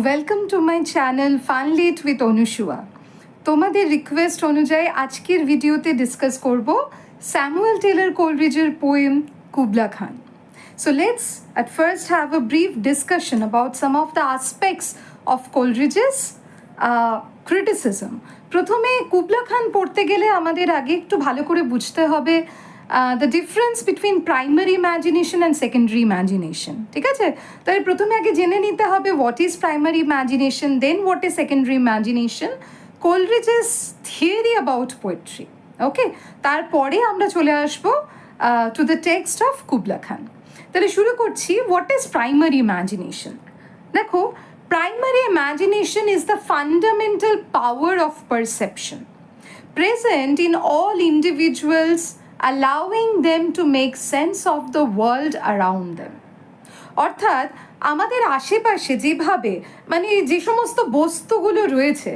Welcome to my channel fun lit with Anusuya. তোমাদের request অনুযায়ী আজকের ভিডিওতে ডিসকাস করব স্যামুয়েল টেলর কোলরিজের poem Kubla Khan. So let's at first have a brief discussion about some of the aspects of Coleridge's criticism. প্রথমে Kubla খান পড়তে গেলে আমাদের আগে একটু ভালো করে বুঝতে হবে the difference between primary imagination and secondary imagination. ঠিক আছে, তাই প্রথমে আগে জেনে নিতে হবে what is primary imagination, then what is secondary imagination, Coleridge's theory about poetry. Okay, তারপরে আমরা চলে আসবো to the text of Kubla খান। তাহলে শুরু করছি, what is primary imagination? দেখো, primary imagination is the fundamental power of perception present in all individuals, allowing them to make sense of the world around them. অর্থাৎ আমাদের আশেপাশে যেভাবে মানে যে সমস্ত বস্তুগুলো রয়েছে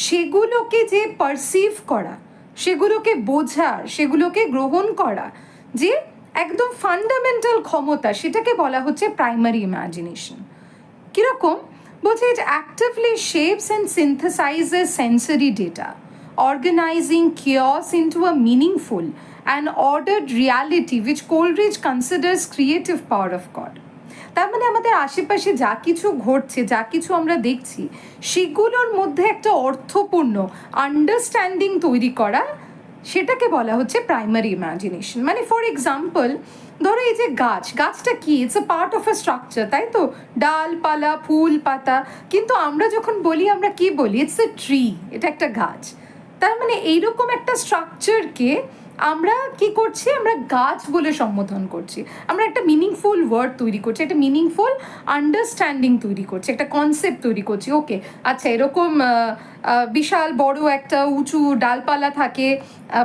সেগুলোকে যে পারসিভ করা, সেগুলোকে বোঝার, সেগুলোকে গ্রহণ করা যে একদম ফান্ডামেন্টাল ক্ষমতা, সেটাকে বলা হচ্ছে প্রাইমারি ইমাজিনেশন। কীরকম বলছে, it actively shapes and synthesizes sensory data, organizing chaos into a meaningful and ordered reality which Coleridge considers creative power of God. তার মানে আমাদের আশেপাশে যা কিছু ঘটছে, যা কিছু আমরা দেখছি, সেগুলোর মধ্যে একটা অর্থপূর্ণ আন্ডারস্ট্যান্ডিং তৈরি করা, সেটাকে বলা হচ্ছে প্রাইমারি ইমাজিনেশন। মানে ফর এক্সাম্পল, ধরো এই যে গাছটা কি, it's a part of A structure, তাই তো, ডালপালা, ফুল, পাতা। কিন্তু আমরা যখন বলি, আমরা কি বলি, ইটস এ ট্রি, এটা একটা গাছ। তার মানে এইরকম একটা স্ট্রাকচারকে আমরা কি করছি, আমরা গাছ বলে সম্বোধন করছি, আমরা একটা মিনিংফুল ওয়ার্ড তৈরি করছি, একটা মিনিংফুল আন্ডারস্ট্যান্ডিং তৈরি করছি, একটা কনসেপ্ট তৈরি করছি। ওকে, আচ্ছা, এরকম বিশাল বড় একটা উঁচু ডালপালা থাকে,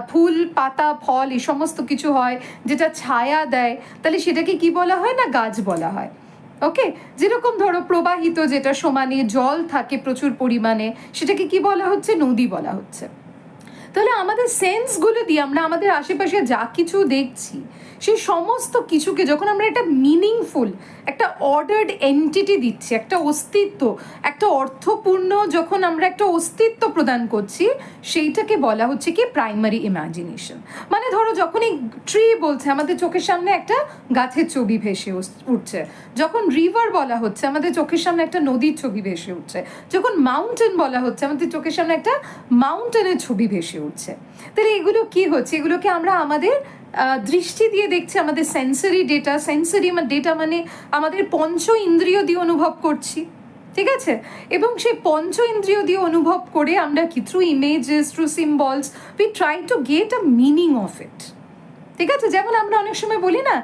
ফুল, পাতা, ফল, এই সমস্ত কিছু হয় যেটা ছায়া দেয়, তাহলে সেটাকে কি বলা হয় না, গাছ বলা হয়। ওকে, যেরকম ধরো প্রবাহিত যেটা সমানে জল থাকে প্রচুর পরিমাণে, সেটাকে কি বলা হচ্ছে, নদী বলা হচ্ছে। তাহলে আমাদের সেন্সগুলো দিয়ে আমরা আমাদের আশেপাশে যা কিছু দেখছি, সেই সমস্ত কিছুকে যখন আমরা একটা মিনিংফুল, একটা অর্ডার্ড এন্টিটি দিচ্ছি, একটা অস্তিত্ব, একটা অর্থপূর্ণ যখন আমরা একটা অস্তিত্ব প্রদান করছি, সেইটাকে বলা হচ্ছে কি প্রাইমারি ইমাজিনেশন। মানে ধরো যখন এই ট্রি বলছে, আমাদের চোখের সামনে একটা গাছের ছবি ভেসে উঠছে। যখন রিভার বলা হচ্ছে, আমাদের চোখের সামনে একটা নদীর ছবি ভেসে উঠছে। যখন মাউন্টেন বলা হচ্ছে, আমাদের চোখের সামনে একটা মাউন্টেনের ছবি ভেসে উঠছে। তাহলে এগুলো কি হচ্ছে, এগুলোকে আমরা আমাদের দৃষ্টি দিয়ে দেখছি, আমাদের সেন্সরি ডেটা মানে আমাদের পঞ্চ ইন্দ্রিয় দিয়ে অনুভব করছি। ঠিক আছে, এবং সেই পঞ্চ ইন্দ্রিয় দিয়ে অনুভব করে আমরা কি through images, through symbols, we try to get a meaning of it. ঠিক আছে, যেমন আমরা অনেক সময় বলি না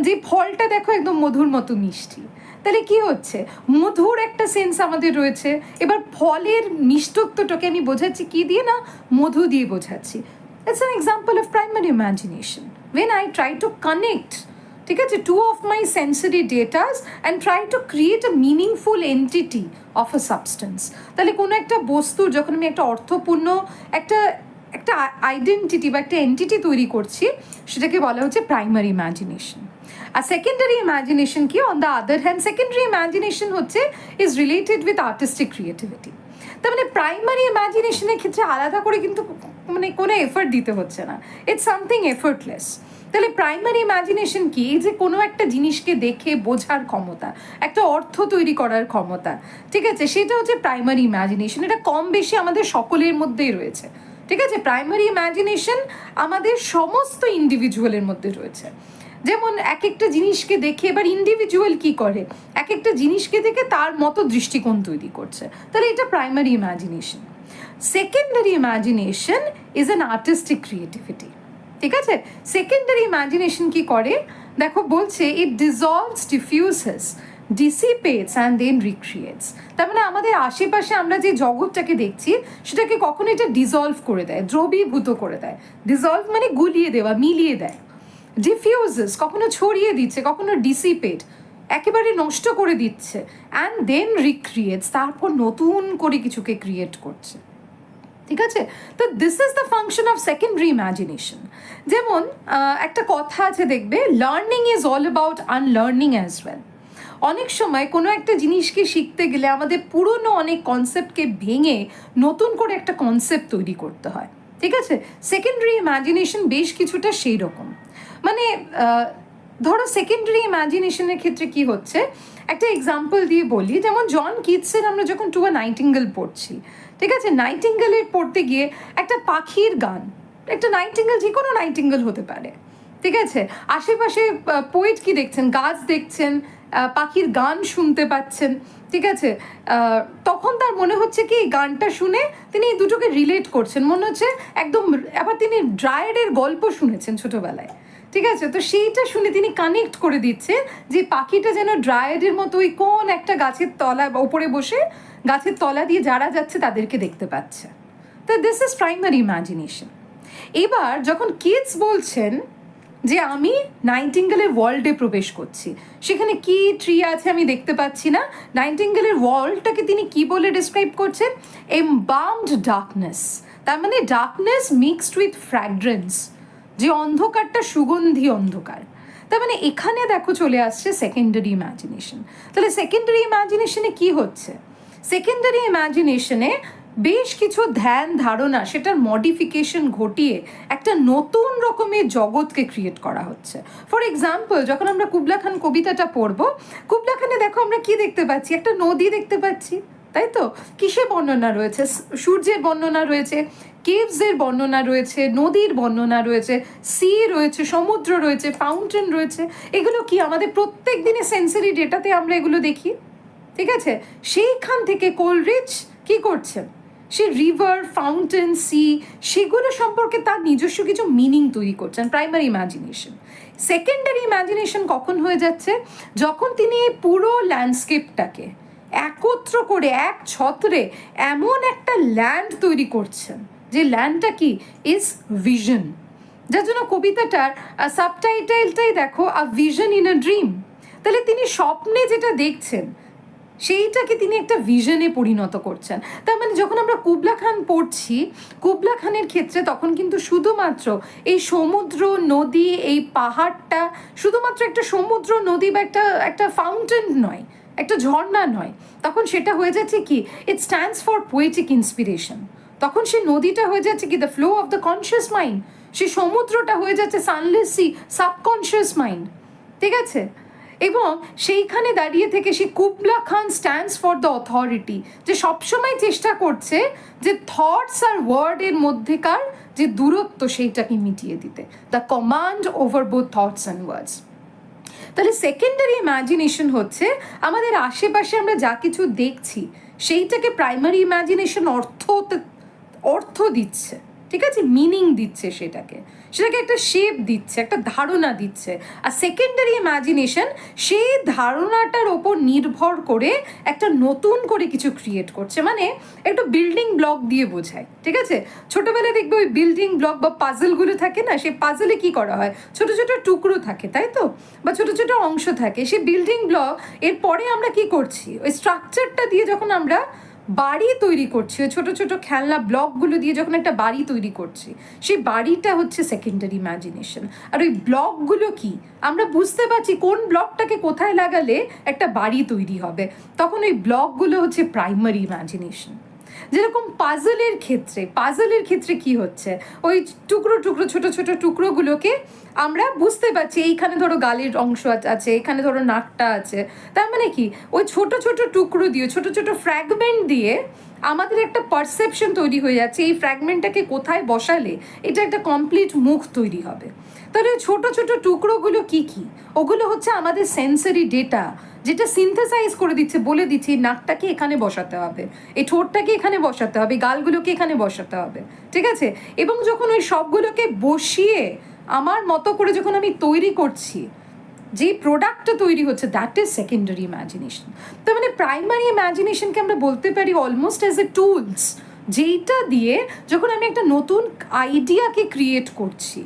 যে ফলটা দেখো একদম মধুর মতো মিষ্টি, তাহলে কি হচ্ছে, মধুর একটা সেন্স আমাদের রয়েছে। এবার ফলের মিষ্টত্বটাকে আমি বোঝাচ্ছি কি দিয়ে, না মধু দিয়ে বোঝাচ্ছি। It's an example of primary imagination when I try to connect, ঠিক আছে, two of my sensory datas and try to create a meaningful entity of a substance. তাহলে কোনো একটা বস্তু যখন আমি একটা অর্থপূর্ণ একটা আইডেন্টিটি বা একটা এন্টিটি তৈরি করছি, সেটাকে বলা হচ্ছে প্রাইমারি ইমাজিনেশন। আর সেকেন্ডারি ইমাজিনেশন কি, on the other hand, secondary imagination হচ্ছে is related with artistic creativity. তার মানে প্রাইমারি ইমাজিনেশনের ক্ষেত্রে আলাদা করে কিন্তু মানে কোনো এফর্ট দিতে হচ্ছে না, ইটস সামথিং এফর্টলেস। তাহলে প্রাইমারি ইমাজিনেশন কি, যে কোনো একটা জিনিসকে দেখে বোঝার ক্ষমতা, একটা অর্থ তৈরি করার ক্ষমতা, ঠিক আছে, সেটা হচ্ছে প্রাইমারি ইমাজিনেশন। এটা কম বেশি আমাদের সকলের মধ্যেই রয়েছে। ঠিক আছে, প্রাইমারি ইমাজিনেশন আমাদের সমস্ত ইন্ডিভিজুয়ালের মধ্যে রয়েছে। যেমন এক একটা জিনিসকে দেখে, এবার ইন্ডিভিজুয়াল কি করে, এক একটা জিনিসকে দেখে তার মতো দৃষ্টিকোণ তৈরি করছে, তাহলে এটা primary imagination. Secondary imagination is an artistic creativity. ঠিক আছে, সেকেন্ডারি ইমাজিনেশন কি করে, দেখো বলছে, ইট ডিসলভস, ডিফিউজেস, ডিসিপেটস অ্যান্ড দেন রিক্রিয়েটস। তার মানে আমাদের আশেপাশে আমরা যে জগৎটাকে দেখছি, সেটাকে কখনো এটা ডিসলভ করে দেয়, দ্রবীভূত করে দেয়। ডিসলভ মানে গুলিয়ে দেওয়া, মিলিয়ে দেয়। ডিফিউজেস, কখনো ছড়িয়ে দিচ্ছে, কখনো ডিসিপেট, একেবারে নষ্ট করে দিচ্ছে। অ্যান্ড দেন রিক্রিয়েটস, তারপর নতুন করে কিছুকে ক্রিয়েট করছে। ঠিক আছে, তো this is the function of secondary imagination. যেমন একটা কথা আছে দেখবে, learning is all about unlearning as well. অনেক সময় কোনো একটা জিনিসকে শিখতে গেলে আমাদের পুরনো অনেক কনসেপ্টকে ভেঙে নতুন করে একটা কনসেপ্ট তৈরি করতে হয়, ঠিক আছে? সেকেন্ডারি ইম্যাজিনেশন বেশ কিছুটা সেই রকম। মানে ধরো সেকেন্ডারি ইম্যাজিনেশনের ক্ষেত্রে কি হচ্ছে, একটা এক্সাম্পল দিয়ে বলি, যেমন জন কিটসের আমরা যখন টু আ নাইটিঙ্গেল পড়ছি, ঠিক আছে, নাইটিঙ্গেলের পড়তে গিয়ে একটা পাখির গান, একটা নাইটিঙ্গেল যে কোনো নাইটিঙ্গেল হতে পারে, ঠিক আছে, আশেপাশে পোয়েট কি দেখছেন, গাছ দেখছেন, পাখির গান শুনতে পাচ্ছেন, ঠিক আছে, তখন তার মনে হচ্ছে কি এই গানটা শুনে তিনি এই দুটোকে রিলেট করছেন, মনে হচ্ছে একদম, আবার তিনি ড্রায়েডের গল্প শুনেছেন ছোটবেলায়, ঠিক আছে, তো সেইটা শুনে তিনি কানেক্ট করে দিচ্ছে যে পাখিটা যেন ড্রায়েডের মতো ওই কোন একটা গাছের তলা ওপরে বসে গাছের তলা দিয়ে যারা যাচ্ছে তাদেরকে দেখতে পাচ্ছে। তো দিস ইজ প্রাইমারি ইমাজিনেশন। এবার যখন কিডস বলছেন যে আমি নাইটিঙ্গেলের ওয়ার্ল্ডে প্রবেশ করছি, সেখানে কি ট্রি আছে আমি দেখতে পাচ্ছি না, নাইটিঙ্গেলের ওয়ার্ল্ডটাকে তিনি কি বলে ডিসক্রাইব করছেন, এমবামড ডার্কনেস, তার মানে ডার্কনেস মিক্সড উইথ ফ্র্যাগ্রেন্স, যে অন্ধকারটা সুগন্ধি অন্ধকার। তার মানে এখানে দেখো চলে আসছে সেকেন্ডারি ইম্যাজিনেশন। তাহলে সেকেন্ডারি ইম্যাজিনেশনে কি হচ্ছে, সেকেন্ডারি ইম্যাজিনেশনে বেশ কিছু ধ্যান ধারণা সেটার মডিফিকেশন ঘটিয়ে একটা নতুন রকমের জগৎকে ক্রিয়েট করা হচ্ছে। ফর এক্সাম্পল, যখন আমরা কুবলা খান কবিতাটা পড়বো, কুবলা খানে দেখো আমরা কি দেখতে পাচ্ছি, একটা নদী দেখতে পাচ্ছি, তাই তো? কিসের বর্ণনা রয়েছে, সূর্যের বর্ণনা রয়েছে, কেভসের বর্ণনা রয়েছে, নদীর বর্ণনা রয়েছে, সি রয়েছে, সমুদ্র রয়েছে, ফাউন্টেন রয়েছে। এগুলো কি আমাদের প্রত্যেক দিনে সেন্সারি ডেটাতে আমরা এগুলো দেখি, ঠিক আছে? সেইখান থেকে কোলরিজ কি করছেন, সে রিভার, ফাউন্টেন, সি, সেগুলো সম্পর্কে তার নিজস্ব কিছু মিনিং তৈরি করছেন, প্রাইমারি ইমাজিনেশন। সেকেন্ডারি ইমাজিনেশন কখন হয়ে যাচ্ছে, যখন তিনি এই পুরো ল্যান্ডস্কেপটাকে একত্র করে এক ছত্রে এমন একটা ল্যান্ড তৈরি করছেন, যে ল্যান্ডটা কি ইজ ভিশন, যার জন্য কবিতাটার সাবটাইটেলটাই দেখো, আ ভিশন ইন আ ড্রিম। তাহলে তিনি স্বপ্নে যেটা দেখছেন সেইটাকে তিনি একটা ভিশনে পরিণত করছেন। তার মানে যখন আমরা কুবলা খান পড়ছি, কুবলা খানের ক্ষেত্রে তখন কিন্তু শুধুমাত্র এই সমুদ্র, নদী, এই পাহাড়টা শুধুমাত্র একটা সমুদ্র, নদী বা একটা ফাউন্টেন নয়, একটা ঝর্ণা নয়, তখন সেটা হয়ে যাচ্ছে কি, it stands for poetic inspiration. তখন সে নদীটা হয়ে যাচ্ছে কি the flow of the conscious mind, সে সমুদ্রটা হয়ে যাচ্ছে সানলেস সি, সাবকনসিয়াস মাইন্ড, ঠিক আছে? এবং সেইখানে দাঁড়িয়ে থেকে সে Kubla Khan stands for the authority, যে সবসময় চেষ্টা করছে যে থটস আর ওয়ার্ডের মধ্যেকার যে দূরত্ব সেইটাকে মিটিয়ে দিতে, the command over both thoughts and words. তাহলে সেকেন্ডারি ইম্যাজিনেশন হচ্ছে আমাদের আশেপাশে আমরা যা কিছু দেখছি সেইটাকে প্রাইমারি ইম্যাজিনেশন অর্থ দিচ্ছে, ঠিক আছে, মিনিং দিচ্ছে, সেটাকে একটা শেপ দিচ্ছে, একটা ধারণা দিচ্ছে। আর সেকেন্ডারি ইম্যাজিনেশন সেই ধারণাটার ওপর নির্ভর করে একটা নতুন করে কিছু ক্রিয়েট করছে, মানে একটু বিল্ডিং ব্লক দিয়ে বোঝায়, ঠিক আছে? ছোটবেলায় দেখবে ওই বিল্ডিং ব্লক বা পাজলগুলো থাকে না, সেই পাজলে কি করা হয়, ছোট ছোট টুকরো থাকে, তাই তো, বা ছোট ছোট অংশ থাকে, সেই বিল্ডিং ব্লক এরপরে আমরা কি করছি, ওই স্ট্রাকচারটা দিয়ে যখন আমরা বাড়ি তৈরি করছি, ওই ছোটো ছোটো খেলনা ব্লকগুলো দিয়ে যখন একটা বাড়ি তৈরি করছি, সেই বাড়িটা হচ্ছে সেকেন্ডারি ইম্যাজিনেশন। আর ওই ব্লকগুলো কি, আমরা বুঝতে পারছি কোন ব্লকটাকে কোথায় লাগালে একটা বাড়ি তৈরি হবে, তখন ওই ব্লকগুলো হচ্ছে প্রাইমারি ইম্যাজিনেশন। যেরকম পাজলের ক্ষেত্রে কি হচ্ছে, ওই টুকরো টুকরো ছোটো ছোটো টুকরোগুলোকে আমরা বুঝতে পারছি, এইখানে ধরো গালের অংশ আছে, এখানে ধরো নাকটা আছে, তার মানে কি ওই ছোট ছোট টুকরো দিয়ে, ছোট ছোট ফ্র্যাগমেন্ট দিয়ে আমাদের একটা পারসেপশন তৈরি হয়ে যাচ্ছে, এই ফ্র্যাগমেন্টটাকে কোথায় বসালে এটা একটা কমপ্লিট মুখ তৈরি হবে। তাহলে ছোট ছোট টুকরোগুলো কি কি, ওগুলো হচ্ছে আমাদের সেন্সারি ডেটা, যেটা সিনথেসাইজ করে দিচ্ছে, বলে দিচ্ছে এই নাকটাকে এখানে বসাতে হবে, এই ঠোঁটটাকে এখানে বসাতে হবে, গালগুলোকে এখানে বসাতে হবে, ঠিক আছে? এবং যখন ওই সবগুলোকে বসিয়ে আমার মতো করে যখন আমি তৈরি করছি, যে প্রোডাক্টটা তৈরি হচ্ছে, দ্যাট ইজ সেকেন্ডারি ইম্যাজিনেশন। তার মানে প্রাইমারি ইম্যাজিনেশনকে আমরা বলতে পারি অলমোস্ট অ্যাজ এ টুলস, যেইটা দিয়ে যখন আমি একটা নতুন আইডিয়াকে ক্রিয়েট করছি,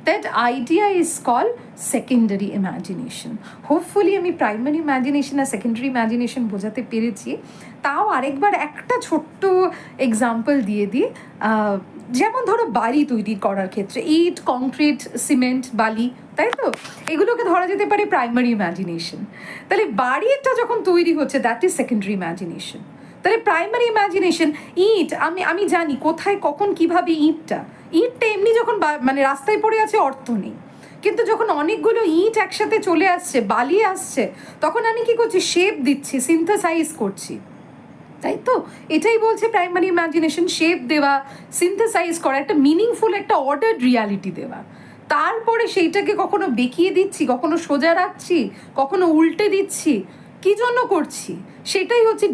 That idea is called secondary imagination. Hopefully আমি প্রাইমারি ইম্যাজিনেশন আর সেকেন্ডারি ইম্যাজিনেশন বোঝাতে পেরেছি। তাও আরেকবার একটা ছোট্ট এক্সাম্পল দিয়ে দিই। যেমন ধরো বাড়ি তৈরি করার ক্ষেত্রে ইট, কংক্রিট, সিমেন্ট, বালি, তাই তো, এগুলোকে ধরা যেতে পারে প্রাইমারি ইম্যাজিনেশন। তাহলে বাড়িটা যখন তৈরি হচ্ছে দ্যাট ইজ সেকেন্ডারি ইম্যাজিনেশন। তাহলে প্রাইমারি ইম্যাজিনেশন ইট, আমি জানি কোথায় কখন কিভাবে ইটটা এমনি যখন মানে রাস্তায় পড়ে আছে অর্থ নেই, কিন্তু যখন অনেকগুলো ইট একসাথে চলে আসছে, বালি আসছে, তখন আমি কি করছি, শেপ দিচ্ছি, সিনথেসাইজ করছি, তাই তো। এটাই বলছে প্রাইমারি ইম্যাজিনেশন, শেপ দেওয়া, সিনথেসাইজ করা, একটা মিনিংফুল একটা অর্ডার্ড রিয়ালিটি দেওয়া। তারপরে সেইটাকে কখনো বেঁকিয়ে দিচ্ছি, কখনো সোজা রাখছি, কখনো উল্টে দিচ্ছি, কি জন্য করছি, সেটাই হচ্ছে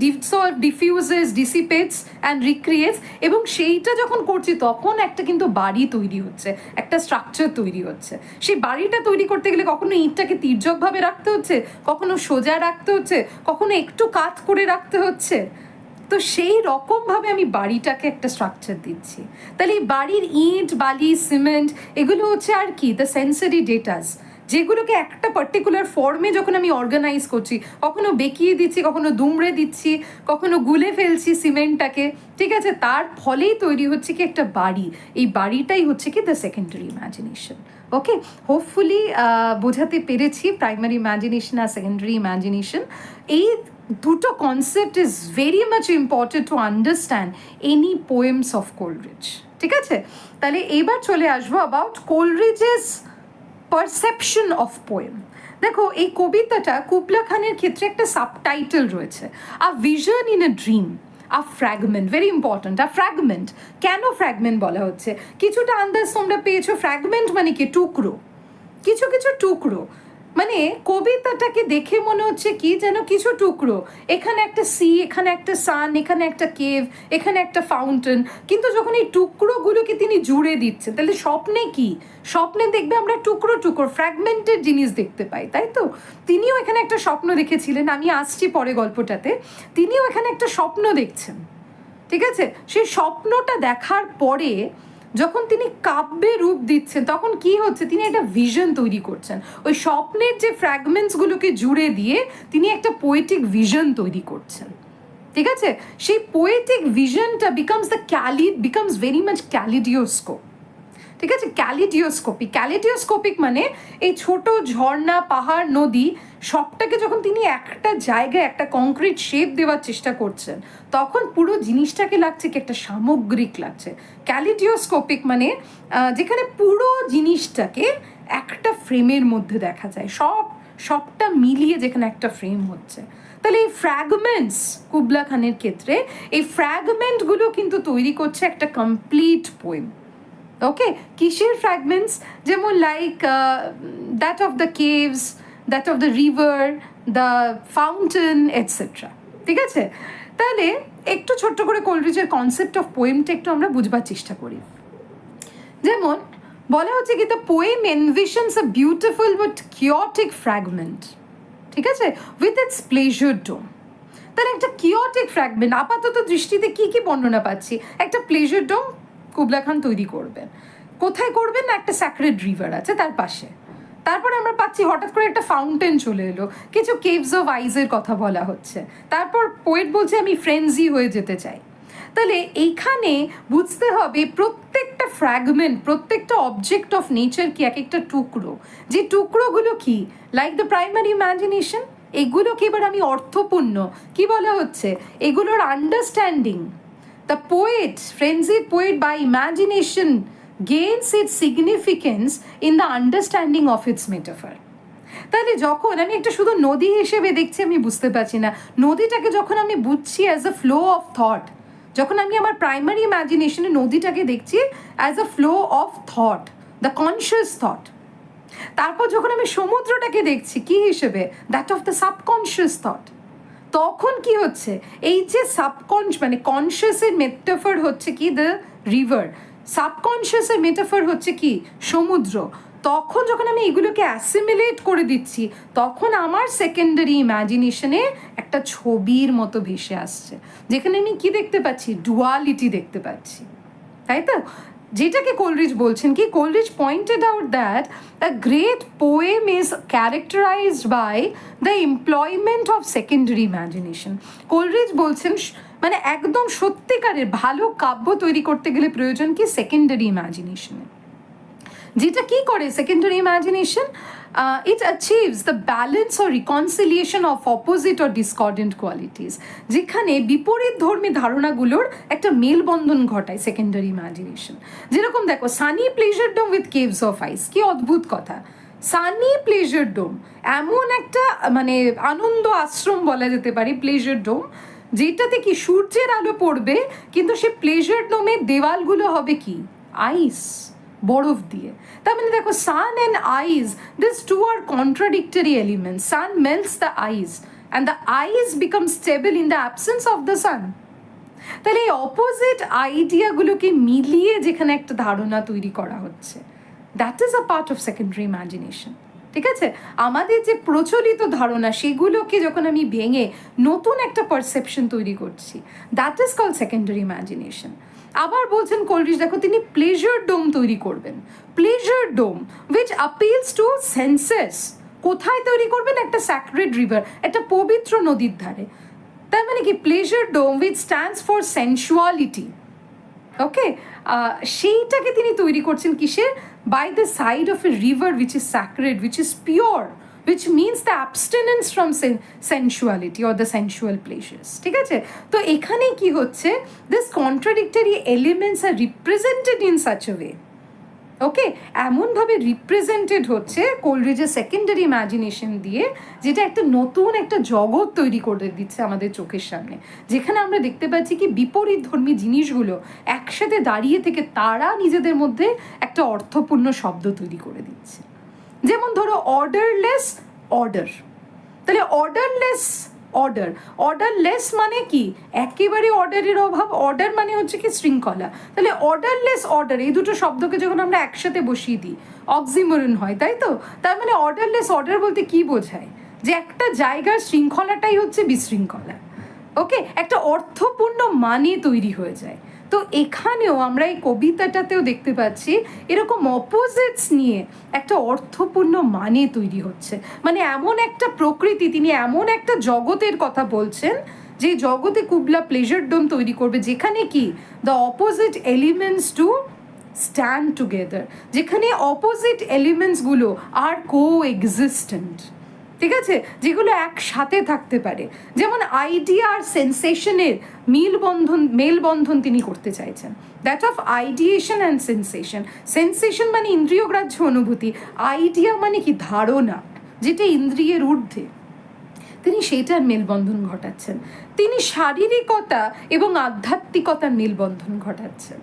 ডিফিউজেস, ডিসিপেটস অ্যান্ড রিক্রিয়েটস। এবং সেইটা যখন করছি তখন একটা কিন্তু বাড়ি তৈরি হচ্ছে, একটা স্ট্রাকচার তৈরি হচ্ছে। সেই বাড়িটা তৈরি করতে গেলে কখনো ইটটাকে তির্যকভাবে রাখতে হচ্ছে, কখনো সোজা রাখতে হচ্ছে, কখনো একটু কাত করে রাখতে হচ্ছে। তো সেই রকমভাবে আমি বাড়িটাকে একটা স্ট্রাকচার দিচ্ছি। তাহলে এই বাড়ির ইট, বালি, সিমেন্ট, এগুলো হচ্ছে আর কি দ্য সেন্সারি ডেটাস, যেগুলোকে একটা পার্টিকুলার ফর্মে যখন আমি অর্গানাইজ করছি, কখনো বেঁকিয়ে দিচ্ছি, কখনো দুমড়ে দিচ্ছি, কখনো গুলে ফেলছি সিমেন্টটাকে, ঠিক আছে, তার ফলেই তৈরি হচ্ছে কি একটা বাড়ি। এই বাড়িটাই হচ্ছে কি the secondary imagination. Okay, hopefully বোঝাতে পেরেছি প্রাইমারি ইম্যাজিনেশন আর সেকেন্ডারি ইম্যাজিনেশন। এই দুটো concept is very much important to understand any poems of Coleridge. ঠিক আছে, তাহলে এইবার চলে আসবো অ্যাবাউট কোলরিজেস পারসেপশন অফ পোয়েম। দেখো, এই কবিতাটা কুবলা খানের ক্ষেত্রে একটা সাবটাইটেল রয়েছে, আ vision in a dream, a fragment, very important. A fragment, কেন ফ্র্যাগমেন্ট বলা হচ্ছে কিছুটা আন্দাজ তোমরা পেয়েছো। ফ্র্যাগমেন্ট মানে কি, টুকরো, কিছু কিছু টুকরো। মানে কবিতাটাকে দেখে মনে হচ্ছে কি যেন কিছু টুকরো, এখানে একটা সি, এখানে একটা সান, এখানে একটা কেভ, এখানে একটা ফাউন্টেন, কিন্তু যখন এই টুকরোগুলোকে তিনি জুড়ে দিচ্ছেন, তাহলে স্বপ্নে কি, স্বপ্নে দেখবে আমরা টুকরো টুকরো ফ্র্যাগমেন্টেড জিনিস দেখতে পাই, তাই তো। তিনিও এখানে একটা স্বপ্ন দেখেছিলেন, আমি আসছি পরে গল্পটাতে। তিনিও এখানে একটা স্বপ্ন দেখছেন, ঠিক আছে। সেই স্বপ্নটা দেখার পরে যখন তিনি কাব্যে রূপ দিচ্ছেন, তখন কি হচ্ছে, তিনি একটা ভিশন তৈরি করছেন। ওই স্বপ্নের যে ফ্র্যাগমেন্টসগুলোকে জুড়ে দিয়ে তিনি একটা পোয়েটিক ভিশন তৈরি করছেন, ঠিক আছে। সেই পোয়েটিক ভিশনটা বিকামস ভেরি মাচ ক্যালিডিওস্কোপ, ঠিক আছে। ক্যালিডিওস্কোপিক মানে এই ছোট ঝর্ণা, পাহাড়, নদী সবটাকে যখন তিনি একটা জায়গায় একটা কংক্রিট শেপ দেওয়ার চেষ্টা করছেন, তখন পুরো জিনিসটাকে লাগছে কি একটা সামগ্রিক লাগছে। ক্যালিডিওস্কোপিক মানে যেখানে পুরো জিনিসটাকে একটা ফ্রেমের মধ্যে দেখা যায়, সবটা মিলিয়ে যেখানে একটা ফ্রেম হচ্ছে। তাহলে এই ফ্র্যাগমেন্টস কুবলা খানের ক্ষেত্রে এই ফ্র্যাগমেন্টগুলো কিন্তু তৈরি করছে একটা কমপ্লিট পোয়েম। ওকে, কিসের ফ্র্যাগমেন্টস, যেমন like that of the caves, that of the river, the fountain, etcetera, ঠিক আছে। তাহলে একটু ছোট্ট করে কোলরিজের কনসেপ্ট অফ পোয়েমটা একটু আমরা বুঝবার চেষ্টা করি। যেমন বলা হচ্ছে কি, the poem envisions a beautiful but chaotic fragment, ঠিক আছে, উইথ ইটস প্লেজার ডোম। তাহলে একটা কিওটিক ফ্র্যাগমেন্ট, আপাতত দৃষ্টিতে কি কি বর্ণনা পাচ্ছি, একটা প্লেজার ডোম কুবলা খান তৈরি করবেন। কোথায় করবেন না, একটা স্যাক্রেড রিভার আছে তার পাশে। তারপরে আমরা পাচ্ছি হঠাৎ করে একটা ফাউন্টেন চলে এলো, কিছু কেভস অফ আইজের কথা বলা হচ্ছে। তারপর পোয়েট বলছে আমি ফ্রেন্জি হয়ে যেতে চাই। তাহলে এইখানে বুঝতে হবে প্রত্যেকটা ফ্র্যাগমেন্ট, প্রত্যেকটা অবজেক্ট অফ নেচার কি এক একটা টুকরো, যে টুকরোগুলো কি লাইক দ্য প্রাইমারি ইম্যাজিনেশন, এগুলোকে এবার আমি অর্থপূর্ণ কি বলা হচ্ছে, এগুলোর understanding. The poet, frenzied poet by imagination, gains its significance in the understanding of its metaphor. তাহলে যখন আমি একটা শুধু নদী হিসেবে দেখছি, আমি বুঝতে পারছি না, নদীটাকে যখন আমি বুঝছি as a flow of thought, যখন আমি আমার প্রাইমারি ইম্যাজিনেশনে নদীটাকে দেখছি as a flow of thought, the conscious thought. তারপর যখন আমি সমুদ্রটাকে দেখছি কি হিসেবে, that of the subconscious thought, তখন কি হচ্ছে, এই যে মানে কনসিয়াসের মেটাফর হচ্ছে কি দ্য রিভার, সাবকনসিয়াসের মেটাফর হচ্ছে কি সমুদ্র। তখন যখন আমি এগুলোকে অ্যাসিমিলেট করে দিচ্ছি, তখন আমার সেকেন্ডারি ইম্যাজিনেশনে একটা ছবির মতো ভেসে আসছে, যেখানে আমি কি দেখতে পাচ্ছি, ডুয়ালিটি দেখতে পাচ্ছি, তাই তো। যেটাকে কোলরিজ বলছেন কি, Coleridge pointed out that a great poem is characterized by the employment of secondary imagination. Coleridge বলছেন মানে একদম সত্যিকারের ভালো কাব্য তৈরি করতে গেলে প্রয়োজন কি সেকেন্ডারি ইম্যাজিনেশনের। যেটা কি করে secondary imagination, it achieves the balance or reconciliation of opposite or discordant qualities, যেখানে বিপরীত ধর্মী ধারণাগুলোর একটা মেলবন্ধন ঘটায় সেকেন্ডারি ইম্যাজিনেশন। যেরকম দেখো sunny pleasure dome with caves of ice, কি অদ্ভুত কথা। সানি প্লেজার ডোম এমন একটা মানে আনন্দ আশ্রম বলা যেতে পারে প্লেজার ডোম, যেটাতে কি সূর্যের আলো পড়বে কিন্তু সে প্লেজার ডোমের দেওয়ালগুলো হবে কি আইস, বরফ দিয়ে। তার মানে দেখো sun and ice, this two are contradictory elements. Sun melts the ice and the ice become stable in the absence of the sun. তাহলে এই অপোজিট আইডিয়াগুলোকে মিলিয়ে যেখানে একটা ধারণা তৈরি করা হচ্ছে, that is a part of secondary imagination. ঠিক আছে, আমাদের যে প্রচলিত ধারণা সেগুলোকে যখন আমি ভেঙে নতুন একটা পারসেপশন তৈরি করছি, that is called secondary imagination. আবার বলছেন কোলরিজ, দেখো তিনি প্লেজার ডোম তৈরি করবেন, pleasure dome which appeals to senses. কোথায় তৈরি করবেন? একটা স্যাক্রেড রিভার, একটা পবিত্র নদীর ধারে। তার মানে কি pleasure dome which stands for sensuality. Okay, সেইটাকে তিনি তৈরি করছেন কিসের? By the side of a river which is sacred, which is pure, which means the abstinence from sensuality or the sensual pleasures. ঠিক আছে, তো এখানে কি হচ্ছে, this contradictory elements are represented in such a way, ওকে, এমনভাবে represented হচ্ছে কোলরিজের secondary imagination দিয়ে, যেটা একটা নতুন একটা জগৎ তৈরি করে দিচ্ছে আমাদের চোখের সামনে, যেখানে আমরা দেখতে পাচ্ছি কি বিপরীত ধর্মী জিনিসগুলো একসাথে দাঁড়িয়ে থেকে তারা নিজেদের মধ্যে একটা অর্থপূর্ণ শব্দ তৈরি করে দিচ্ছে। যেমন ধরো অর্ডারলেস অর্ডার, তাহলে অর্ডারলেস অর্ডার, অর্ডারলেস মানে কি একেবারে অর্ডারের অভাব, অর্ডার মানে হচ্ছে কি শৃঙ্খলা। তাহলে অর্ডারলেস অর্ডার, এই দুটো শব্দকে যখন আমরা একসাথে বসিয়ে দিই অক্সিমোরন হয়, তাই তো? তার মানে অর্ডারলেস অর্ডার বলতে কি বোঝায়? যে একটা জায়গার শৃঙ্খলাটাই হচ্ছে বিশৃঙ্খলা। ওকে, একটা অর্থপূর্ণ মানে তৈরি হয়ে যায়। তো এখানেও আমরা এই কবিতাটাতেও দেখতে পাচ্ছি এরকম অপোজিটস নিয়ে একটা অর্থপূর্ণ মানে তৈরি হচ্ছে। মানে এমন একটা প্রকৃতি, তিনি এমন একটা জগতের কথা বলছেন যে জগতে কুবলা প্লেজার ডোম তৈরি করবে, যেখানে কি the opposite elements to stand together, যেখানে অপোজিট এলিমেন্টসগুলো আর কো এক্সিস্টেন্ট। ঠিক আছে, যেগুলো একসাথে থাকতে পারে। যেমন আইডিয়া আর সেন্সেশনের মেলবন্ধন তিনি করতে চাইছেন, that of ideation and sensation. Sensation মানে ইন্দ্রিয়গ্রাহ্য অনুভূতি, আইডিয়া মানে কি ধারণা, যেটা ইন্দ্রিয়ের ঊর্ধ্বে, তিনি সেইটার মেলবন্ধন ঘটাচ্ছেন। তিনি শারীরিকতা এবং আধ্যাত্মিকতার মেলবন্ধন ঘটাচ্ছেন।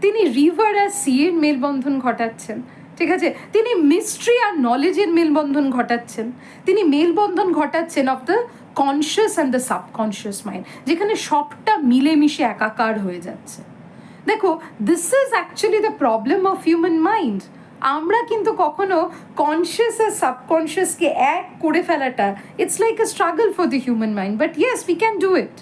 তিনি রিভার আর সিয়ের মেলবন্ধন ঘটাচ্ছেন। ঠিক আছে, তিনি মিস্ট্রি আর নলেজের মেলবন্ধন ঘটাচ্ছেন। তিনি মেলবন্ধন ঘটাচ্ছেন of the conscious and the subconscious mind, যেখানে সবটা মিলেমিশে একাকার হয়ে যাচ্ছে। দেখো, this is actually the problem of human mind. আমরা কিন্তু কখনো কনসিয়াস আর সাবকনসিয়াসকে এক করে ফেলাটা, it's like a struggle for the human mind, but yes we can do it.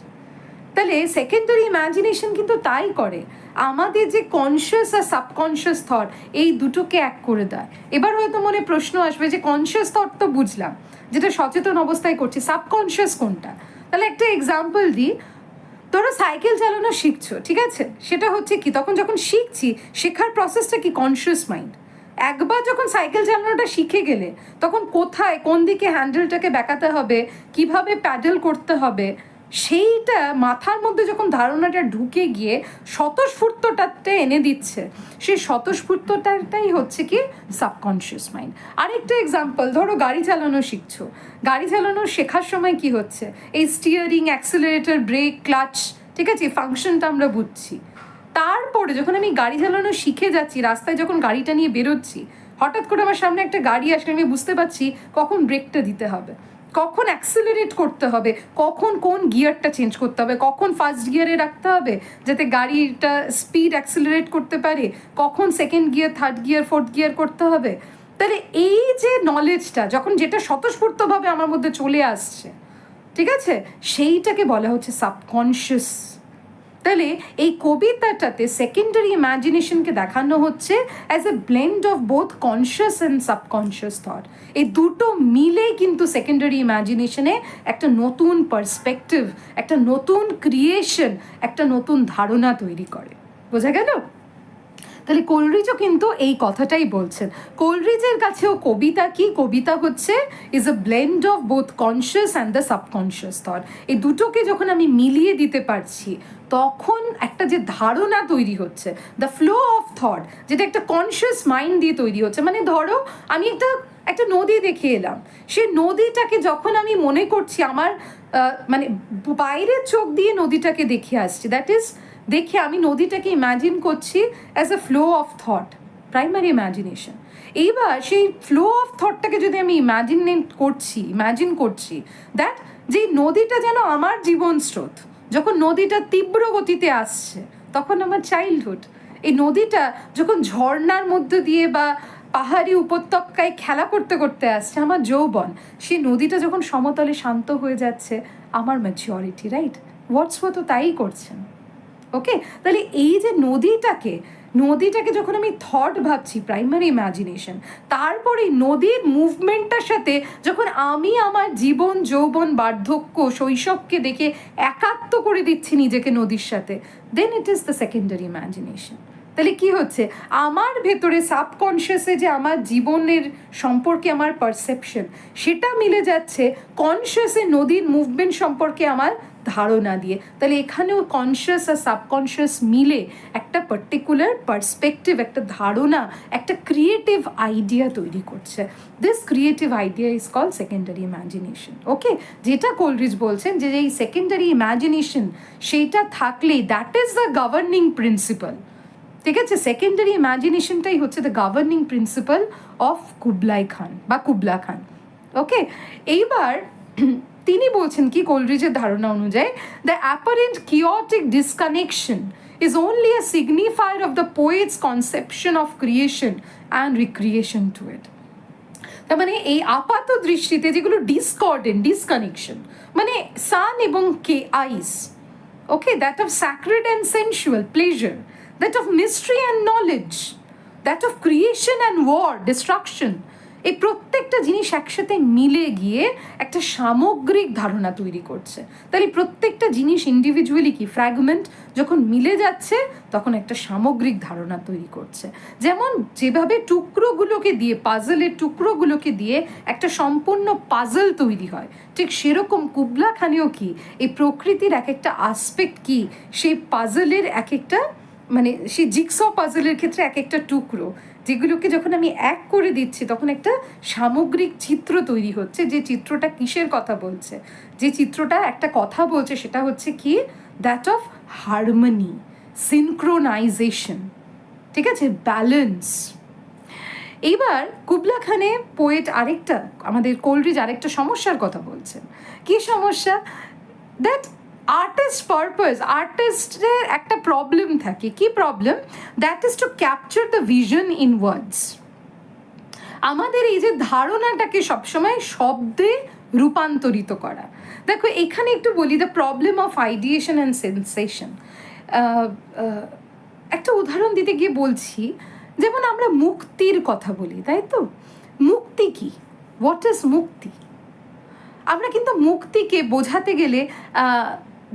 তাহলে সেকেন্ডারি ইম্যাজিনেশন কিন্তু তাই করে, আমাদের যে কনসিয়াস আর সাবকনসিয়াস থট এই দুটোকে এক করে দেয়। এবার হয়তো মনে প্রশ্ন আসবে যে কনসিয়াস থট তো বুঝলাম, যেটা সচেতন অবস্থায় করছি, সাবকনসিয়াস কোনটা? তাহলে একটা এক্সাম্পল দিই। ধরো সাইকেল চালানো শিখছো, ঠিক আছে, সেটা হচ্ছে কি তখন যখন শিখছি, শেখার প্রসেসটা কি কনসিয়াস মাইন্ড। একবার যখন সাইকেল চালানোটা শিখে গেলে তখন কোথায় কোন দিকে হ্যান্ডেলটাকে বেঁকাতে হবে, কিভাবে প্যাডেল করতে হবে, সেইটা মাথার মধ্যে যখন ধারণাটা ঢুকে গিয়ে স্বতঃস্ফূর্তটাতে এনে দিচ্ছে, সেই স্বতঃস্ফূর্তটাই হচ্ছে কি সাবকনশিয়াস মাইন্ড। আরেকটা এক্সাম্পল, ধরো গাড়ি চালানো শিখছো, গাড়ি চালানো শেখার সময় কি হচ্ছে, এই স্টিয়ারিং, অ্যাক্সিলারেটর, ব্রেক, ক্লাচ, ঠিক আছে, ফাংশনটা আমরা বুঝছি। তারপরে যখন আমি গাড়ি চালানো শিখে যাচ্ছি, রাস্তায় যখন গাড়িটা নিয়ে বেরোচ্ছি, হঠাৎ করে আমার সামনে একটা গাড়ি আসলে আমি বুঝতে পারছি কখন ব্রেকটা দিতে হবে, কখন অ্যাক্সিলারেট করতে হবে, কখন কোন গিয়ারটা চেঞ্জ করতে হবে, কখন ফার্স্ট গিয়ারে রাখতে হবে যাতে গাড়িটা স্পিড অ্যাক্সিলারেট করতে পারে, কখন second gear, third gear, fourth gear করতে হবে। তাহলে এই যে নলেজটা যখন যেটা স্বতঃস্ফূর্তভাবে আমার মধ্যে চলে আসছে, ঠিক আছে, সেইটাকে বলা হচ্ছে সাবকনশিয়াস। তাহলে এই কবিতাটাতে সেকেন্ডারি ইম্যাজিনেশনকে দেখানো হচ্ছে as a blend of both conscious and subconscious thought. এই দুটো মিলেই কিন্তু সেকেন্ডারি ইম্যাজিনেশনে একটা নতুন পার্সপেক্টিভ, একটা নতুন ক্রিয়েশন, একটা নতুন ধারণা তৈরি করে। বোঝা গেল? তাহলে কোলরিজও কিন্তু এই কথাটাই বলছেন। কোলরিজের কাছেও কবিতা কি? কবিতা হচ্ছে is a blend of both conscious and the subconscious thought. এই দুটোকে যখন আমি মিলিয়ে দিতে পারছি, তখন একটা যে ধারণা তৈরি হচ্ছে, দ্য ফ্লো অফ থট, যেটা একটা কনসিয়াস মাইন্ড দিয়ে তৈরি হচ্ছে। মানে ধরো আমি একটা নদী দেখে এলাম, সেই নদীটাকে যখন আমি মনে করছি আমার মানে বাইরের চোখ দিয়ে নদীটাকে দেখে আসছি, দ্যাট ইজ দেখে আমি নদীটাকে ইম্যাজিন করছি as a flow of thought, primary imagination. এইবার সেই ফ্লো অফ থটটাকে যদি আমি ইম্যাজিন করছি দ্যাট যে নদীটা যেন আমার জীবন স্রোত, যখন নদীটা তীব্র গতিতে আসছে তখন আমার চাইল্ডহুড, এই নদীটা যখন ঝর্ণার মধ্য দিয়ে বা পাহাড়ি উপত্যকায় খেলা করতে করতে আসছে আমার যৌবন, সেই নদীটা যখন সমতলে শান্ত হয়ে যাচ্ছে আমার ম্যাচিওরিটি, রাইট? ওয়ার্ডসওয়ার্থও তাই করছেন। ওকে, তাহলে এই যে নদীটাকে যখন আমি থট ভাবছি, প্রাইমারি ইম্যাজিনেশন, তারপরে নদীর মুভমেন্টটার সাথে যখন আমি আমার জীবন, যৌবন, বার্ধক্য, শৈশবকে দেখে একাত্ম করে দিচ্ছি নিজেকে নদীর সাথে, then it is the secondary imagination. তাহলে কি হচ্ছে, আমার ভেতরে সাবকনশিয়াসে যে আমার জীবনের সম্পর্কে আমার পারসেপশন, সেটা মিলে যাচ্ছে কনশিয়াসে নদীর মুভমেন্ট সম্পর্কে আমার ধারণা দিয়ে। তাহলে এখানেও কনশিয়াস আর সাবকনশিয়াস মিলে একটা পার্টিকুলার পার্সপেক্টিভ, একটা ধারণা, একটা ক্রিয়েটিভ আইডিয়া তৈরি করছে। This creative idea is called secondary imagination. Okay, যেটা কোলরিজ বলছেন যে এই সেকেন্ডারি ইম্যাজিনেশন সেইটা থাকলেই that is the governing principle. ঠিক আছে, সেকেন্ডারি ইম্যাজিনেশনটাই হচ্ছে the governing principle of Kubla Khan. Okay, এইবার তিনি বলছেন কি কোলরিজের ধারণা অনুযায়ী, the apparent chaotic disconnection is only a signifier of the poet's conception of creation and recreation to it. তার মানে এই আপাত দৃষ্টিতে যেগুলো ডিসকানেকশন, মানে সান এবং ice, okay, that of sacred and sensual pleasure, that of mystery and knowledge, that of creation and war, destruction, এই প্রত্যেকটা জিনিস একসাথে মিলে গিয়ে একটা সামগ্রিক ধারণা তৈরি করছে। তাহলে প্রত্যেকটা জিনিস ইন্ডিভিজুয়ালি কি ফ্র্যাগমেন্ট, যখন মিলে যাচ্ছে তখন একটা সামগ্রিক ধারণা তৈরি করছে। যেমন যেভাবে টুকরোগুলোকে দিয়ে, পাজলের টুকরোগুলোকে দিয়ে একটা সম্পূর্ণ পাজল তৈরি হয়, ঠিক সেরকম কুবলা খানেও কি এই প্রকৃতির এক একটা আসপেক্ট কি সেই পাজলের এক একটা, মানে সেই জিগস পাজলের ক্ষেত্রে এক একটা টুকরো, যেগুলোকে যখন আমি এক করে দিচ্ছি তখন একটা সামগ্রিক চিত্র তৈরি হচ্ছে। যে চিত্রটা কিসের কথা বলছে, যে চিত্রটা একটা কথা বলছে সেটা হচ্ছে কি, দ্যাট অফ হারমোনি, সিনক্রোনাইজেশন, ঠিক আছে, ব্যালেন্স। এইবার কুবলা খানে পোয়েট আরেকটা, আমাদের কোলরিজ আরেকটা সমস্যার কথা বলছেন। কি সমস্যা? দ্যাট আর্টিস্টের একটা প্রবলেম থাকে। কি problem? That is to capture the vision in words. আমাদের এই যে ধারণাটাকে সবসময় শব্দে রূপান্তরিত করা। দেখো এখানে একটু বলি, the problem of ideation and sensation. একটা উদাহরণ দিতে গিয়ে বলছি, যেমন আমরা মুক্তির কথা বলি, তাই তো? মুক্তি কি? হোয়াট ইজ মুক্তি? আমরা কিন্তু মুক্তিকে বোঝাতে গেলে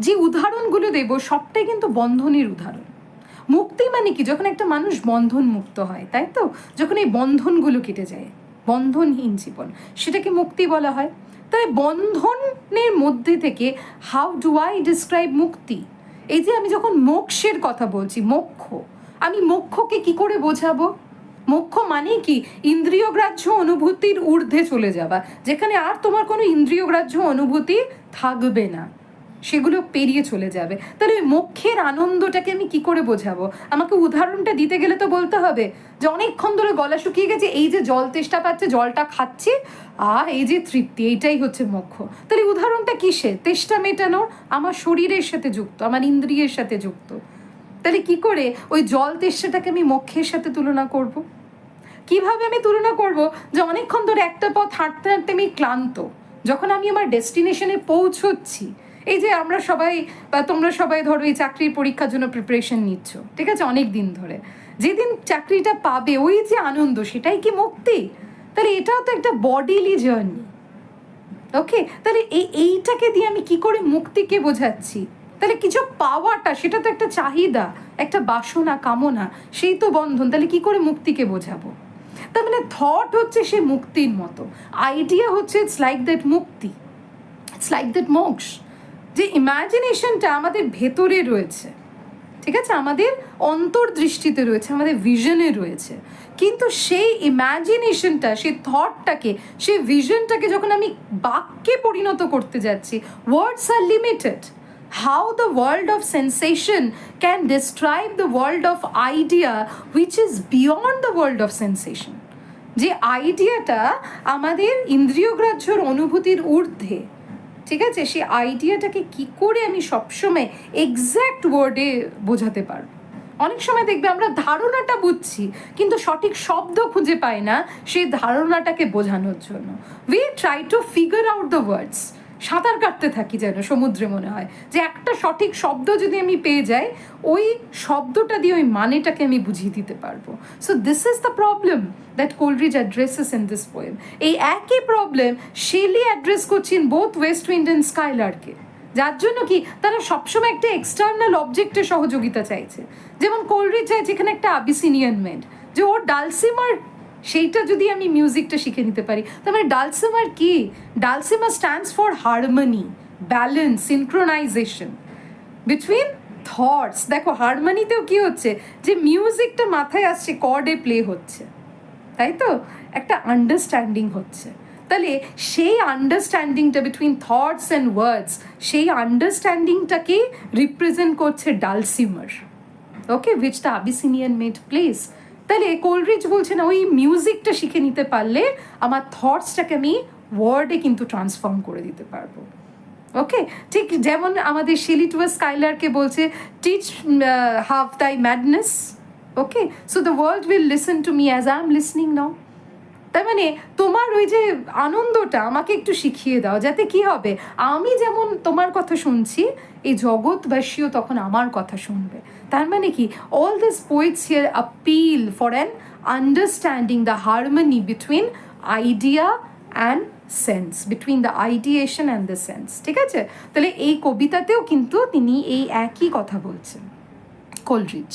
যে উদাহরণগুলো দেব সবটাই কিন্তু বন্ধনের উদাহরণ। মুক্তি মানে কি? যখন একটা মানুষ বন্ধন মুক্ত হয়, তাই তো? যখন এই বন্ধনগুলো কেটে যায়, বন্ধনহীন জীবন, সেটাকে মুক্তি বলা হয়। তাই বন্ধনের মধ্যে থেকে হাউ ডু আই ডিসক্রাইব মুক্তি? এই যে আমি যখন মোক্ষের কথা বলছি, মোক্ষ, আমি মোক্ষকে কি করে বোঝাবো? মোক্ষ মানে কি? ইন্দ্রিয়গ্রাহ্য অনুভূতির ঊর্ধ্বে চলে যাওয়া, যেখানে আর তোমার কোনো ইন্দ্রিয়গ্রাহ্য অনুভূতি থাকবে না, সেগুলো পেরিয়ে চলে যাবে। তাহলে ওই মোক্ষের আনন্দটাকে আমি কি করে বোঝাবো? আমাকে উদাহরণটা দিতে গেলে তো বলতে হবে যে অনেকক্ষণ ধরে গলা শুকিয়ে গেছে, এই যে জল তেষ্টা পাচ্ছে, জলটা খাচ্ছি, এই যে তৃপ্তি, এইটাই হচ্ছে মোক্ষ। তাহলে উদাহরণটা কিসে? তেষ্টা মেটানোর, আমার শরীরের সাথে যুক্ত, আমার ইন্দ্রিয়ের সাথে যুক্ত। তাহলে কি করে ওই জল তেষ্টাটাকে আমি মোক্ষের সাথে তুলনা করব? কিভাবে আমি তুলনা করব যে অনেকক্ষণ ধরে একটা পথ হাঁটতে হাঁটতে আমি ক্লান্ত, যখন আমি আমার ডেস্টিনেশনে পৌঁছচ্ছি এই যে আমরা সবাই বা তোমরা সবাই ধরো এই চাকরির পরীক্ষার জন্য প্রিপারেশন নিচ্ছ, ঠিক আছে, অনেক দিন ধরে, যেদিন চাকরিটা পাবে ওই যে আনন্দ, সেটাই কি মুক্তি? তাহলে এটাও তো একটা বডিলি জার্নি। ওকে, তাহলে এইটাকে দিয়ে আমি কি করে মুক্তিকে বোঝাচ্ছি? তাহলে কিছু পাওয়াটা সেটা তো একটা চাহিদা, একটা বাসনা, কামনা, সেই তো বন্ধন। তাহলে কি করে মুক্তিকে বোঝাবো? তার মানে থট হচ্ছে সে মুক্তির মতো, আইডিয়া হচ্ছে ইটস লাইক দ্যাট মুক্তি, ইটস লাইক দ্যাট মোক্ষ। যে ইমাজিনেশনটা আমাদের ভেতরে রয়েছে, ঠিক আছে, আমাদের অন্তর্দৃষ্টিতে রয়েছে, আমাদের ভিশনে রয়েছে, কিন্তু সেই ইমাজিনেশনটা, সেই থটটাকে, সেই ভিশনটাকে যখন আমি বাক্যে পরিণত করতে যাচ্ছি, ওয়ার্ডস আর limited. How the world of sensation can describe the world of idea which is beyond the world of sensation? যে আইডিয়াটা আমাদের ইন্দ্রিয়গ্রাহ্যর অনুভূতির ঊর্ধ্বে, ঠিক আছে, সেই আইডিয়াটাকে কি করে আমি সবসময় এক্স্যাক্ট ওয়ার্ডে বোঝাতে পারবো? অনেক সময় দেখবে আমরা ধারণাটা বুঝছি কিন্তু সঠিক শব্দ খুঁজে পাই না সেই ধারণাটাকে বোঝানোর জন্য। We try to figure out the words, সাঁতার কাটতে থাকি যেন সমুদ্রে, মনে হয় যে একটা সঠিক শব্দ যদি আমি পেয়ে যাই, ওই শব্দটা দিয়ে ওই মানেটাকে আমি বুঝিয়ে দিতে পারবো। So this is the problem that Coleridge addresses in this poem. এই একই প্রবলেম শেলি অ্যাড্রেস করছেন বোথ ওয়েস্ট উইন্ড অ্যান্ড স্কাইলারকে, যার জন্য কি তারা সবসময় একটা এক্সটার্নাল অবজেক্টের সহযোগিতা চাইছে। যেমন কোলরিজ চাইছে এখানে একটা আবিসিনিয়ান মেড, যে ওর ডালসিমার, সেইটা যদি আমি মিউজিকটা শিখে নিতে পারি। তার মানে ডালসিমার কি? Dulcimer stands for harmony, balance, synchronization between thoughts. দেখো হারমোনিতেও কি হচ্ছে, যে মিউজিকটা মাথায় আসছে, কর্ডে প্লে হচ্ছে, তাই তো, একটা আন্ডারস্ট্যান্ডিং হচ্ছে। তাহলে সেই আন্ডারস্ট্যান্ডিংটা বিটুইন থটস অ্যান্ড ওয়ার্ডস, সেই আন্ডারস্ট্যান্ডিংটাকে রিপ্রেজেন্ট করছে dulcimer, okay, which the Abyssinian maid plays. তাহলে কোলরিজ বলছে না, ওই মিউজিকটা শিখে নিতে পারলে আমার থটসটাকে আমি ওয়ার্ডে কিন্তু ট্রান্সফর্ম করে দিতে পারবো। ওকে, ঠিক যেমন আমাদের শেলি টুয়ার্স স্কাইলারকে বলছে, teach half thy madness, okay, so the world will listen to me as I am listening now. তার মানে তোমার ওই যে আনন্দটা আমাকে একটু শিখিয়ে দাও, যাতে কি হবে, আমি যেমন তোমার কথা শুনছি, এই জগৎবাসীও তখন আমার কথা শুনবে। তার মানে কি, all this poets here appeal for an understanding the harmony between idea and sense, between the ideation and the sense, ঠিক আছে। তাহলে এই কবিতাতেও কিন্তু তিনি এই একই কথা বলছেন কোলরিজ।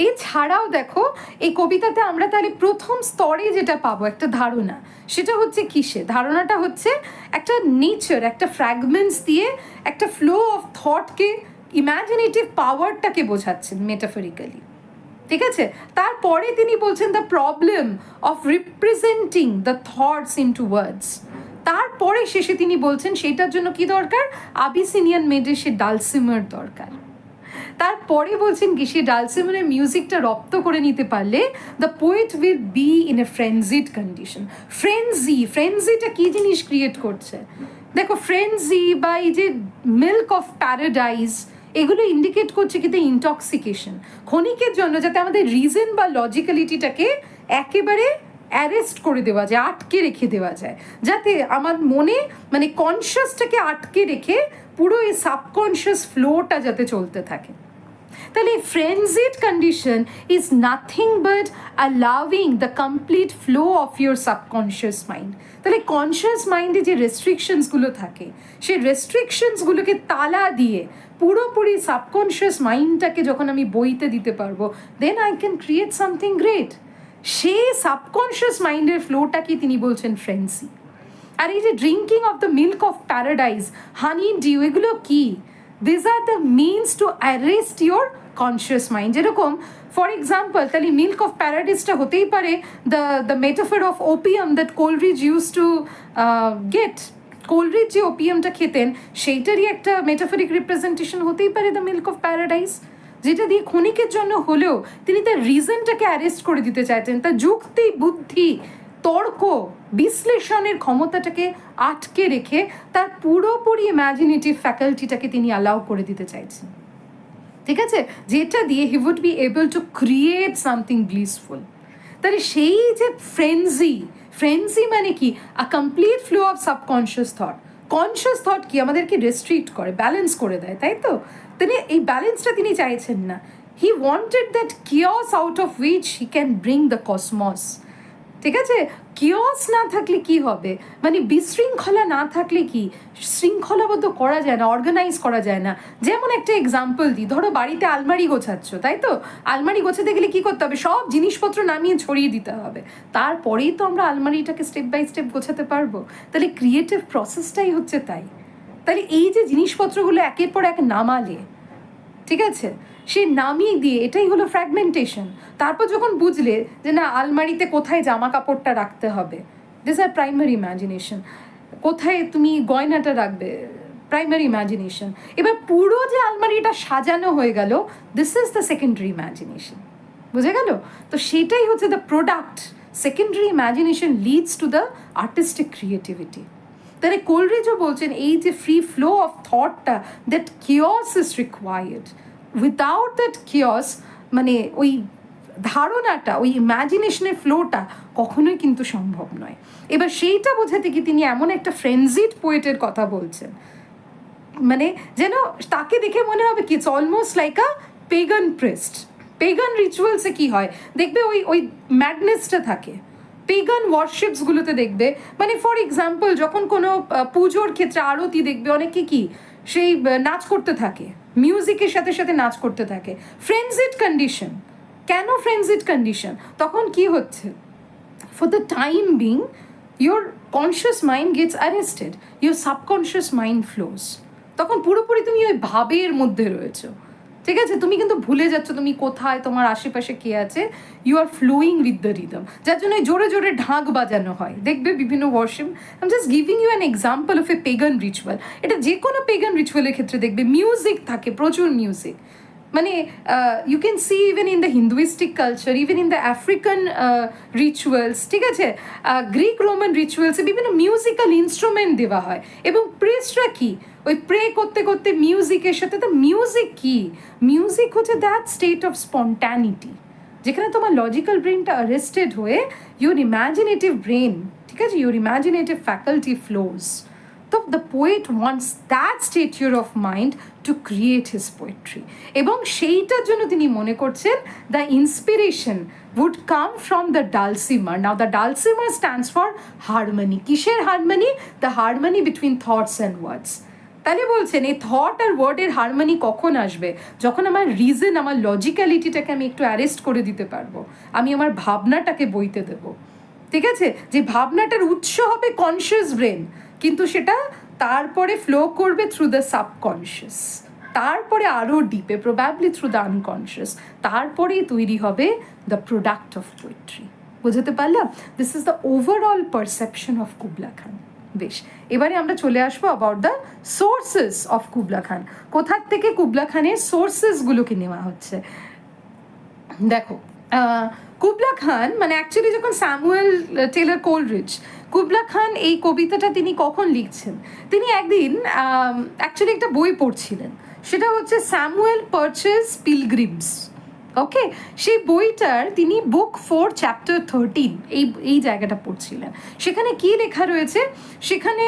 এছাড়াও দেখো এই কবিতাতে আমরা তাহলে প্রথম স্তরে যেটা পাবো একটা ধারণা, সেটা হচ্ছে কিসে? ধারণাটা হচ্ছে একটা নেচার, একটা ফ্র্যাগমেন্টস দিয়ে একটা ফ্লো অফ থটকে, ইম্যাজিনেটিভ পাওয়ারটাকে বোঝাচ্ছেন মেটাফরিক্যালি, ঠিক আছে। তারপরে তিনি বলছেন the problem of representing the thoughts into words. তারপরে শেষে তিনি বলছেন সেটার জন্য কি দরকার? আবিসিনিয়ান মেডের সে ডালসিমার দরকার। তারপরে বলছেন কি, সে ডালসিমারের মিউজিকটা রপ্ত করে নিতে পারলে the poet will be in a frenzied condition. ফ্রেনজিটা কি জিনিস ক্রিয়েট করছে? দেখো ফ্রেনজি বা এই যে মিল্ক অফ প্যারাডাইজ, এগুলো ইন্ডিকেট করছে কিন্তু ইনটক্সিকেশন, ক্ষণিকের জন্য, যাতে আমাদের রিজন বা লজিক্যালিটিটাকে একেবারে অ্যারেস্ট করে দেওয়া যায়, আটকে রেখে দেওয়া যায়, যাতে আমার মনে মানে কনসিয়াসটাকে আটকে রেখে পুরো এই সাবকনশিয়াস ফ্লোটা যাতে চলতে থাকে। তাহলে frenzied condition is nothing but allowing the complete flow of your subconscious mind. তাহলে কনশিয়াস মাইন্ডে যে রেস্ট্রিকশনসগুলো থাকে, সেই রেস্ট্রিকশনসগুলোকে তালা দিয়ে পুরোপুরি সাবকনশিয়াস মাইন্ডটাকে যখন আমি বইতে দিতে পারবো, then I can create something great. সেই সাবকনশিয়াস মাইন্ডের ফ্লোটাকে তিনি বলছেন ফ্রেন্সি। আর এই যে drinking of the milk of paradise, honey dew, এগুলো কি? This are the means to arrest your conscious mind. যেরকম ফর এক্সাম্পল, তাহলে মিল্ক অফ প্যারাডাইজটা হতেই পারে the metaphor of opium that Coleridge use to get. Coleridge যে ওপিয়ামটা খেতেন সেইটারই একটা মেটাফরিক রিপ্রেজেন্টেশন হতেই পারে দ্য মিল্ক অফ প্যারাডাইজ, যেটা দিয়ে ক্ষণিকের জন্য হলেও তিনি তার রিজনটাকে অ্যারেস্ট করে দিতে চাইছেন, তার যুক্তি, বুদ্ধি, তর্ক, বিশ্লেষণের ক্ষমতাটাকে আটকে রেখে তার পুরোপুরি ইম্যাজিনেটিভ ফ্যাকাল্টিটাকে তিনি অ্যালাউ করে দিতে চাইছেন, ঠিক আছে, যেটা দিয়ে he would be able to create something blissful. তাহলে সেই যে ফ্রেন্জি মানে কি? A complete flow of subconscious thought, conscious thought কি আমাদেরকে রেস্ট্রিক্ট করে, ব্যালেন্স করে দেয়, তাই তো? তিনি এই ব্যালেন্সটা তিনি চাইছেন না। He wanted that কিয়স out of which he can bring the cosmos. ঠিক আছে, কিয়স না থাকলে কি হবে, মানে বিশৃঙ্খলা না থাকলে কি শৃঙ্খলাবদ্ধ করা যায় না, অর্গানাইজ করা যায় না। যেমন একটা এক্সাম্পল দিই, ধরো বাড়িতে আলমারি গোছাচ্ছ, তাই তো? আলমারি গোছাতে গেলে কি করতে হবে, সব জিনিসপত্র নামিয়ে ছড়িয়ে দিতে হবে, তারপরেই তো আমরা আলমারিটাকে স্টেপ বাই স্টেপ গোছাতে পারবো। তাহলে ক্রিয়েটিভ প্রসেসটাই হচ্ছে তাই। তাহলে এই যে জিনিসপত্রগুলো একের পর এক নামালে, ঠিক আছে, সে নামিয়ে দিয়ে, এটাই হলো ফ্র্যাগমেন্টেশন। তারপর যখন বুঝলে যে না আলমারিতে কোথায় জামা কাপড়টা রাখতে হবে, দিস আর প্রাইমারি ইমাজিনেশন। কোথায় তুমি গয়নাটা রাখবে, প্রাইমারি ইমাজিনেশন। এবার পুরো যে আলমারিটা সাজানো হয়ে গেল, this is the secondary imagination. বুঝে গেল? তো সেটাই হচ্ছে the product. Secondary imagination leads to the artistic creativity. তাহলে কোলরিজও বলছেন এই যে ফ্রি ফ্লো অফ থটটা, that chaos is required. Without that chaos, মানে ওই ধারণাটা, ওই ইম্যাজিনেশনের ফ্লোটা কখনোই কিন্তু সম্ভব নয়। এবার সেইটা বোঝাতে কি তিনি এমন একটা ফ্রেন্সিড পোয়েটের কথা বলছেন, মানে যেন তাকে দেখে মনে হবে কি ইটস অলমোস্ট লাইক আ পেগান প্রেস্ট। পেগান রিচুয়ালসে কি হয় দেখবে, ওই ওই ম্যাডনেসটা থাকে পেগান ওয়ার্শিপসগুলোতে দেখবে। মানে ফর এক্সাম্পল যখন কোনো পুজোর ক্ষেত্রে আরতি দেখবে, অনেকে কি সেই নাচ করতে থাকে, মিউজিকের সাথে সাথে নাচ করতে থাকে। ফ্রেন্সিড কন্ডিশন। কেন ফ্রেন্সিড কন্ডিশন? তখন কি হচ্ছে, for the time being your conscious mind gets arrested, your subconscious mind flows. তখন পুরোপুরি তুমি ওই ভাবের মধ্যে রয়েছো, ঠিক আছে? তুমি কিন্তু ভুলে যাচ্ছ তুমি কোথায়, তোমার আশেপাশে কে আছে। You are flowing with the rhythm, যার জন্য জোরে জোরে ঢাক বাজানো হয় দেখবে বিভিন্ন worship. I am just giving you an example of a pagan ritual. এটা যে কোনো পেগান রিচুয়ালের ক্ষেত্রে দেখবে মিউজিক থাকে, প্রচুর মিউজিক। মানে you can see even in the Hinduistic culture, even in the African rituals, ঠিক আছে, গ্রিক রোমান রিচুয়ালসে বিভিন্ন মিউজিক্যাল ইনস্ট্রুমেন্ট দেওয়া হয়। এবং প্রেসরা কি ওই প্রে করতে করতে মিউজিকের সাথে, তো মিউজিক কি, মিউজিক হচ্ছে দ্যাট স্টেট অফ স্পন্ট্যানিটি যেখানে তোমার লজিক্যাল ব্রেনটা অ্যারেস্টেড হয়ে ইউর ইম্যাজিনেটিভ ব্রেন, ঠিক আছে, ইউর ইম্যাজিনেটিভ ফ্যাকাল্টি ফ্লোজ। তো the poet wants that stature of mind to create his poetry. এবং সেইটার জন্য তিনি মনে করছেন the inspiration would come from the dulcimer. Now the dulcimer stands for harmony. কিসের harmony? The harmony between thoughts and words. তাহলে বলছেন এই থট আর ওয়ার্ডের হারমোনি কখন আসবে? যখন আমার রিজন, আমার লজিক্যালিটিটাকে আমি একটু অ্যারেস্ট করে দিতে পারবো, আমি আমার ভাবনাটাকে বইতে দেবো, ঠিক আছে? যে ভাবনাটার উৎস হবে কনসিয়াস ব্রেন, কিন্তু সেটা তারপরে ফ্লো করবে থ্রু দ্য সাবকনশিয়াস, তারপরে আরও ডিপে প্রবাবলি থ্রু দ্য আনকনশিয়াস, তারপরেই তৈরি হবে দ্য প্রোডাক্ট অফ পোয়েট্রি। বুঝতে পারলাম? This is the overall perception of Kubla খান। বেশ, এবারে আমরা চলে আসবো about the sources of Kubla খান। কোথার থেকে কুবলা খানের সোর্সেসগুলোকে নেওয়া হচ্ছে। দেখো, কুবলা খান মানে অ্যাকচুয়ালি যখন স্যামুয়েল টেলর কোলরিজ, কুবলা খান এই কবিতাটা তিনি কখন লিখছেন, তিনি একদিন অ্যাকচুয়ালি একটা বই পড়ছিলেন, সেটা হচ্ছে স্যামুয়েল পারচেস পিলগ্রিমস। ওকে, সেই বইটার তিনি বুক 4 চ্যাপ্টার 13 এই জায়গাটা পড়ছিলেন। সেখানে কি লেখা রয়েছে, সেখানে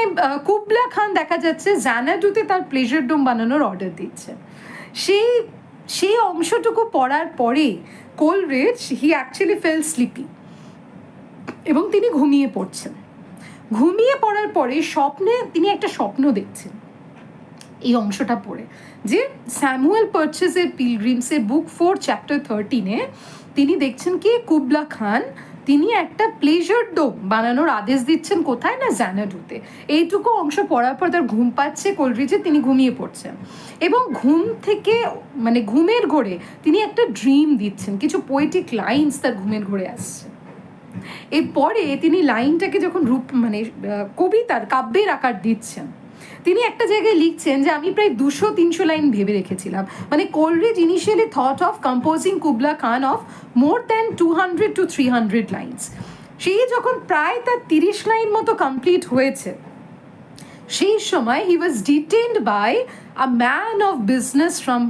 কুবলা খান দেখা যাচ্ছে জানাডুতে তার প্লেজার ডোম বানানোর অর্ডার দিচ্ছেন। সেই অংশটুকু পড়ার পরে কোলরিজ হি অ্যাকচুয়ালি ফেল স্লিপি এবং তিনি ঘুমিয়ে পড়ছেন। ঘুমিয়ে পড়ার পরে স্বপ্নে তিনি একটা স্বপ্ন দেখছেন এই অংশটা পড়ে, যে স্যামুয়েল পারচেসের পিলগ্রিমসের বুক 4 চ্যাপ্টার 13-এ তিনি দেখছেন কি কুবলা খান তিনি একটা প্লেজার ডোম বানানোর আদেশ দিচ্ছেন, কোথায় না জানাডুতে। এইটুকু অংশ পড়ার পর তার ঘুম পাচ্ছে কোলরিজে, তিনি ঘুমিয়ে পড়ছেন এবং ঘুম থেকে মানে ঘুমের ঘোরে তিনি একটা ড্রিম দিচ্ছেন, কিছু পোয়েটিক লাইনস তার ঘুমের ঘোরে আসছে। এরপরে তিনি লাইনটাকে যখন রূপ মানে কবিতার কাব্যের আকার দিচ্ছেন, তিনি একটা জায়গায় লিখছেন যে আমি প্রায় 200-300 লাইন ভেবে রেখেছিলাম। মানে Coleridge initially thought of composing Kubla Khan of more than 200 to 300 lines. সেই যখন প্রায় তার 30 লাইন মতো কমপ্লিট হয়েছে, সেই সময় he was detained by a man of business from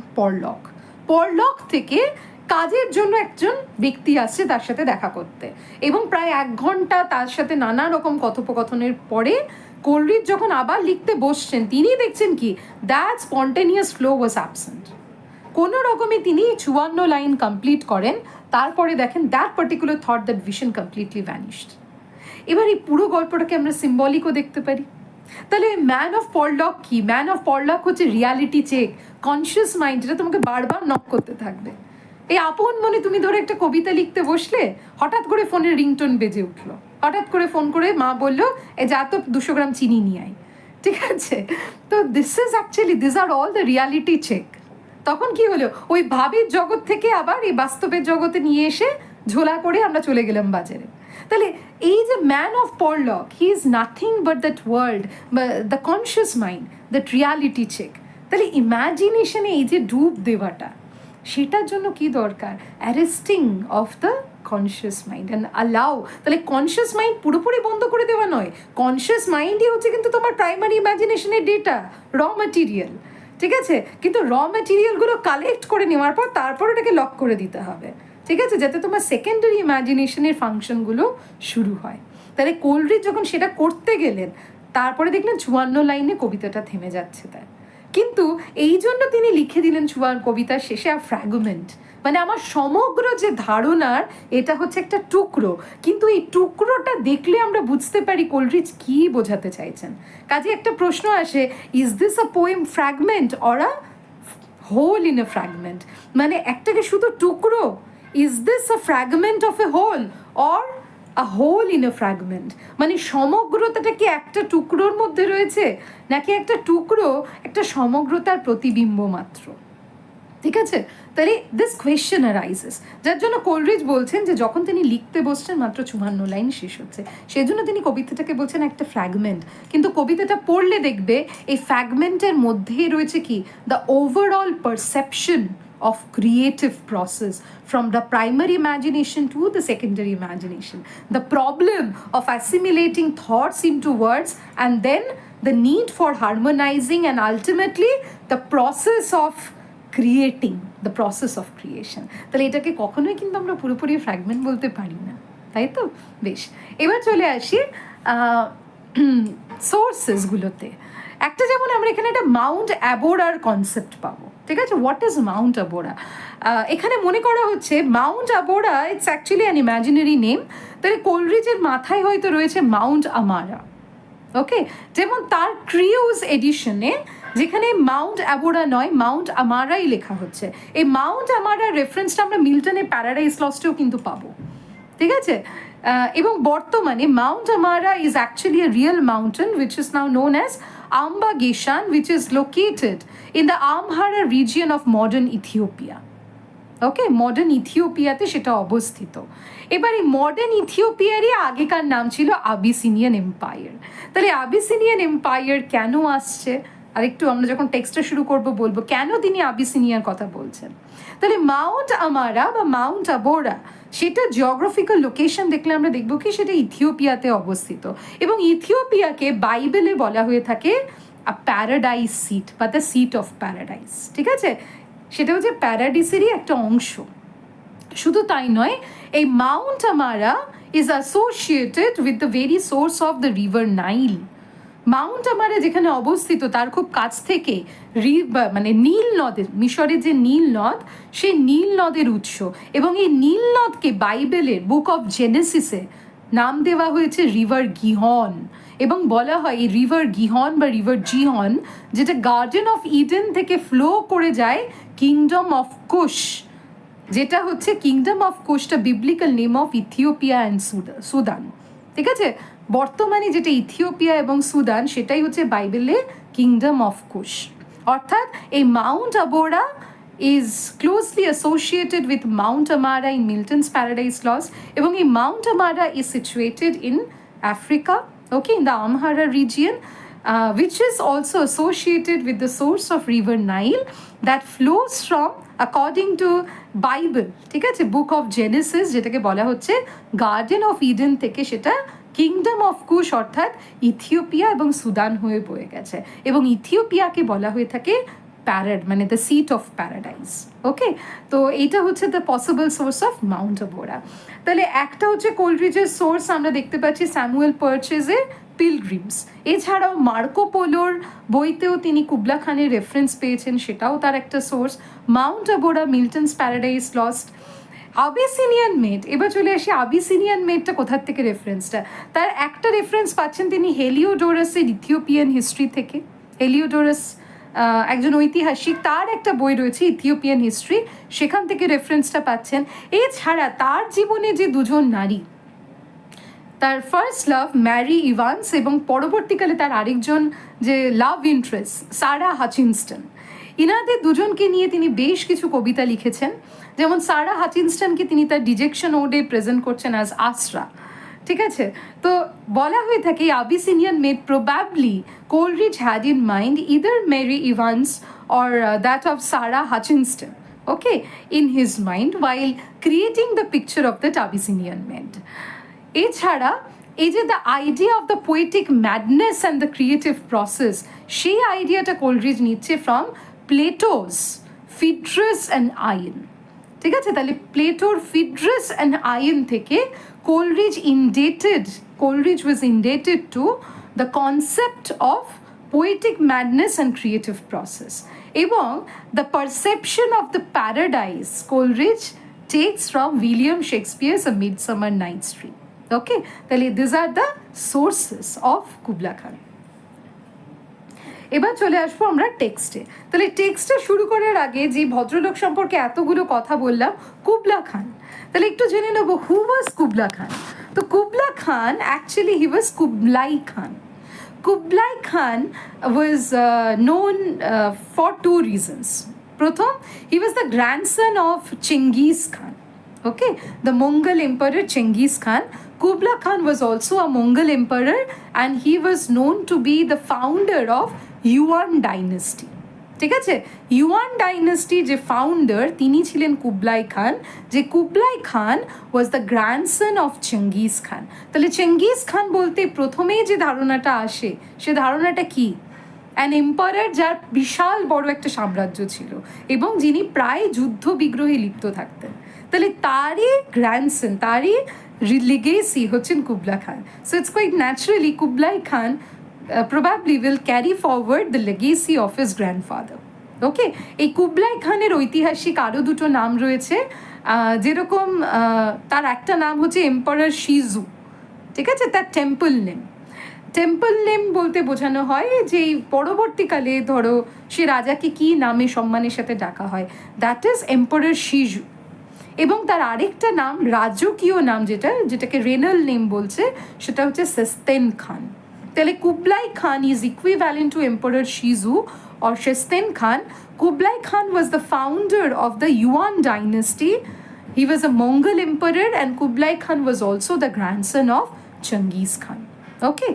Porlock থেকে কাজের জন্য একজন ব্যক্তি আসছে তার সাথে দেখা করতে, এবং প্রায় 1 ঘন্টা তার সাথে নানা রকম কথোপকথনের পরে কোলরিজ যখন আবার লিখতে বসছেন তিনি দেখছেন কি that spontaneous flow was absent. কোনো রকমে তিনি 54 লাইন কমপ্লিট করেন, তারপরে দেখেন that particular thought, that vision completely vanished. এবার এই পুরো গল্পটাকে আমরা সিম্বলিকও দেখতে পারি। তাহলে ম্যান অফ পরলক কি? ম্যান অফ পরলক হচ্ছে রিয়ালিটি চেক, কনসিয়াস মাইন্ড, যেটা তোমাকে বারবার নক করতে থাকবে। এই আপন মনে তুমি ধরে একটা কবিতা লিখতে বসলে, হঠাৎ করে ফোনের রিংটোন বেজে উঠলো, হঠাৎ করে ফোন করে মা বললো এ যা তো 200 গ্রাম চিনি নিয়ে আয়, ঠিক আছে? তো this are all the reality check. তখন কি হলো, ওই ভাবির জগৎ থেকে আবার এই বাস্তবের জগতে নিয়ে এসে ঝোলা করে আমরা চলে গেলাম বাজারে। তাহলে এই যে man of Porlock, he is nothing but that world, the conscious mind, that reality check. তাহলে ইম্যাজিনেশনে এই যে ডুব দেওয়াটা, সেটার জন্য কি দরকার? Arresting of the conscious mind and allow. তাহলে কনসিয়াস মাইন্ড পুরোপুরি বন্ধ করে দেওয়া নয়, কনসিয়াস মাইন্ডই হচ্ছে কিন্তু তোমার প্রাইমারি ইম্যাজিনেশনের ডেটা, র ম্যাটেরিয়াল, ঠিক আছে? কিন্তু র ম্যাটেরিয়ালগুলো কালেক্ট করে নেওয়ার পর তারপর ওটাকে লক করে দিতে হবে, ঠিক আছে, যাতে তোমার সেকেন্ডারি ইম্যাজিনেশনের ফাংশনগুলো শুরু হয়। তাহলে কোলরিজ যখন সেটা করতে গেলেন, তারপরে দেখলেন 54 লাইনে কবিতাটা থেমে যাচ্ছে তার। কিন্তু এই জন্য তিনি লিখে দিলেন কবিতার শেষে আর ফ্র্যাগমেন্ট, মানে আমার সমগ্র যে ধারণার এটা হচ্ছে একটা টুকরো, কিন্তু এই টুকরোটা দেখলে আমরা বুঝতে পারি কোলরিজ কি বোঝাতে চাইছেন। কাজে একটা প্রশ্ন আসে, is this a poem fragment or a whole in a fragment? মানে একটাকে শুধু টুকরো, is this a fragment of a whole or a whole in a fragment? মানে সমগ্রতাটা কি একটা টুকরোর মধ্যে রয়েছে, নাকি একটা টুকরো একটা সমগ্রতার প্রতিবিম্ব মাত্র? ঠিক আছে, তাহলে দিস কোয়েশ্চেন অ্যারাইজেস, যার জন্য কোলরিজ বলছেন যে যখন তিনি লিখতে বসছেন মাত্র 54 লাইন শেষ হচ্ছে, সেই জন্য তিনি কবিতাটাকে বলছেন একটা ফ্র্যাগমেন্ট। কিন্তু কবিতাটা পড়লে দেখবে এই ফ্র্যাগমেন্টের মধ্যেই রয়েছে কি the overall perception of creative process from the primary imagination to the secondary imagination, the problem of assimilating thoughts into words, and then the need for harmonizing, and ultimately the process of creating, the process of creation. তাহলে এটাকে কখনোই কিন্তু আমরা পুরোপুরি fragment বলতে পারি না, তাই তো? বেশ, এবার চলে আসি সোর্সেসগুলোতে। একটা যেমন আমরা এখানে একটা মাউন্ট অ্যাবোরার কনসেপ্ট পাবো, ঠিক আছে? What is Mount Abora? এখানে মনে করা হচ্ছে Mount Abora it's actually an imaginary name. তাহলে কোলরিজের মাথায় হয়তো রয়েছে মাউন্ট আমারা, ওকে? যেমন তার ক্রিউজ এডিশনে যেখানে মাউন্ট অ্যাবোরা নয় মাউন্ট আমারাই লেখা হচ্ছে, এই মাউন্ট আমারার রেফারেন্সটা আমরা মিল্টনের প্যারাডাইস লস্টেও কিন্তু পাবো, ঠিক আছে? এবং বর্তমানে মাউন্ট আমারা is actually a real mountain which is now known as Amba Geshan, which is located in the Amhara region of modern Ethiopia. Okay, modern ইথিওপিয়াতে সেটা অবস্থিত। এবার এই মডার্ন ইথিওপিয়ারই আগেকার নাম ছিল আবিসিনিয়ান এম্পায়ার। তাহলে আবিসিনিয়ান এম্পায়ার কেন আসছে, আর একটু আমরা যখন টেক্সটটা শুরু করব বলবো কেন তিনি আবিসিনিয়ার কথা বলছেন। তাহলে মাউন্ট আমারা বা মাউন্ট আবোরা, সেটা জিওগ্রাফিক্যাল লোকেশন দেখলে আমরা দেখবো কি সেটা ইথিওপিয়াতে অবস্থিত, এবং ইথিওপিয়াকে বাইবেলে বলা হয়ে থাকে আ প্যারাডাইস সিট বা দ্য সিট অফ প্যারাডাইস, ঠিক আছে? সেটা হচ্ছে প্যারাডিসেরই একটা অংশ। শুধু তাই নয়, এই মাউন্ট আমারা is associated with the very source of the river Nile. Mount আমারা যেখানে অবস্থিত তার খুব কাছ থেকে মানে নীল নদের, মিশরের যে নীল নদ, সেই নীল নদের উৎস, এবং এই নীল নদকে বাইবেলের বুক অফ জেনেসিসে নাম দেওয়া হয়েছে রিভার গিহন, এবং বলা হয় এই রিভার গিহন বা রিভার জিহন, যেটা গার্ডেন অফ ইডেন থেকে ফ্লো করে যায় কিংডম অফ কুশ, যেটা হচ্ছে কিংডম অফ কুশটা biblical name of Ethiopia and Sudan, ঠিক আছে? বর্তমানে যেটা ইথিওপিয়া এবং সুদান সেটাই হচ্ছে বাইবেলে কিংডম অফ কুশ। অর্থাৎ এই Mount আবোরা is closely associated with Mount Amara in Milton's Paradise Lost, এবং এই Mount Amara is situated in Africa, okay, in the Amhara region, which is also associated with the source of river Nile that flows from, according to Bible, ঠিক আছে, book of Genesis, যেটাকে বলা হচ্ছে garden of Eden থেকে সেটা kingdom of কুশ অর্থাৎ Ethiopia এবং Sudan হয়ে বয়ে গেছে, এবং ইথিওপিয়াকে বলা হয়ে থাকে মানে the seat of paradise. Okay, তো এইটা হচ্ছে the possible source of Mount Abora. তাহলে একটা হচ্ছে কোলরিজের সোর্স আমরা দেখতে পাচ্ছি স্যামুয়েল পার্চেজের পিলগ্রিমস, এছাড়াও মার্কো পোলোর বইতেও তিনি কুবলা খানের রেফারেন্স পেয়েছেন, সেটাও তার একটা সোর্স। Mount Abora, Milton's Paradise Lost, Abyssinian maid. এবার চলে আসি আবিসিনিয়ান মেডটা কোথার থেকে রেফারেন্সটা। তার একটা রেফারেন্স পাচ্ছেন তিনি হেলিওডোরাসের ইথিওপিয়ান হিস্ট্রি থেকে। হেলিওডোরাস একজন ঐতিহাসিক, তার একটা বই রয়েছে ইথিওপিয়ান হিস্ট্রি, সেখান থেকে রেফারেন্সটা পাচ্ছেন। এছাড়া তার জীবনে যে দুজন নারী, তার ফার্স্ট লাভ ম্যারি ইভান্স এবং পরবর্তীকালে তার আরেকজন যে লাভ ইন্টারেস্ট সারা হাচিনস্টন, ইনাদের দুজনকে নিয়ে তিনি বেশ কিছু কবিতা লিখেছেন। যেমন সারা হাচিনস্টনকে তিনি তার ডিজেকশন ওডে প্রেজেন্ট করছেন অ্যাজ আশ্রা। ঠিক আছে, তো বলা হয়ে থাকে Abyssinian maid probably Coleridge had in mind either Mary Evans or that of Sara Hutchinson, okay, in his mind while creating the picture of that Abyssinian maid. এছাড়া এই যে the idea of the poetic madness and the creative process, সেই আইডিয়াটা Coleridge নিচ্ছে from Plato's Phaedrus and Ion. ঠিক আছে, তাহলে প্লেটোর ফিড্রাস অ্যান্ড আয়ন থেকে Coleridge was indebted to the concept of poetic madness and creative process. এবং the perception of the paradise Coleridge takes from William Shakespeare's A Midsummer Night's Dream. Okay, তাহলে this are the sources of Kubla Khan. এবার চলে আসবো আমরা টেক্সটে। তাহলে টেক্সটটা শুরু করার আগে যে ভদ্রলোক সম্পর্কে এতগুলো কথা বললাম, কুবলা খান, তাহলে একটু জেনে নেবো হু ওয়াজ কুবলা খান। তো Kubla Khan actually he was কুবলাই Khan. Kublai Khan was known for two reasons. Pratham, he was the grandson of Chengiz Khan. Okay, the Mongol emperor Chengiz Khan. Kubla Khan was also a Mongol emperor and he was known to be the founder of Yuan dynasty. ঠিক আছে, yuan dynasty যে founder তিনি ছিলেন Kublai Khan, যে Kublai Khan was the grandson of Genghis Khan. তাহলে Genghis খান বলতে প্রথমেই যে ধারণাটা আসে, সে ধারণাটা কি? অ্যান এম্পায়ার যার বিশাল বড় একটা সাম্রাজ্য ছিল এবং যিনি প্রায় যুদ্ধ বিগ্রহে লিপ্ত থাকতেন। তাহলে তারই গ্র্যান্ডসন, তারই লিগেসি হচ্ছেন Kubla Khan. So it's quite naturally Kublai Khan probably will carry forward the legacy of his grandfather. Okay, এই কুবলাই খানের ঐতিহাসিক আরও দুটো নাম রয়েছে, যেরকম তার একটা নাম হচ্ছে এম্পারার শিজু। ঠিক আছে, তার টেম্পল নেম বলতে বোঝানো হয় যে পরবর্তীকালে ধরো সে রাজাকে কি নামে সম্মানের সাথে ডাকা হয়, দ্যাট ইজ এম্পারার শিজু। এবং তার আরেকটা নাম রাজকীয় নাম যেটাকে রেনাল নেম বলছে, সেটা হচ্ছে সেস্তেন খান। তাহলে Kublai Khan is equivalent to Emperor Shizu or Shesten Khan. Kublai Khan was the founder of the Yuan dynasty. He was a Mongol emperor and Kublai Khan was also the grandson of Chengiz Khan. Okay?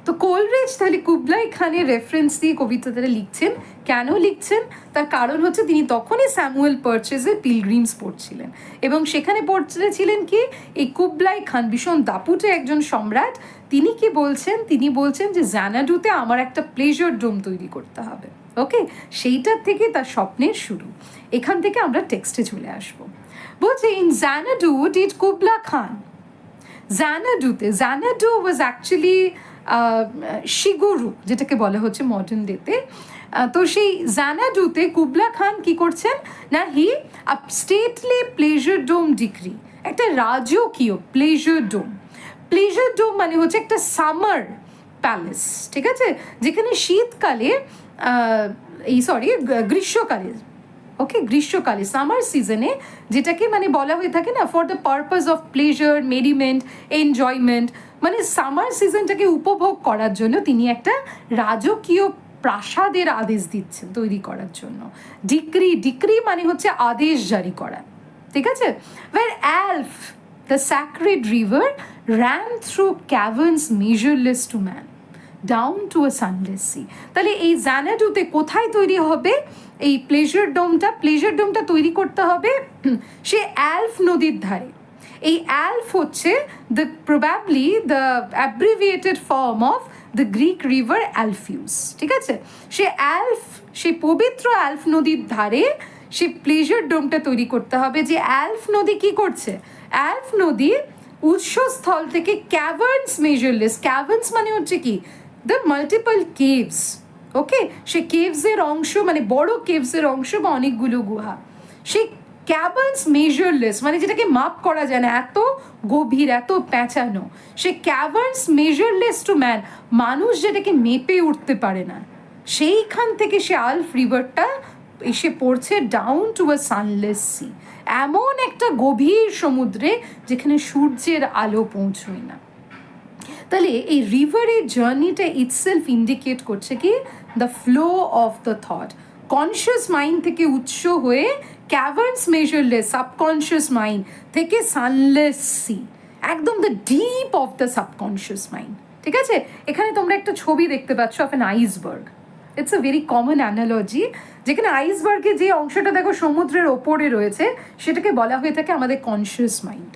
তো Coleridge তাহলে কুবলাই খানের reference দিয়ে কবিতাটা লিখছেন। কেন লিখছেন? তার কারণ হচ্ছে তিনি তখনই স্যামুয়েল পার্চেজের পিলগ্রিমস পড়ছিলেন এবং সেখানে পড়ছিলেন কি এই কুবলাই খান ভীষণ দাপুটে একজন সম্রাট। তিনি কি বলছেন? তিনি বলছেন যে জানাডুতে আমার একটা প্লেজার ডোম তৈরি করতে হবে। ওকে, সেইটার থেকে তার স্বপ্নের শুরু। এখান থেকে আমরা টেক্সটে চলে আসবো। বলছে in Xanadu did Kubla Khan, Xanadu was actually Shiguru, যেটাকে বলা হচ্ছে মডার্ন ডেতে। তো সেই জানাডুতে কুবলা খান কি করছেন না, হি আ স্টেটলি প্লেজার ডোম ডিক্রি, একটা রাজকীয় প্লেজার ডোম মানে হচ্ছে একটা সামার প্যালেস। ঠিক আছে, যেখানে শীতকালে গ্রীষ্মকালে সামার সিজনে, যেটাকে মানে বলা হয়ে থাকে না for the purpose of pleasure, merriment, enjoyment, মানে সামার সিজনটাকে উপভোগ করার জন্য তিনি একটা রাজকীয় প্রাসাদের আদেশ দিচ্ছেন তৈরি করার জন্য। ডিক্রি মানে হচ্ছে আদেশ জারি করা। ঠিক আছে, where Alph the sacred river ran through caverns measureless to man down to a sunless sea. তাহলে এই জানাডুতে কোথায় তৈরি হবে এই প্লেজার ডোমটা তৈরি করতে হবে সে অ্যালফ নদীর ধারে। এই অ্যালফ হচ্ছে probably the abbreviated form of the Greek river Alpheus. ঠিক আছে, সে অ্যালফ সেই পবিত্র অ্যালফ নদীর ধারে সে প্লেজার ডোমটা তৈরি করতে হবে। যে অ্যালফ নদী কি করছে, অ্যালফ নদীর উৎসস্থল থেকে ক্যাভার্নস মেজারলেস, ক্যাভার্নস মানে হচ্ছে কি দ্য মাল্টিপল কেভস, ওকে, সে কেভসের অংশ মানে বড় কেভসের অংশ বা অনেকগুলো গুহা, সেই ক্যাভার্নস মেজারলেস মানে যেটাকে মাপ করা যায় না, এত গভীর এত প্যাঁচানো, সে ক্যাভার্নস মেজারলেস টু ম্যান, মানুষ যেটাকে মেপে উঠতে পারে না, সেইখান থেকে সে আলফ রিভারটা এসে পড়ছে ডাউন টু আ সানলেস সি, এমন একটা গভীর সমুদ্রে যেখানে সূর্যের আলো পৌঁছয় না। তাহলে এই রিভারের জার্নিটা ইটসেলফ ইন্ডিকেট করছে কি the flow of the thought, conscious mind থেকে উৎস হয়ে ক্যাভার্নস মেজারলেস সাবকনশিয়াস মাইন্ড থেকে সানলেস সি, একদম the deep of the subconscious mind. ঠিক আছে, এখানে তোমরা একটা ছবি দেখতে পাচ্ছ of an iceberg. It's a very common analogy, যেখানে আইসবার্গে যে অংশটা দেখো সমুদ্রের ওপরে রয়েছে সেটাকে বলা হয়ে থাকে আমাদের কনসিয়াস মাইন্ড,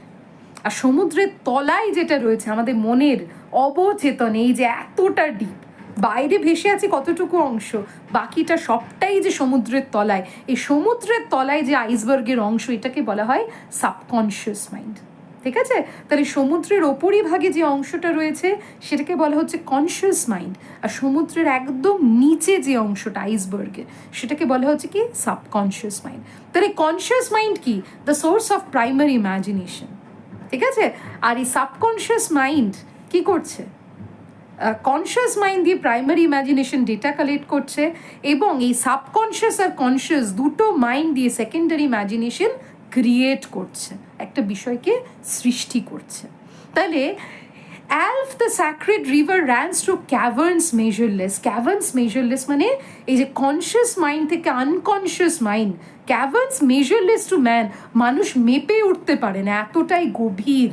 আর সমুদ্রের তলায় যেটা রয়েছে আমাদের মনের অবচেতন, এই যে এতটা ডিপ, বাইরে ভেসে আছে কতটুকু অংশ, বাকিটা সবটাই যে সমুদ্রের তলায়, এই সমুদ্রের তলায় যে আইসবার্গের অংশ এটাকে বলা হয় সাবকনশিয়াস মাইন্ড। ঠিক আছে, তাহলে সমুদ্রের ওপরিভাগে যে অংশটা রয়েছে সেটাকে বলা হচ্ছে কনসিয়াস মাইন্ড, আর সমুদ্রের একদম নিচে যে অংশটা আইসবার্গের সেটাকে বলা হচ্ছে কি সাবকনশিয়াস মাইন্ড। তাহলে কনসিয়াস মাইন্ড কি the source of primary imagination. ঠিক আছে, আর এই সাবকনশিয়াস মাইন্ড কি করছে, কনসিয়াস মাইন্ড দিয়ে প্রাইমারি ইমাজিনেশন ডেটা কালেক্ট করছে, এবং এই সাবকনশিয়াস আর কনসিয়াস দুটো মাইন্ড দিয়ে সেকেন্ডারি ইমাজিনেশন ক্রিয়েট করছে, একটা বিষয়কে সৃষ্টি করছে। তাহলে Alph the sacred river runs through caverns measureless, caverns measureless মানে এই যে কনসিয়াস মাইন্ড থেকে unconscious mind, caverns measureless to man, মানুষ মেপে উঠতে পারে না, এতটাই গভীর।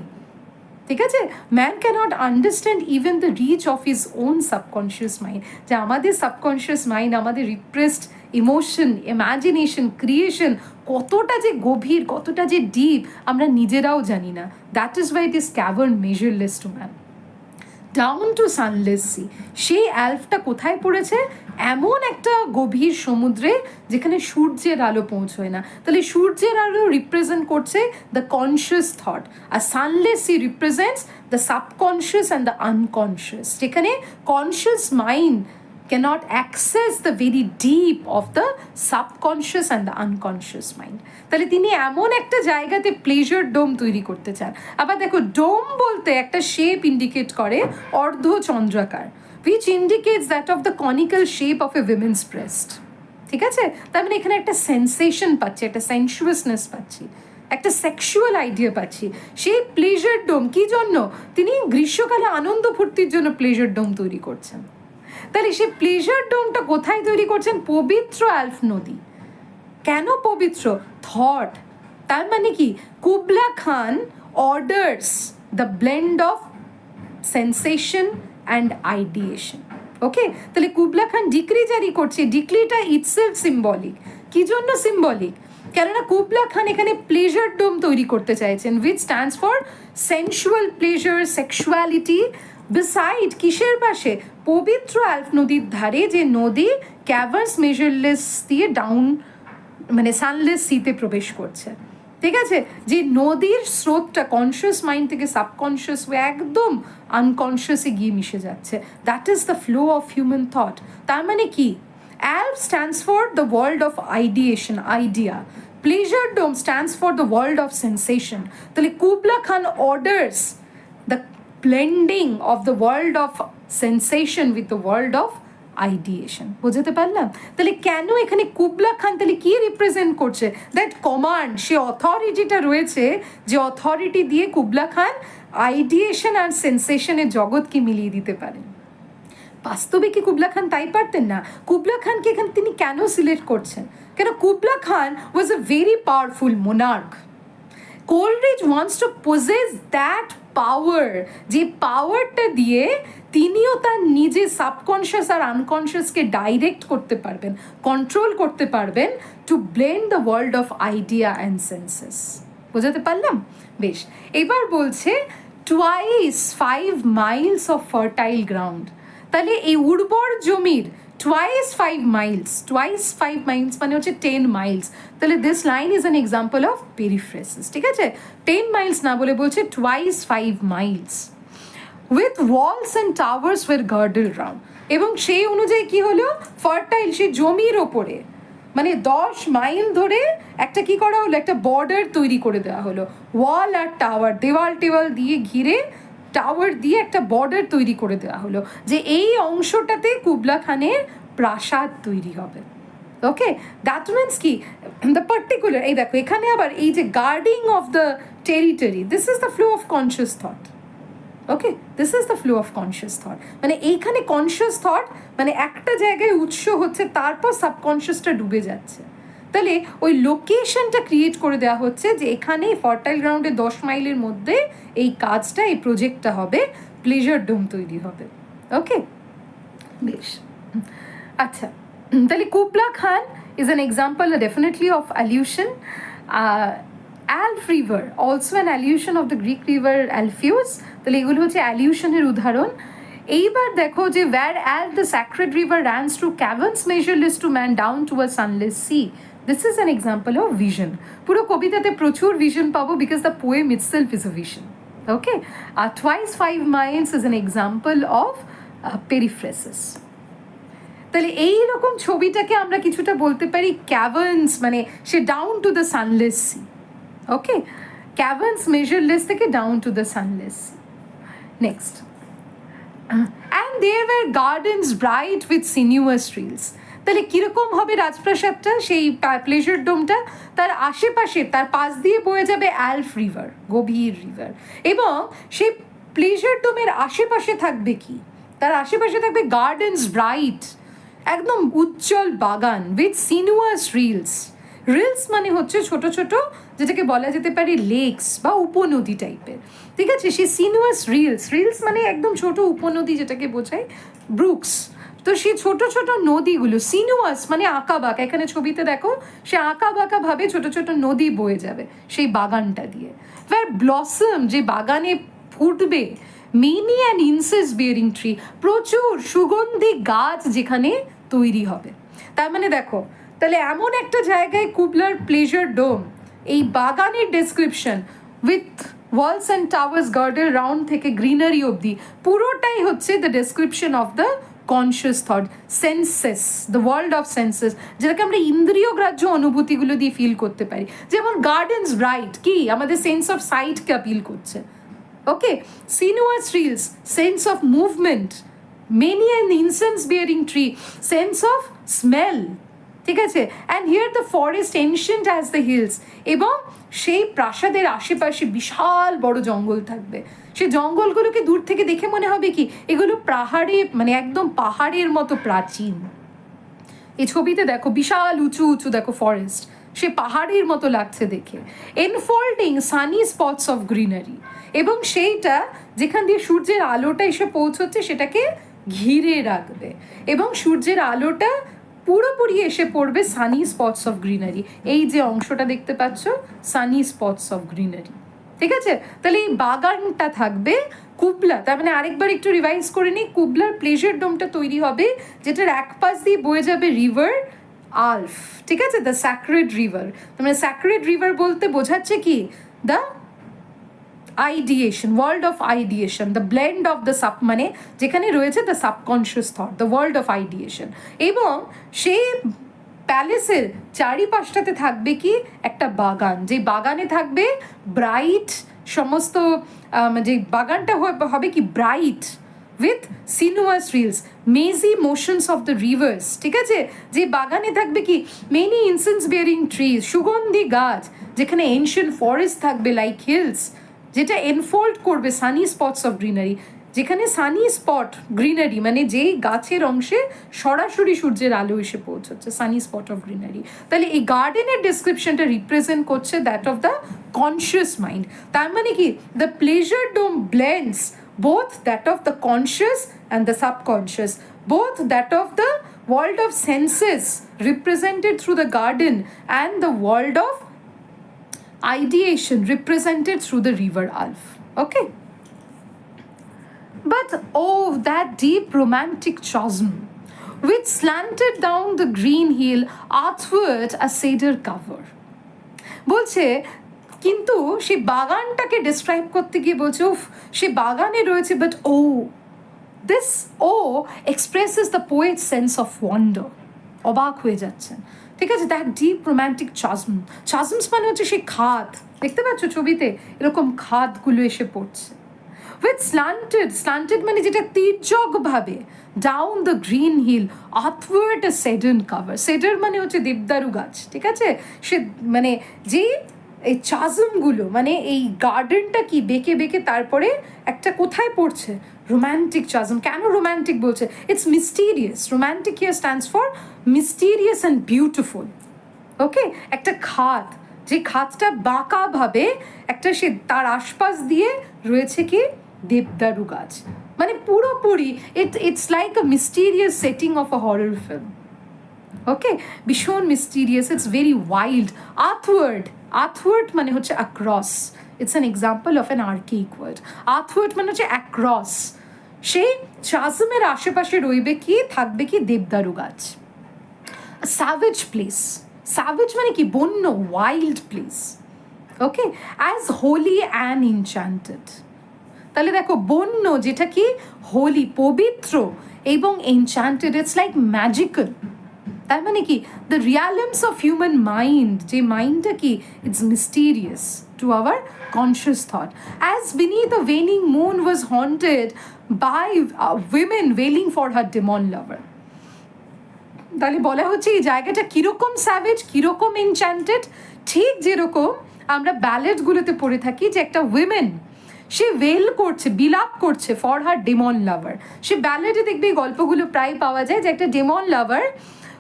ঠিক আছে, man cannot understand even the reach of his own subconscious mind, যে আমাদের সাবকনশিয়াস মাইন্ড, আমাদের রিপ্রেসড ইমোশন, ইমাজিনেশন, ক্রিয়েশন কতটা যে গভীর, কতটা যে ডিপ আমরা নিজেরাও জানি না। That is why it is cavern measureless to man down to sunless sea. সেই অ্যালফটা কোথায় পড়েছে, এমন একটা গভীর সমুদ্রে যেখানে সূর্যের আলো পৌঁছয় না। তাহলে সূর্যের আলো রিপ্রেজেন্ট করছে দ্য কনসিয়াস থট, আর sunless sea represents the subconscious and the unconscious, যেখানে conscious mind cannot access the very deep of the subconscious and the unconscious mind. তাহলে তিনি এমন একটা জায়গাতে প্লেজার ডোম তৈরি করতে চান। আবার দেখো, ডোম বলতে একটা শেপ ইন্ডিকেট করে অর্ধচন্দ্রাকার, which indicates that of the conical shape of a women's breast. ঠিক আছে, তার মানে এখানে একটা সেন্সেশন পাচ্ছি, একটা সেন্সুয়াসনেস পাচ্ছি, একটা সেক্সুয়াল আইডিয়া পাচ্ছি। সেই প্লেজার ডোম কি জন্য, তিনি গ্রীষ্মকালে আনন্দ ফুর্তির জন্য প্লেজার ডোম তৈরি করছেন। তাহলে সেই প্লেজার ডোমটা কোথায় তৈরি করছেন, পবিত্র অ্যালফ নদী। কেন পবিত্র, থট, তার মানে কি Kubla Khan orders the blend of sensation and ideation. Okay, তাহলে কুবলা খান ডিক্রি জারি করছে, ডিক্রিটা ইটসেলফ সিম্বলিক। কি জন্য সিম্বলিক, কেননা কুবলা খান এখানে প্লেজার ডোম তৈরি করতে চাইছেন, which stands for sensual pleasure, sexuality, beside কিসের পাশে, পবিত্র অ্যালফ নদীর ধারে, যে নদী ক্যাভার্নস মেজারলেস দিয়ে ডাউন মানে সানলেস সিতে প্রবেশ করছে। ঠিক আছে, যে নদীর স্রোতটা কনসিয়াস মাইন্ড থেকে সাবকনসিয়াস হয়ে একদম আনকনসিয়াসে গিয়ে মিশে যাচ্ছে, that is the flow of human thought. তার মানে কি, Alph stands for the world of ideation, idea, pleasure dome stands for the world of sensation. তাহলে Kubla Khan orders the blending of the world of sensation with the world of ideation. বুঝতে পারলাম? তাহলে কেন এখানে Kubla খান তাহলে কি represent করছে, that command, সে অথরিটিটা রয়েছে, যে অথরিটি দিয়ে কুবলা খান আইডিয়েশন আর সেন্সেশনের জগৎকে মিলিয়ে দিতে পারেন। বাস্তবে কি কুবলা খান তাই পারতেন না? কুবলা খানকে এখানে তিনি কেন সিলেক্ট করছেন, কেন Kubla Khan was a very powerful monarch. Coleridge wants to possess that power, যে পাওয়ারটা দিয়ে তিনিও তার নিজে সাবকনশিয়াস আর আনকনশিয়াসকে ডাইরেক্ট করতে পারবেন, কন্ট্রোল করতে পারবেন, to blend the world of idea and senses. বোঝাতে পারলাম? বেশ, এবার বলছে twice 5 miles of fertile ground। তাহলে এই উর্বর জমির twice 5 miles মানে হচ্ছে 10 miles, তাহলে this line is an example of periphrasis, ঠিক আছে? 10 miles না বলে বলছে twice 5 miles with walls and towers were girdled round, এবং সেই অনুযায়ী কি হলো, ফার্টাইল সেই জমির ওপরে মানে 10 মাইল ধরে একটা কি করা হলো, একটা বর্ডার তৈরি করে দেওয়া হলো, ওয়াল আর টাওয়ার, দেওয়াল টেওয়াল দিয়ে ঘিরে টাওয়ার দিয়ে একটা বর্ডার তৈরি করে দেওয়া হলো যে এই অংশটাতে কুবলা খানের প্রাসাদ তৈরি হবে। ওকে, দ্যাট মিনস কি, দ্য পার্টিকুলার, এই দেখো এখানে আবার এই যে guarding of the territory, this is the flow of conscious thought. Okay, this is the flow of conscious thought, মানে এইখানে কনসিয়াস থট মানে একটা জায়গায় উৎস হচ্ছে, তারপর সাবকনসিয়াসটা ডুবে যাচ্ছে, তাহলে ওই লোকেশনটা ক্রিয়েট করে দেওয়া হচ্ছে যে এখানে ফার্টাইল গ্রাউন্ডে 10 মাইলের মধ্যে এই কাজটা, এই প্রজেক্টটা হবে, প্লেজার ডোম তৈরি হবে। ওকে, বেশ, আচ্ছা, তাহলে Kubla Khan is an example definitely of allusion. Alph river also an allusion of the Greek river Alpheus, তাহলে এগুলো হচ্ছে অ্যালিউশনের উদাহরণ। এইবার দেখো যে where as the sacred river runs through caverns measureless to man down to a sunless sea, this is an example of vision. পুরো কবিতাতে প্রচুর vision পাবো because the poem itself is a vision. Okay, twice 5 miles is an example of periphrasis. তাহলে এইরকম ছবিটাকে আমরা কিছুটা বলতে পারি ক্যাভার্নস, মানে সে down to the sunless sea. Okay, caverns measureless থেকে down to the sunless sea. Next, and there were gardens bright with sinuous reels, তাহলে কীরকম হবে রাজপ্রাসাদটা, সেই প্লেজার ডোমটা, তার আশেপাশে তার পাশ দিয়ে বয়ে যাবে অ্যালফ রিভার, গভীর রিভার, এবং সেই প্লেজার ডোমের আশেপাশে থাকবে কি, তার আশেপাশে থাকবে গার্ডেন্স ব্রাইট, একদম উজ্জ্বল বাগান, উইথ সিনুয়াস রিলস। রিলস মানে হচ্ছে ছোট ছোট, যেটাকে বলা যেতে পারে লেকস বা উপনদী টাইপের, ঠিক আছে? সেই সিনুয়াস রিলস, রিলস মানে একদম ছোট উপনদী, যেটাকে বোঝায় ব্রুকস। তো সেই ছোট ছোট নদীগুলো, সিনুয়াস মানে আঁকা বাঁকা, এখানে ছবিতে দেখো সে আঁকা বাঁকা ভাবে ছোট ছোট নদী বয়ে যাবে সেই বাগানটা দিয়ে। ওয়্যার ব্লসম, যে বাগানে ফুটবে, many and incense bearing tree, প্রচুর সুগন্ধি গাছ যেখানে তৈরি হবে। তার মানে দেখো, তাহলে এমন একটা জায়গায় কুবলার প্লেজার ডোম, এই বাগানের description with Waals and towers গার্ডের রাউন্ড থেকে গ্রিনারি অবধি পুরোটাই হচ্ছে the description of the conscious thought, senses, the world of senses, যেটাকে আমরা ইন্দ্রিয় গ্রাহ্য অনুভূতিগুলো দিয়ে ফিল করতে পারি। যেমন গার্ডেন্স ব্রাইট কি আমাদের সেন্স অফ সাইটকে আপিল করছে। Okay, sinuous rills, sense of movement, many and incense bearing tree, sense of smell, ঠিক আছে? And here the forest ancient as the hills, এবং সেই প্রাসাদের আশেপাশে বিশাল বড় জঙ্গল থাকবে। সেই জঙ্গলগুলোকে দূর থেকে দেখে মনে হবে কি এগুলো পাহাড়ে, মানে একদম পাহাড়ের মতো প্রাচীন। এই ছবিতে দেখো বিশাল উঁচু উঁচু দেখো ফরেস্ট, সে পাহাড়ের মতো লাগছে দেখে। এনফোল্ডিং সানি স্পটস অফ গ্রিনারি, এবং সেইটা যেখান দিয়ে সূর্যের আলোটা এসে পৌঁছচ্ছে সেটাকে ঘিরে রাখবে, এবং সূর্যের আলোটা পুরোপুরি এসে পড়বে সানি স্পটস অফ গ্রিনারি। এই যে অংশটা দেখতে পাচ্ছ, সানি স্পটস অফ গ্রিনারি, ঠিক আছে? তাহলে এই বাগানটা থাকবে কুবলা, তার মানে আরেকবার একটু রিভাইজ করে নিই, কুবলার প্লেজার ডোমটা তৈরি হবে যেটার এক পাশ দিয়ে বয়ে যাবে রিভার আলফ, ঠিক আছে? দ্য স্যাক্রেড রিভার, তার মানে স্যাক্রেড রিভার বলতে বোঝাচ্ছে কি the ideation, world of ideation, the blend of the sub, মানে যেখানে রয়েছে the subconscious thought, the world of ideation. এবং সেই প্যালেসের চারিপাশটাতে থাকবে কি একটা বাগান, যে বাগানে থাকবে ব্রাইট সমস্ত, যে বাগানটা হবে কি ব্রাইট উইথ সিনুয়াস রিলস, মেজি মোশনস অফ দ্য রিভার্স, ঠিক আছে? যে বাগানে থাকবে কি মেনি ইনসেন্স বিয়ারিং ট্রিজ, সুগন্ধি গাছ, যেখানে এনশিয়েন্ট ফরেস্ট থাকবে লাইক হিলস, যেটা এনফোল্ড করবে সানি স্পটস অফ গ্রিনারি, যেখানে সানি স্পট গ্রিনারি মানে যেই গাছের অংশে সরাসরি সূর্যের আলো এসে পৌঁছচ্ছে, সানি স্পট অফ গ্রিনারি। তাহলে এই গার্ডেনের ডিসক্রিপশনটা রিপ্রেজেন্ট করছে that of the conscious mind. তার মানে কি the pleasure dome blends both that of the conscious and the subconscious, both that of the world of senses represented through the garden and the world of ideation represented through the river Alf. Okay? But oh, that deep romantic chasm, which slanted down the green hill athwart a cedar cover. বলছে কিন্তু সে বাগানটাকে describe করতে গিয়ে বলছে উফ সে বাগানে রয়েছে বাট ও দিস ও expresses the poet's sense of wonder, অবাক হয়ে যাচ্ছেন, ঠিক আছে, that deep romantic chasm, chasms মানে হচ্ছে সেই খাদ, দেখতে পাচ্ছ ছবিতে এরকম খাদগুলো এসে পড়ছে, উইথ স্লান্টেড মানে যেটা তির্যকভাবে, down the green hill athwart a cedar cover, cedar মানে হচ্ছে দেবদারু গাছ, ঠিক আছে, সে মানে যেই এই চাজমগুলো মানে এই গার্ডেনটা কি বেঁকে বেঁকে তারপরে একটা কোথায় পড়ছে, রোম্যান্টিক চাজম। কেন রোম্যান্টিক বলছে? It's mysterious, romantic here stands for mysterious and beautiful. Okay, একটা খাদ, যে খাদটা বাঁকাভাবে একটা সে তার আশপাশ দিয়ে রয়েছে কি দেবদারু গাছ, মানে পুরোপুরি it's like a mysterious setting of a horror film. Okay, ভীষণ mysterious, it's very wild. Athwart মানে হচ্ছে across, it's an example of an archaic word. Athwart মানে হচ্ছে অ্যাক্রস, সেই চাজমের আশেপাশে রইবে কি, থাকবে কি দেবদারু গাছ। স্যাভেজ প্লেস, স্যাভেজ মানে কি বন্য, wild place. Okay, as holy and enchanted, তাহলে দেখো বন্য যেটা কি হোলি পবিত্র এবং এনচ্যান্টেড, ইটস লাইক ম্যাজিক্যাল। তার মানে কি the realms of human mind, যে মাইন্ডটা কি it's mysterious to our conscious thought, as beneath a waning moon was haunted by women wailing for her demon lover. তাহলে বলা হচ্ছে এই জায়গাটা কীরকম স্যাভেজ, কীরকম এনচ্যান্টেড, ঠিক যেরকম আমরা ব্যালেডগুলোতে পড়ে থাকি যে একটা উইমেন সে ওয়েল করছে, বিলাপ করছে ফর হার ডেমন লাভার। সে ব্যালেডে দেখবে এই গল্পগুলো প্রায় পাওয়া যায় যে একটা demon lover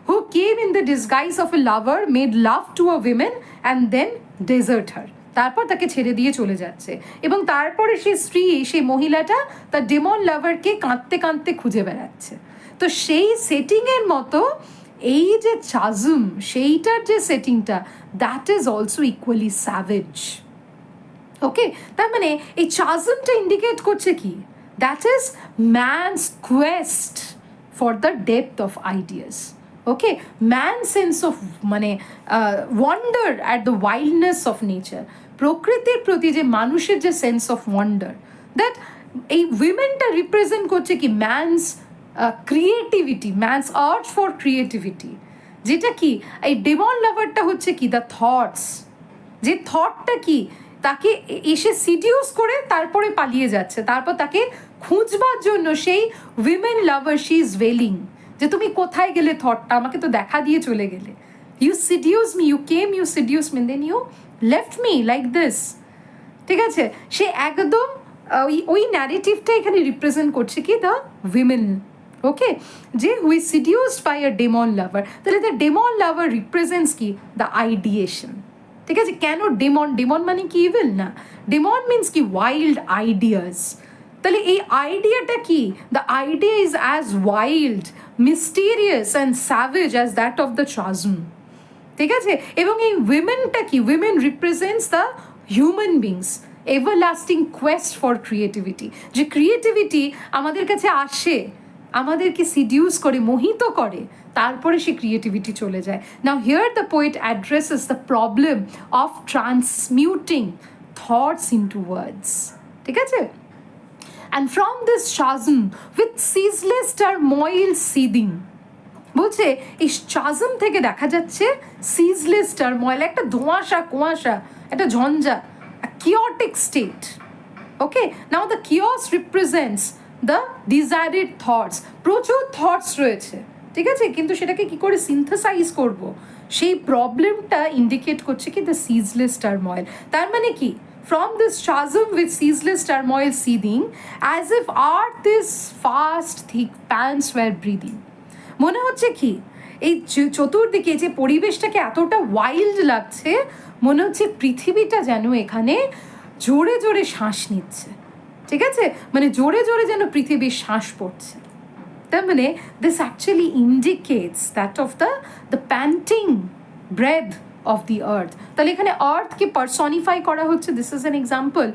who came in the disguise of a lover, made love to a woman and then desert her, তারপর তাকে ছেড়ে দিয়ে চলে যাচ্ছে, এবং তারপরে সেই স্ত্রী, সেই মহিলাটা তার ডেমন লাভারকে কাঁদতে কাঁদতে খুঁজে বেড়াচ্ছে। তো সেই সেটিংয়ের মতো এই যে চাজম, সেইটার যে সেটিংটা, that is also equally savage. Okay, তার মানে এই চাজমটা ইন্ডিকেট করছে কি, that is man's quest for the depth of ideas. Okay, man sense of মানে wonder at the wildness of nature, প্রকৃতির প্রতি যে মানুষের যে সেন্স অফ ওয়ান্ডার, দ্যাট এই উইমেনটা রিপ্রেজেন্ট করছে কি man's creativity, man's art for creativity, যেটা কি এই ডেমন লাভারটা হচ্ছে কি দ্য থটস, যে থটটা কি তাকে এসে সিডিউস করে তারপরে পালিয়ে যাচ্ছে, তারপর তাকে খুঁজবার জন্য সেই women lover she is wailing, যে তুমি কোথায় গেলে থটটা, আমাকে তো দেখা দিয়ে চলে গেলে, you seduce me, you came, you seduce me, then you left me like this. ঠিক আছে, সে একদম ওই ন্যারেটিভটা এখানে রিপ্রেজেন্ট করছে কি দ্য উইমেন। ওকে, যে হুই সিডিউসড বাই আ ডেমন লাভার, তাহলে দ্য ডেমন লাভার রিপ্রেজেন্টস কি দ্য আইডিয়েশন। ঠিক আছে, কেন ডেমন, ডেমন মানে কি ইভিল না, ডেমন মিনস কি ওয়াইল্ড আইডিয়াস। তাহলে এই আইডিয়াটা কি, the idea is as wild, mysterious and savage as that of the chasm. ঠিক আছে, এবং এই উইমেনটা কি, women represents the human beings everlasting quest for creativity, যে ক্রিয়েটিভিটি আমাদের কাছে আসে, আমাদেরকে সিডিউস করে, মোহিত করে, তারপরে সে ক্রিয়েটিভিটি চলে যায়। Now here the poet addresses the problem of transmuting thoughts into words. ঠিক আছে, and from this chasm with ceaseless turmoil seething, বলছে এই চাজম থেকে দেখা যাচ্ছে সিজলেস টার্ময়েল, একটা ধোঁয়াশা কুয়াশা, একটা ঝঞ্ঝা, chaotic state. Okay, now the chaos represents the desired thoughts, প্রচুর থটস রয়েছে, ঠিক আছে, কিন্তু সেটাকে কি করে সিনথেসাইজ করব, সেই প্রবলেমটা ইন্ডিকেট করছে কি দ্য সিজলেস টার্ময়েল। তার মানে কি, from this chasm with ceaseless turmoil seething, as if earth is fast thick pants were breathing, মনে হচ্ছে কি এই চতুর্দিকে যে পরিবেশটাকে এতটা ওয়াইল্ড লাগছে, মনে হচ্ছে পৃথিবীটা যেন এখানে জোরে জোরে শ্বাস নিচ্ছে। ঠিক আছে, মানে জোরে জোরে যেন পৃথিবীর শ্বাস পড়ছে। তার মানে this actually indicates that of the panting breath of the earth. তাহলে এখানে আর্থকে পার্সনিফাই করা হচ্ছে, this is an example.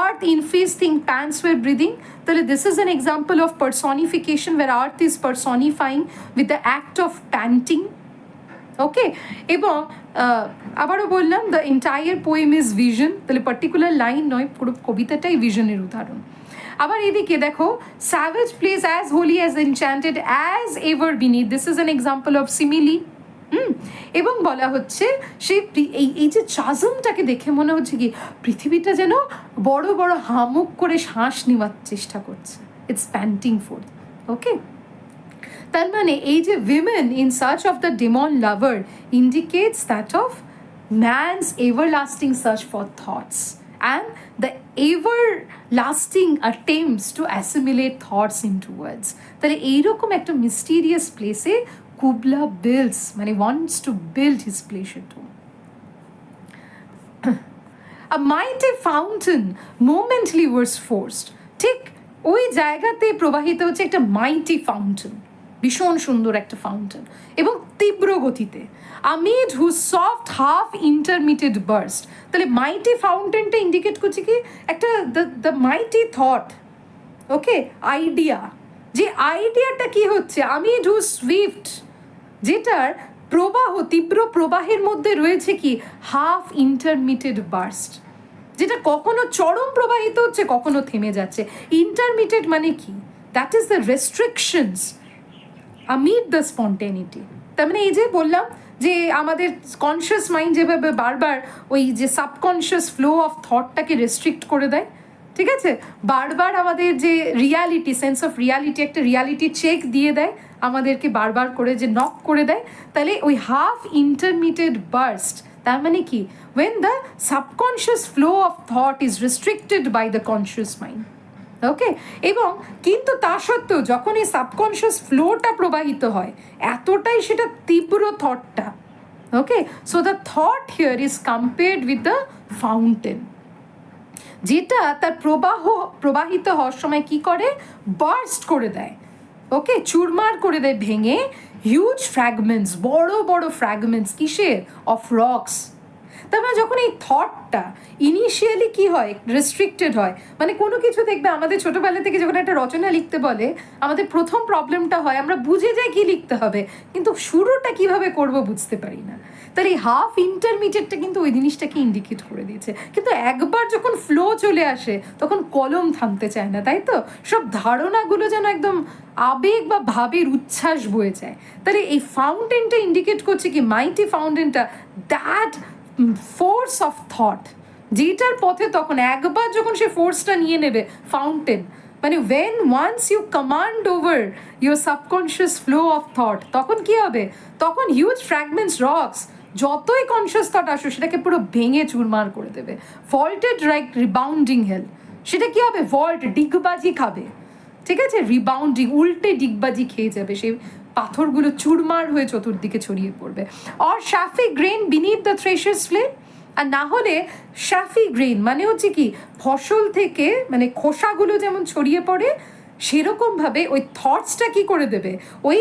Earth in fast thick pants were breathing, তাহলে this is an example of personification where earth is personifying with the act of panting. Okay, এবং আবারও বললাম the entire poem is vision, তাহলে particular line নয়, পুরো কবিতাটাই ভিশনের উদাহরণ। আবার এদিকে দেখো, savage place as Holi as enchanted as ever beneath, this is an example of simile. এবং বলা হচ্ছে সেই এই যে চাজমটাকে দেখে মনে হচ্ছে কি পৃথিবীটা যেন বড় বড় হামুক করে শ্বাস নেওয়ার চেষ্টা করছে, ইটস প্যান্টিং ফোর। ওকে, তার মানে এই যে women in search of the demon lover indicates that of man's everlasting search for thoughts and the everlasting attempts to assimilate thoughts into words. তাহলে এইরকম একটা মিস্টিরিয়াস প্লেসে কুবলা builds, মানে wants to build his pleasure to. A mighty fountain momently was forced. ঠিক ওই জায়গাতে প্রবাহিত হচ্ছে একটা মাইটি ফাউন্টেন, ভীষণ সুন্দর একটা ফাউন্টেন এবং তীব্র গতিতে। amid whose soft half intermitted burst, তাহলে মাইটি ফাউন্টেনটা ইন্ডিকেট করছে কি একটা the mighty thought, okay, idea. যে আইডিয়াটা কি হচ্ছে, amid whose swift, যেটার প্রবাহ, তীব্র প্রবাহের মধ্যে রয়েছে কি হাফ ইন্টারমিটেড বার্স্ট, যেটা কখনো চরম প্রবাহিত হচ্ছে কখনো থেমে যাচ্ছে। ইন্টারমিটেড মানে কি, that is the restrictions amid the spontaneity। তার মানে এই যে বললাম যে আমাদের কনসিয়াস মাইন্ড যেভাবে বারবার ওই যে সাবকনসিয়াস ফ্লো অফ থটটাকে রেস্ট্রিক্ট করে দেয়, ঠিক আছে, বারবার আমাদের যে রিয়ালিটি, সেন্স অফ রিয়ালিটি, একটা রিয়ালিটি চেক দিয়ে দেয় আমাদেরকে বারবার করে, যে নক করে দেয়। তাহলে ওই হাফ ইন্টারমিটেড বার্স্ট, তার মানে কি when the subconscious flow of thought is restricted by the conscious mind। ওকে, এবং কিন্তু তা সত্ত্বেও যখন এই সাবকনশিয়াস ফ্লোটা প্রবাহিত হয় এতটাই সেটা তীব্র থটটা, okay, so the thought here is compared with the fountain, যেটা তার প্রবাহিত হওয়ার সময় কি করে, বার্স্ট করে দেয়, ওকে, চুরমার করে দেয়, ভেঙে হিউজ ফ্র্যাগমেন্টস, বড় বড় ফ্র্যাগমেন্টস, কিসের, অফ রক্স। তার মানে যখন এই থটটা ইনিশিয়ালি কি হয়, রেস্ট্রিক্টেড হয়, মানে কোনো কিছু দেখবে আমাদের ছোটোবেলা থেকে যখন একটা রচনা লিখতে বলে আমাদের প্রথম প্রবলেমটা হয় আমরা বুঝে যাই কি লিখতে হবে, কিন্তু শুরুটা কিভাবে করব বুঝতে পারি না। তাহলে এই হাফ ইন্টারমিডিয়েটটা কিন্তু ওই জিনিসটাকে ইন্ডিকেট করে দিয়েছে। কিন্তু একবার যখন ফ্লো চলে আসে তখন কলম থামতে চায় না, তাই তো, সব ধারণাগুলো যেন একদম আবেগ বা ভাবের উচ্ছ্বাস বয়ে যায়। তাহলে এই ফাউন্টেনটা ইন্ডিকেট করছে কি, মাইটি ফাউন্টেনটা, দ্যাট ফোর্স অফ থট, যেটার পথে তখন একবার যখন সে ফোর্সটা নিয়ে নেবে ফাউন্টেন, মানে when once you command over your subconscious flow of thought, তখন কি হবে, তখন হিউজ ফ্র্যাগমেন্টস, রক্স, যতই কনসিয়াস থট আসো সেটাকে পুরো ভেঙে চুরমার করে দেবে। ভল্টেড লাইক রিবাউন্ডিং হেল, সেটা কি হবে, ভল্ট, ডিগবাজি খাবে, ঠিক আছে, রিবাউন্ডিং, উল্টে ডিগবাজি খেয়ে যাবে, সেই পাথরগুলো চুরমার হয়ে চতুর্দিকে ছড়িয়ে পড়বে। Or chaffy grain beneath the thresher's flame, আর না হলে শ্যাফি গ্রেন মানে হচ্ছে কি ফসল থেকে মানে খোসাগুলো যেমন ছড়িয়ে পড়ে সেরকমভাবে ওই থটসটা কি করে দেবে, ওই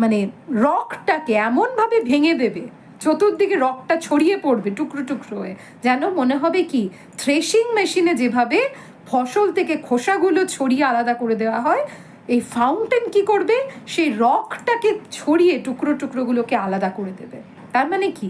মানে রকটাকে এমনভাবে ভেঙে দেবে, চতুর্দিকে রকটা ছড়িয়ে পড়বে টুকরো টুকরো হয়ে, যেন মনে হবে কি থ্রেশিং মেশিনে যেভাবে ফসল থেকে খোসাগুলো ছড়িয়ে আলাদা করে দেওয়া হয়, এই ফাউন্টেন কি করবে, সেই রকটাকে ছড়িয়ে টুকরো টুকরোগুলোকে আলাদা করে দেবে। তার মানে কি,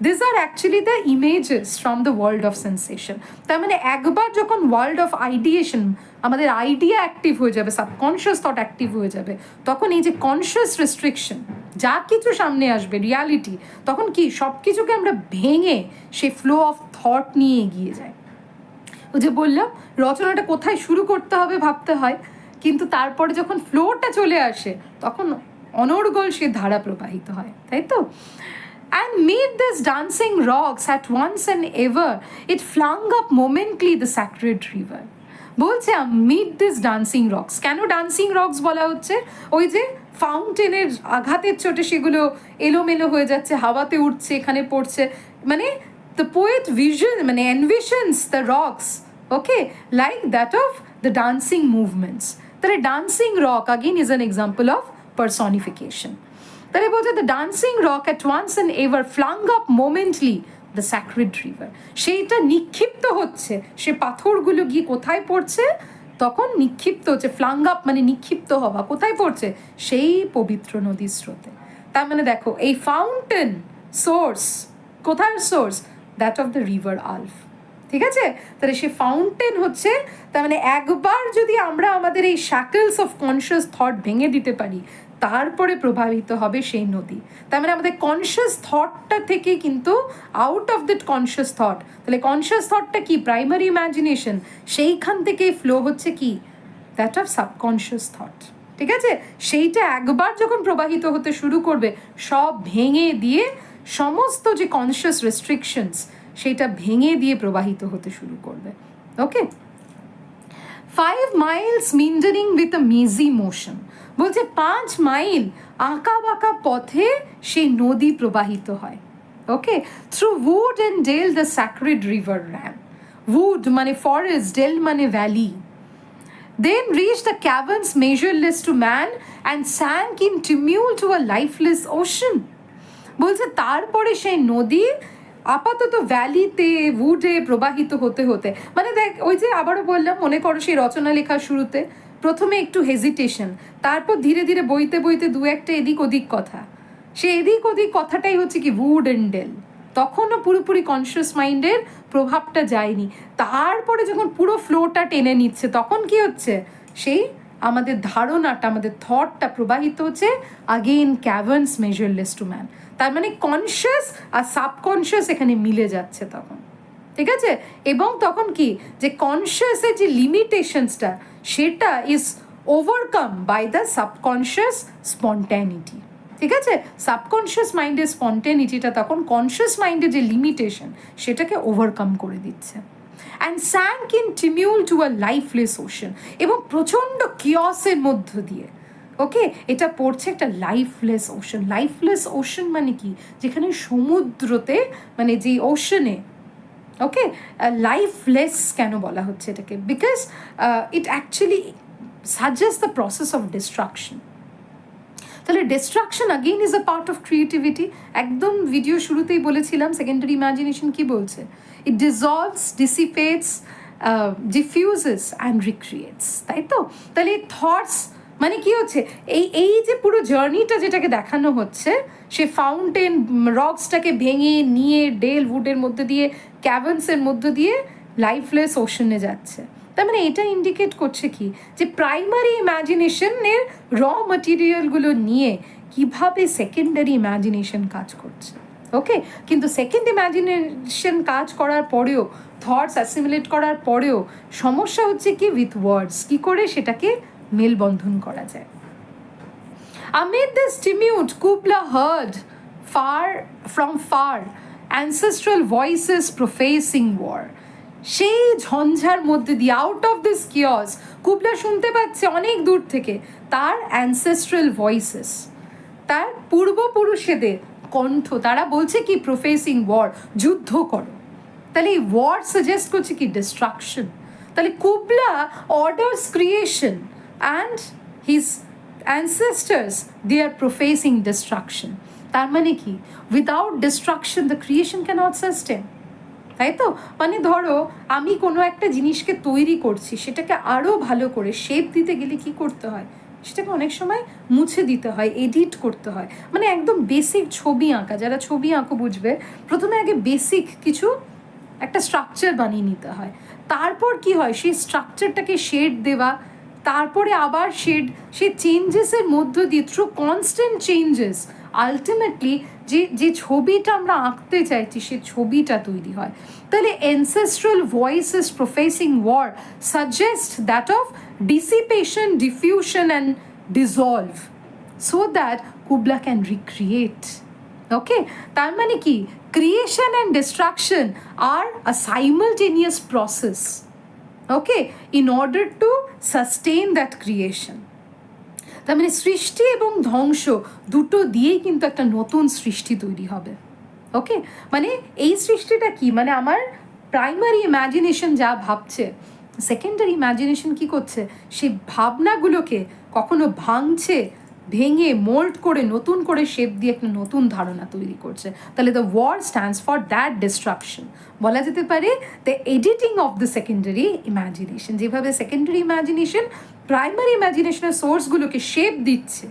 these are actually the images from the world of sensation। তার মানে একবার যখন ওয়ার্ল্ড অফ আইডিয়েশন, আমাদের আইডিয়া অ্যাক্টিভ হয়ে যাবে, সাবকনশিয়াস থট অ্যাক্টিভ হয়ে যাবে, তখন এই যে কনশিয়াস রেস্ট্রিকশন, যা কিছু সামনে আসবে রিয়ালিটি, তখন কি সব কিছুকে আমরা ভেঙে সেই ফ্লো অফ থট নিয়ে এগিয়ে যাই। ও যে বললাম রচনাটা কোথায় শুরু করতে হবে ভাবতে হয়, কিন্তু তারপরে যখন ফ্লোটা চলে আসে তখন অনর্গল সে ধারা প্রবাহিত হয়, তাই তো। And made this dancing rocks at once and ever, it flung up momently the sacred river। বলছে amid this dancing rocks, কেন ডান্সিং রক্স বলা হচ্ছে, ওই যে ফাউন্টেনের আঘাতের চোটে সেগুলো এলোমেলো হয়ে যাচ্ছে, হাওয়াতে উঠছে, এখানে পড়ছে, মানে the poet vision মানে envisions the rocks, okay, like that of the dancing movements। তাহলে dancing rock again is an example of personification। তাহলে বলছে the dancing rock at once and ever flung up momently the sacred river, সেইটা নিক্ষিপ্ত হচ্ছে, সে পাথরগুলো গিয়ে কোথায় পড়ছে, তখন নিক্ষিপ্ত হচ্ছে, ফ্লাং আপ মানে নিক্ষিপ্ত হওয়া, কোথায় পড়ছে, সেই পবিত্র নদীর স্রোতে। তার মানে দেখো এই ফাউন্টেন সোর্স, কোথার source, that of the river Alph, ঠিক আছে। তাহলে সে ফাউন্টেন হচ্ছে, তার মানে একবার যদি আমরা আমাদের এই শ্যাকলস অফ কনসিয়াস থট ভেঙে দিতে পারি, তারপরে প্রভাবিত হবে সেই নদী। তার মানে আমাদের কনসিয়াস থটটা থেকে কিন্তু out of that conscious thought, তাহলে কনসিয়াস থটটা কি, প্রাইমারি ইম্যাজিনেশন, সেইখান থেকে ফ্লো হচ্ছে কি, দ্যাট অফ সাবকনসিয়াস থট, ঠিক আছে। সেইটা একবার যখন প্রবাহিত হতে শুরু করবে, সব ভেঙে দিয়ে সমস্ত যে কনসিয়াস রেস্ট্রিকশনস সেটা ভেঙে দিয়ে প্রবাহিত হতে শুরু করবে। ওকে, 5 miles meandering with a mazy motion, বলছে 5 মাইল আঁকা বাঁকা পথে সেই নদী প্রবাহিত হয়। Okay, through wood and dale the sacred river ran, wood মানে ফরেস্ট, ডেল মানে valley, then reached the caverns measureless to man and sank in tumult to a lifeless ocean, বলছে তারপরে সেই নদী আপাতত ভ্যালিতে উডে প্রবাহিত হতে হতে, মানে দেখ ওই যে আবারও বললাম, মনে করো সেই রচনা লেখার শুরুতে প্রথমে একটু হেজিটেশন, তারপর ধীরে ধীরে বইতে বইতে দু একটা এদিক ওদিক কথা, সে এদিক ওদিক কথাটাই হচ্ছে কি উড অ্যান্ড ডেল, তখনও পুরোপুরি কনসিয়াস মাইন্ডের প্রভাবটা যায়নি, তারপরে যখন পুরো ফ্লোটা টেনে নিচ্ছে তখন কি হচ্ছে, সেই আমাদের ধারণাটা, আমাদের থটটা প্রবাহিত হচ্ছে আগেইন ক্যাভার্নস মেজারলেস টু ম্যান, তার মানে কনসিয়াস আর সাবকনসিয়াস এখানে মিলে যাচ্ছে তখন, ঠিক আছে। এবং তখন কি, যে কনসিয়াসের যে লিমিটেশনসটা সেটা is overcome by the subconscious spontaneity, ঠিক আছে। সাবকনসিয়াস মাইন্ডের স্পন্টেনিটিটা তখন কনসিয়াস মাইন্ডের যে লিমিটেশন সেটাকে ওভারকাম করে দিচ্ছে। And sank in tumult to a lifeless ocean, এবং প্রচণ্ড কিয়সের মধ্য দিয়ে, ওকে, এটা পড়ছে একটা লাইফলেস ওশান। লাইফলেস ওশান মানে কি, যেখানে সমুদ্রতে, মানে যে ওশানে, ওকে, লাইফলেস কেন বলা হচ্ছে এটাকে, because it actually suggest the process of destruction. তাহলে destruction again is a part of creativity. একদম ভিডিও শুরুতেই বলেছিলাম সেকেন্ডারি ইমাজিনেশন কি বলছে, ইট ডিজলভস, ডিসিপেটস, ডিফিউজেস অ্যান্ড রিক্রিয়েটস, তাই তো। তাহলে এই থটস মানে কি হচ্ছে, এই যে পুরো জার্নিটা যেটাকে দেখানো হচ্ছে, সে ফাউন্টেন রকসটাকে ভেঙে নিয়ে ডেল উডের মধ্যে দিয়ে, ক্যাভার্নসের মধ্যে দিয়ে লাইফলেস ওশনে যাচ্ছে। তার মানে এটা ইন্ডিকেট করছে কি, যে প্রাইমারি ইম্যাজিনেশনের র ম্যাটেরিয়ালগুলো নিয়ে কিভাবে সেকেন্ডারি ইম্যাজিনেশন কাজ করছে। ওকে, কিন্তু সেকেন্ড ইম্যাজিনেশন কাজ করার পরেও, থটস অ্যাসিমিলেট করার পরেও সমস্যা হচ্ছে কি উইথ ওয়ার্ডস, কি করে সেটাকে মেলবন্ধন করা যায়। Amid this tumult, Kubla heard from far ancestral voices professing war. সেই ঝঞ্ঝার মধ্যে দিয়ে, আউট অফ দিস কিয়স, কুবলা শুনতে পাচ্ছে অনেক দূর থেকে তার অ্যানসেস্ট্রাল ভয়েসেস, তার পূর্বপুরুষেদের কণ্ঠ, তারা বলছে কি প্রফেসিং ওয়ার, যুদ্ধ করো। তাহলে এই ওয়ার সাজেস্ট করছে কি ডিস্ট্রাকশন। তাহলে Kubla orders creation and his ancestors, they are professing destruction. তার মানে কি, without destruction the creation cannot sustain, তাই তো। মানে ধরো আমি কোনো একটা জিনিসকে তৈরি করছি, সেটাকে আরও ভালো করে শেপ দিতে গেলে কি করতে হয়, সেটাকে অনেক সময় মুছে দিতে হয়, এডিট করতে হয়। মানে একদম বেসিক ছবি আঁকা, যারা ছবি আঁকো বুঝবে, প্রথমে আগে বেসিক কিছু একটা স্ট্রাকচার বানিয়ে নিতে হয়, তারপর কি হয় সেই স্ট্রাকচারটাকে শেড দেওয়া, তারপরে আবার শেড, সে চেঞ্জেসের মধ্য দিয়ে, থ্রু কনস্ট্যান্ট চেঞ্জেস আলটিমেটলি যে ছবিটা আমরা আঁকতে চাইছি সে ছবিটা তৈরি হয়। তাহলে ancestral voices professing war suggest that of dissipation, diffusion and dissolve so that Kubla can recreate. Okay, তার মানে কি, creation and destruction are a simultaneous process, okay, in order to sustain that creation. তার মানে সৃষ্টি এবং ধ্বংস দুটো দিয়েই কিন্তু একটা নতুন সৃষ্টি তৈরি হবে। ওকে, মানে এই সৃষ্টিটা কি, মানে আমার প্রাইমারি ইম্যাজিনেশন যা ভাবছে, সেকেন্ডারি ইম্যাজিনেশন কি করছে, সেই ভাবনাগুলোকে কখনো ভাঙছে, ভেঙে মোল্ড করে নতুন করে শেপ দিয়ে একটা নতুন ধারণা তৈরি করছে। তাহলে the war stands for that destruction. বলা যেতে পারে the editing of the secondary imagination. যেভাবে সেকেন্ডারি ইম্যাজিনেশন প্রাইমারি ইম্যাজিনেশনের সোর্সগুলোকে শেপ দিচ্ছে,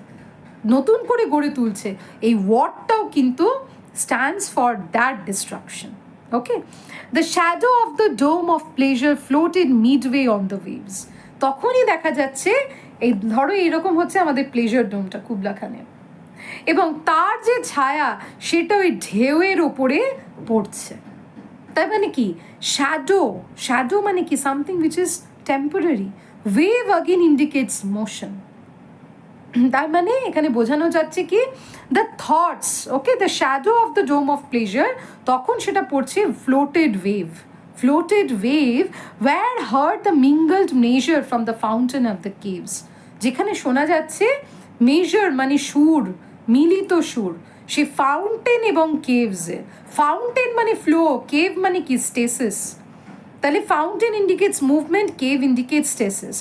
নতুন করে গড়ে তুলছে, এই ওয়ার্ডটাও কিন্তু stands for that destruction. Okay, the shadow of the dome of pleasure floated midway on the waves. তখনই দেখা যাচ্ছে এই ধরো এইরকম হচ্ছে আমাদের প্লেজার ডোমটা কুবলা খানের, এবং তার যে ছায়া সেটা ওই ঢেউয়ের ওপরে পড়ছে। তার মানে কি শ্যাডো, শ্যাডো মানে কি something which is temporary. Wave again indicates motion. তার মানে এখানে বোঝানো যাচ্ছে কি the thoughts, okay, the shadow of the dome of pleasure, তখন সেটা পড়ছে floated wave. Floated wave where heard the mingled measure from the fountain of the caves. যেখানে শোনা যাচ্ছে মেজার মানে সুর, মিলিত সুর, সে ফাউন্টেন এবং কেভসে। ফাউন্টেন মানে ফ্লো, কেভ মানে কি স্টেসিস। তাহলে fountain indicates movement, cave indicates stasis.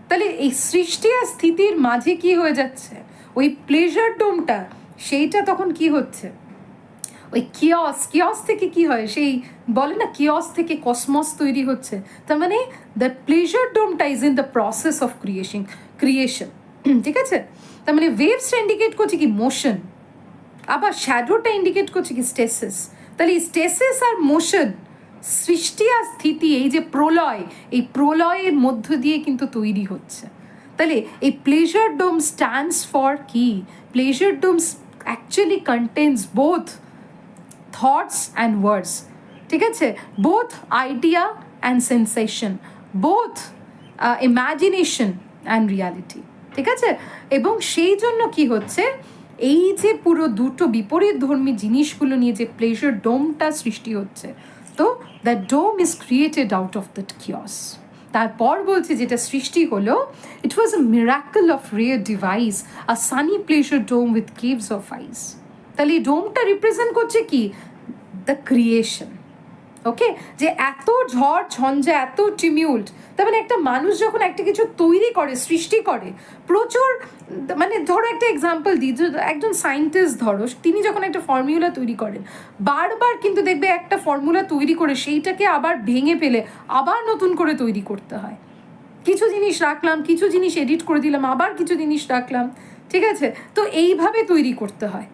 তাহলে এই সৃষ্টি আর স্থিতির মাঝে কি হয়ে যাচ্ছে, ওই প্লেজার ডোমটা, সেইটা তখন কি হচ্ছে, ওই কিয়স, কিয়স থেকে কি হয়, সেই বলে না কিয়স থেকে কসমস তৈরি হচ্ছে। তার মানে দ্য প্লেজার ডোমটা is in the process of creation. ঠিক আছে, তার মানে ওয়েভসটা ইন্ডিকেট করছে কি মোশন, আবার শ্যাডোটা ইন্ডিকেট করছে কি স্টেসিস। তাহলে এই স্টেসিস আর মোশন, সৃষ্টি আর স্থিতি, এই যে প্রলয়, এই প্রলয়ের মধ্য দিয়ে কিন্তু তৈরি হচ্ছে। তাহলে এই প্লেজার ডোম স্ট্যান্ডস ফর কি, pleasure domes actually contains both thoughts and words, ঠিক আছে, both idea and sensation, both imagination and reality, ঠিক আছে। এবং সেই জন্য কি হচ্ছে, এই যে পুরো দুটো বিপরীত ধর্মী জিনিসগুলো নিয়ে যে প্লেজার ডোমটা সৃষ্টি হচ্ছে, তো the dome is created out of that chaos. তারপর বলছে যেটা সৃষ্টি হলো, it was a miracle of rare device, a sunny pleasure dome with caves of ice. তাহলে এই ডোমটা রিপ্রেজেন্ট করছে কি দ্য ক্রিয়েশন। ওকে, যে এত ঝড় ঝঞ্ঝা, এত টিমিউল্ট, তার মানে একটা মানুষ যখন একটা কিছু তৈরি করে, সৃষ্টি করে, প্রচুর, মানে ধরো একটা এক্সাম্পল দিই, একজন সায়েন্টিস্ট ধরো, তিনি যখন একটা ফর্মুলা তৈরি করেন, বারবার কিন্তু দেখবে একটা ফর্মুলা তৈরি করে সেইটাকে আবার ভেঙে ফেলে আবার নতুন করে তৈরি করতে হয়। কিছু জিনিস রাখলাম, কিছু জিনিস এডিট করে দিলাম, আবার কিছু জিনিস রাখলাম, ঠিক আছে, তো এইভাবে তৈরি করতে হয়।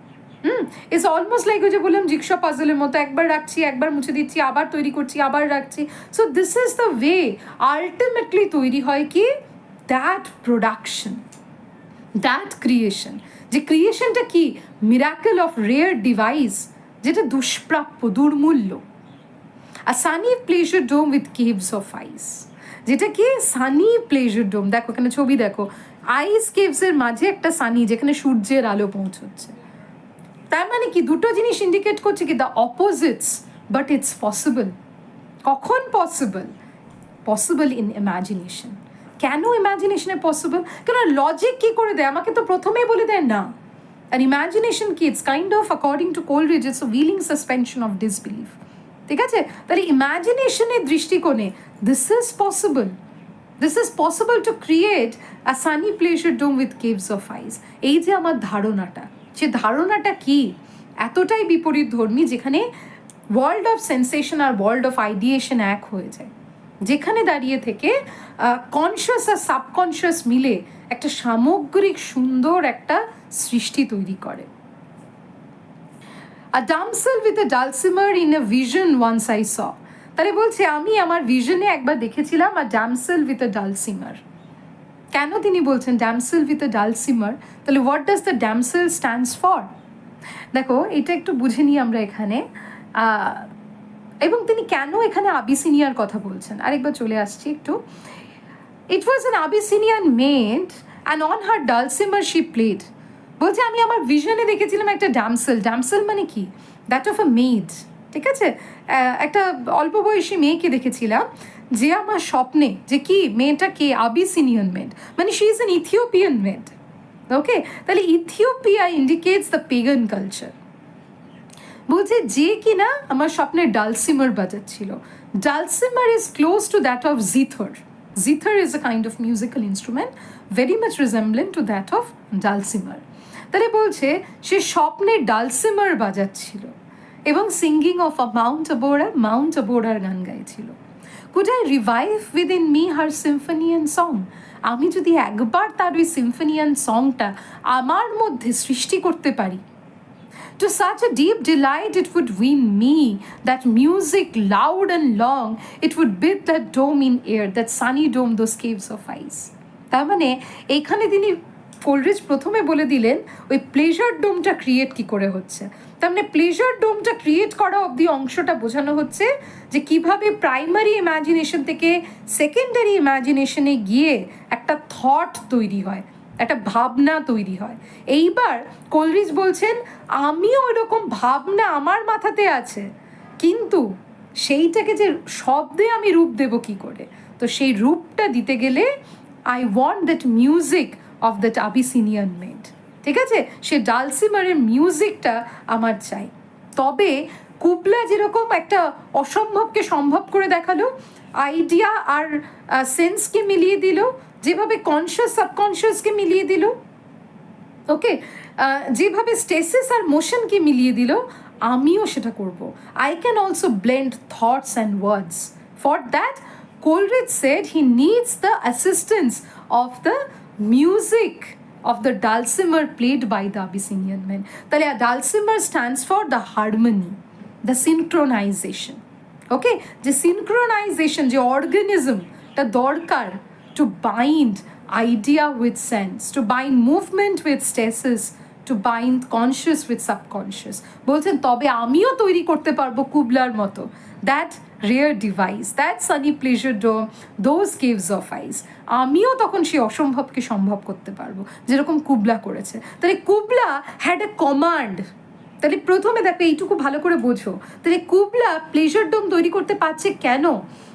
ইটস অলমোস্ট লাইক ওই যে বললাম জিগসা পাজলের মতো, একবার রাখছি, একবার মুছে দিচ্ছি, আবার তৈরি করছি, আবার রাখছি। So this is the way ultimately তৈরি হয় কি দ্যাট প্রোডাকশন, দ্যাট ক্রিয়েশন। যে ক্রিয়েশনটা কি মিরাকেল অফ রেয়ার ডিভাইস, যেটা দুষ্প্রাপ্য, দুর্মূল্য। আর sunny pleasure dome with caves of ice, যেটা কি সানি প্লেজার ডোম, দেখো এখানে ছবি দেখো, আইস কেভসের মাঝে একটা সানি, যেখানে সূর্যের আলো পৌঁছচ্ছে। তার মানে কি দুটো জিনিস ইন্ডিকেট করছে কি the opposites, but it's possible. কখন পসিবল? Possible in imagination. কেন ইম্যাজিনেশনে পসিবল? কেন লজিক কি করে দেয়, আমাকে তো প্রথমেই বলে দেয় না। আর ইম্যাজিনেশন কি, it's kind of according to Coleridge it's a willing suspension of disbelief. ঠিক আছে, তাহলে ইম্যাজিনেশনের দৃষ্টিকোণে this is possible, this is possible to create a sunny pleasure dome with caves of ice. এই যে আমার ধারণাটা, সে ধারণাটা কি এতটাই বিপরীত ধর্মী, যেখানে ওয়ার্ল্ড অফ সেন্সেশন আর ওয়ার্ল্ড অফ আইডিয়েশন এক হয়ে যায়, যেখানে দাঁড়িয়ে থেকে কনসিয়াস আর সাবকনসিয়াস মিলে একটা সামগ্রিক সুন্দর একটা সৃষ্টি তৈরি করে। A damsel with a dulcimer in a vision once I saw. তাহলে বলছে আমি আমার ভিশনে একবার দেখেছিলাম a damsel with a dulcimer. কেন তিনি বলছেন damsel with a dulcimer? তাহলে what does the damsel stands for? দেখো এটা একটু বুঝে নিই আমরা এখানে, এবং তিনি কেন এখানে আবিসিনিয়ার কথা বলছেন আরেকবার চলে আসছি একটু। It was an Abyssinian maid and on her dulcimer she played. বলছে আমি আমার ভিশনে দেখেছিলাম একটা ড্যামসেল, ড্যামসেল মানে কি দ্যাট অফ আ মেড, ঠিক আছে, একটা অল্প বয়সী মেয়েকে দেখেছিলাম, যে আমার স্বপ্নে, যে কি মেয়েটা কে আবিসিনিয়ান মেড, মানে she is an Ethiopian maid. Okay, তাহলে Ethiopia indicates the pagan culture. বলছে যে কিনা আমার স্বপ্নের ডালসিমার বাজাচ্ছিল। Dulcimer is close to that of zither. Zither is a kind of musical instrument very much resemblant to that of dulcimer. তাহলে বলছে সে স্বপ্নে ডালসিমার বাজাচ্ছিল এবং সিঙ্গিং অফ আ মাউন্ট অবোরার গান গাইছিল। Could I revive within me her Symphony and song, আমি যদি একবার তার ওই সিম্ফনি অ্যান্ড সংটা আমার মধ্যে সৃষ্টি করতে পারি, to such a deep delight it would win me, that music loud and long, it would bid that dome in air, that sunny dome, those caves of ice. তার মানে এইখানে তিনি কোলরিজ প্রথমে বলে দিলেন ওই প্লেজার ডোমটা ক্রিয়েট কি করে হচ্ছে। তার মানে প্লেজার ডোমটা ক্রিয়েট করা অবধি অংশটা বোঝানো হচ্ছে যে কিভাবে প্রাইমারি ইম্যাজিনেশন থেকে সেকেন্ডারি ইম্যাজিনেশনে গিয়ে একটা থট তৈরি হয়, একটা ভাবনা তৈরি হয়। এইবার কোলরিজ বলছেন আমিও ওইরকম ভাবনা আমার মাথাতে আছে, কিন্তু সেইটাকে যে শব্দে আমি রূপ দেব কি করে, তো সেই রূপটা দিতে গেলে I want that music of that Abyssinian maid, ঠিক আছে, সে ডালসিমারের মিউজিকটা আমার চাই। তবে কুবলা যেরকম একটা অসম্ভবকে সম্ভব করে দেখালো, আইডিয়া আর সেন্সকে মিলিয়ে দিল, যেভাবে কনসিয়াস সাবকনসিয়াসকে মিলিয়ে দিল, ওকে, যেভাবে স্টেসিস আর মোশনকে মিলিয়ে দিল, আমিও সেটা করব। I can also blend thoughts and words. For that Coleridge said he needs the assistance of the music of the dulcimer played by the Abyssinian men. তাহলে dulcimer stands for the harmony, the synchronization. Okay, যে synchronization, যে অর্গানিজমটা দরকার to bind idea with sense, to bind movement with stasis, to bind conscious with subconscious. বলছেন তবে আমিও তৈরি করতে পারবো কুবলার মতো that rare device, that sunny pleasure dome, those caves of ice. আমিও তখন সেই অসম্ভবকে সম্ভব করতে পারবো যেরকম কুবলা করেছে। তাহলে কুবলা হ্যাড এ কমান্ড। তাহলে প্রথমে দেখো এইটুকু ভালো করে বোঝো, তাহলে কুবলা প্লেজার ডোম তৈরি করতে পারছে কেন?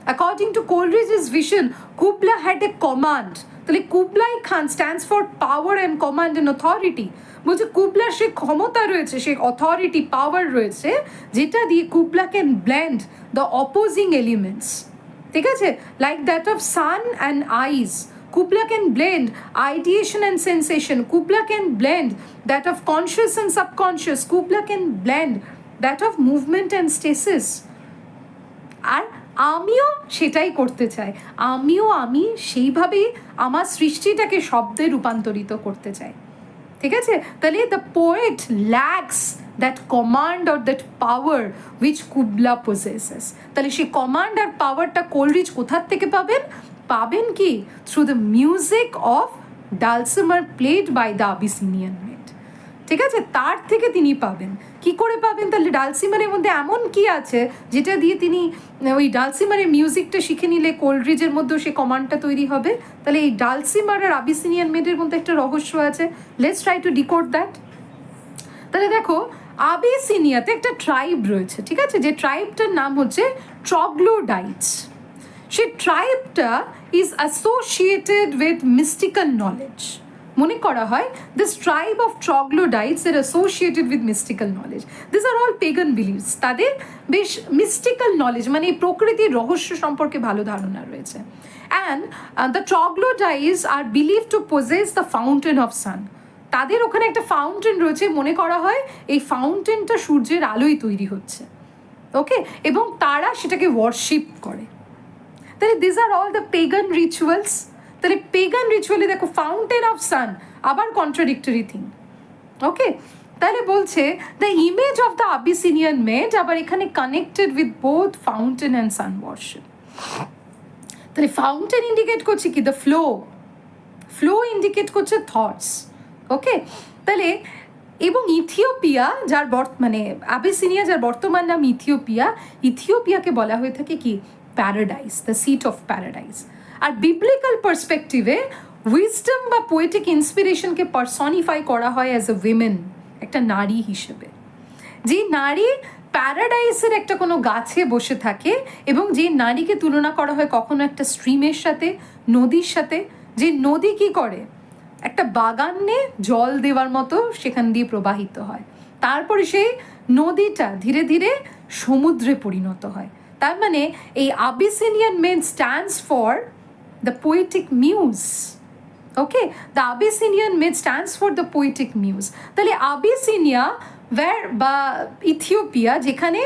According to Coleridge's vision, Kubla had a command. তাহলে Kublai Khan stands for power and command and authority. বলছে কুবলার সে ক্ষমতা রয়েছে, সে অথরিটি, পাওয়ার রয়েছে, যেটা দিয়ে Kubla can blend the opposing elements, ঠিক আছে, like that of sun and ice. Kubla can blend ideation and sensation. Kubla can blend that of conscious and subconscious. Kubla can blend that of movement and stasis. আর আমিও সেটাই করতে চাই, আমি সেইভাবেই আমার সৃষ্টিটাকে শব্দে রূপান্তরিত করতে চাই, ঠিক আছে। তাহলে the poet lakhs that command or that power which Kubla possesses. তাহলে সেই কমান্ড আর পাওয়ারটা কোলরিজ কোথার থেকে পাবেন কি? Through the music of dulcimer played by the Abyssinian maid, ঠিক আছে, তার থেকে তিনি পাবেন। কি করে পাবেন? তাহলে ডালসিমারের মধ্যে এমন কি আছে যেটা দিয়ে তিনি ওই ডালসিমারের মিউজিকটা শিখে নিলে কোলরিজের মধ্যেও সে কমান্ডটা তৈরি হবে। তাহলে এই ডালসিমার আর আবিসিনিয়ান মেডের মধ্যে একটা রহস্য আছে। Let's try to decode that. তাহলে দেখো আবিসিনিয়াতে একটা ট্রাইব রয়েছে, ঠিক আছে, যে ট্রাইবটার নাম হচ্ছে ট্রগ্লোডাইটস। সেই ট্রাইবটা is associated with mystical knowledge. মনে করা হয় this tribe of troglodytes are associated with mystical knowledge. This are all pagan beliefs. তাদের বেশ মিস্টিক্যাল নলেজ, মানে এই প্রকৃতির রহস্য সম্পর্কে ভালো ধারণা রয়েছে। And the troglodytes are believe to possess the fountain of sun. তাদের ওখানে একটা ফাউন্টেন রয়েছে, মনে করা হয় এই ফাউন্টেনটা সূর্যের আলোয় তৈরি হচ্ছে, ওকে, এবং তারা সেটাকে ওয়ার্শিপ করে। তাহলে this are all the pagan rituals. তাহলে পেগান রিচুয়ালে দেখো ফাউন্টেন অফ সান, আবার কন্ট্রাডিক্টরি থিং, ওকে। তাহলে বলছে the image of the Abyssinian maid আবার এখানে connected with both fountain and sun worship. তাহলে ফাউন্টেন ইন্ডিকেট করছে কি? দ্য ফ্লো ইন্ডিকেট করছে থটস, ওকে। তাহলে এবং ইথিওপিয়া, যার মানে আবিসিনিয়া যার বর্তমান নাম ইথিওপিয়াকে বলা হয়ে থাকে কি? Paradise, the seat of paradise. আর বিবলিক্যাল পার্সপেক্টিভে উইজডম বা পোয়েটিক ইন্সপিরেশনকে পার্সনিফাই করা হয় অ্যাজ এ উইমেন, একটা নারী হিসেবে। যে নারী প্যারাডাইসের একটা কোনো গাছে বসে থাকে, এবং যে নারীকে তুলনা করা হয় কখনো একটা স্ট্রিমের সাথে, নদীর সাথে, যে নদী কি করে? একটা বাগানে জল দেওয়ার মতো সেখান দিয়ে প্রবাহিত হয়, তারপরে সেই নদীটা ধীরে ধীরে সমুদ্রে পরিণত হয়। তার মানে এই Abyssinian men stands for the poetic muse, okay, the Abyssinian maid stands for the poetic muse. তাহলে আবিসিনিয়া where বা ইথিওপিয়া, যেখানে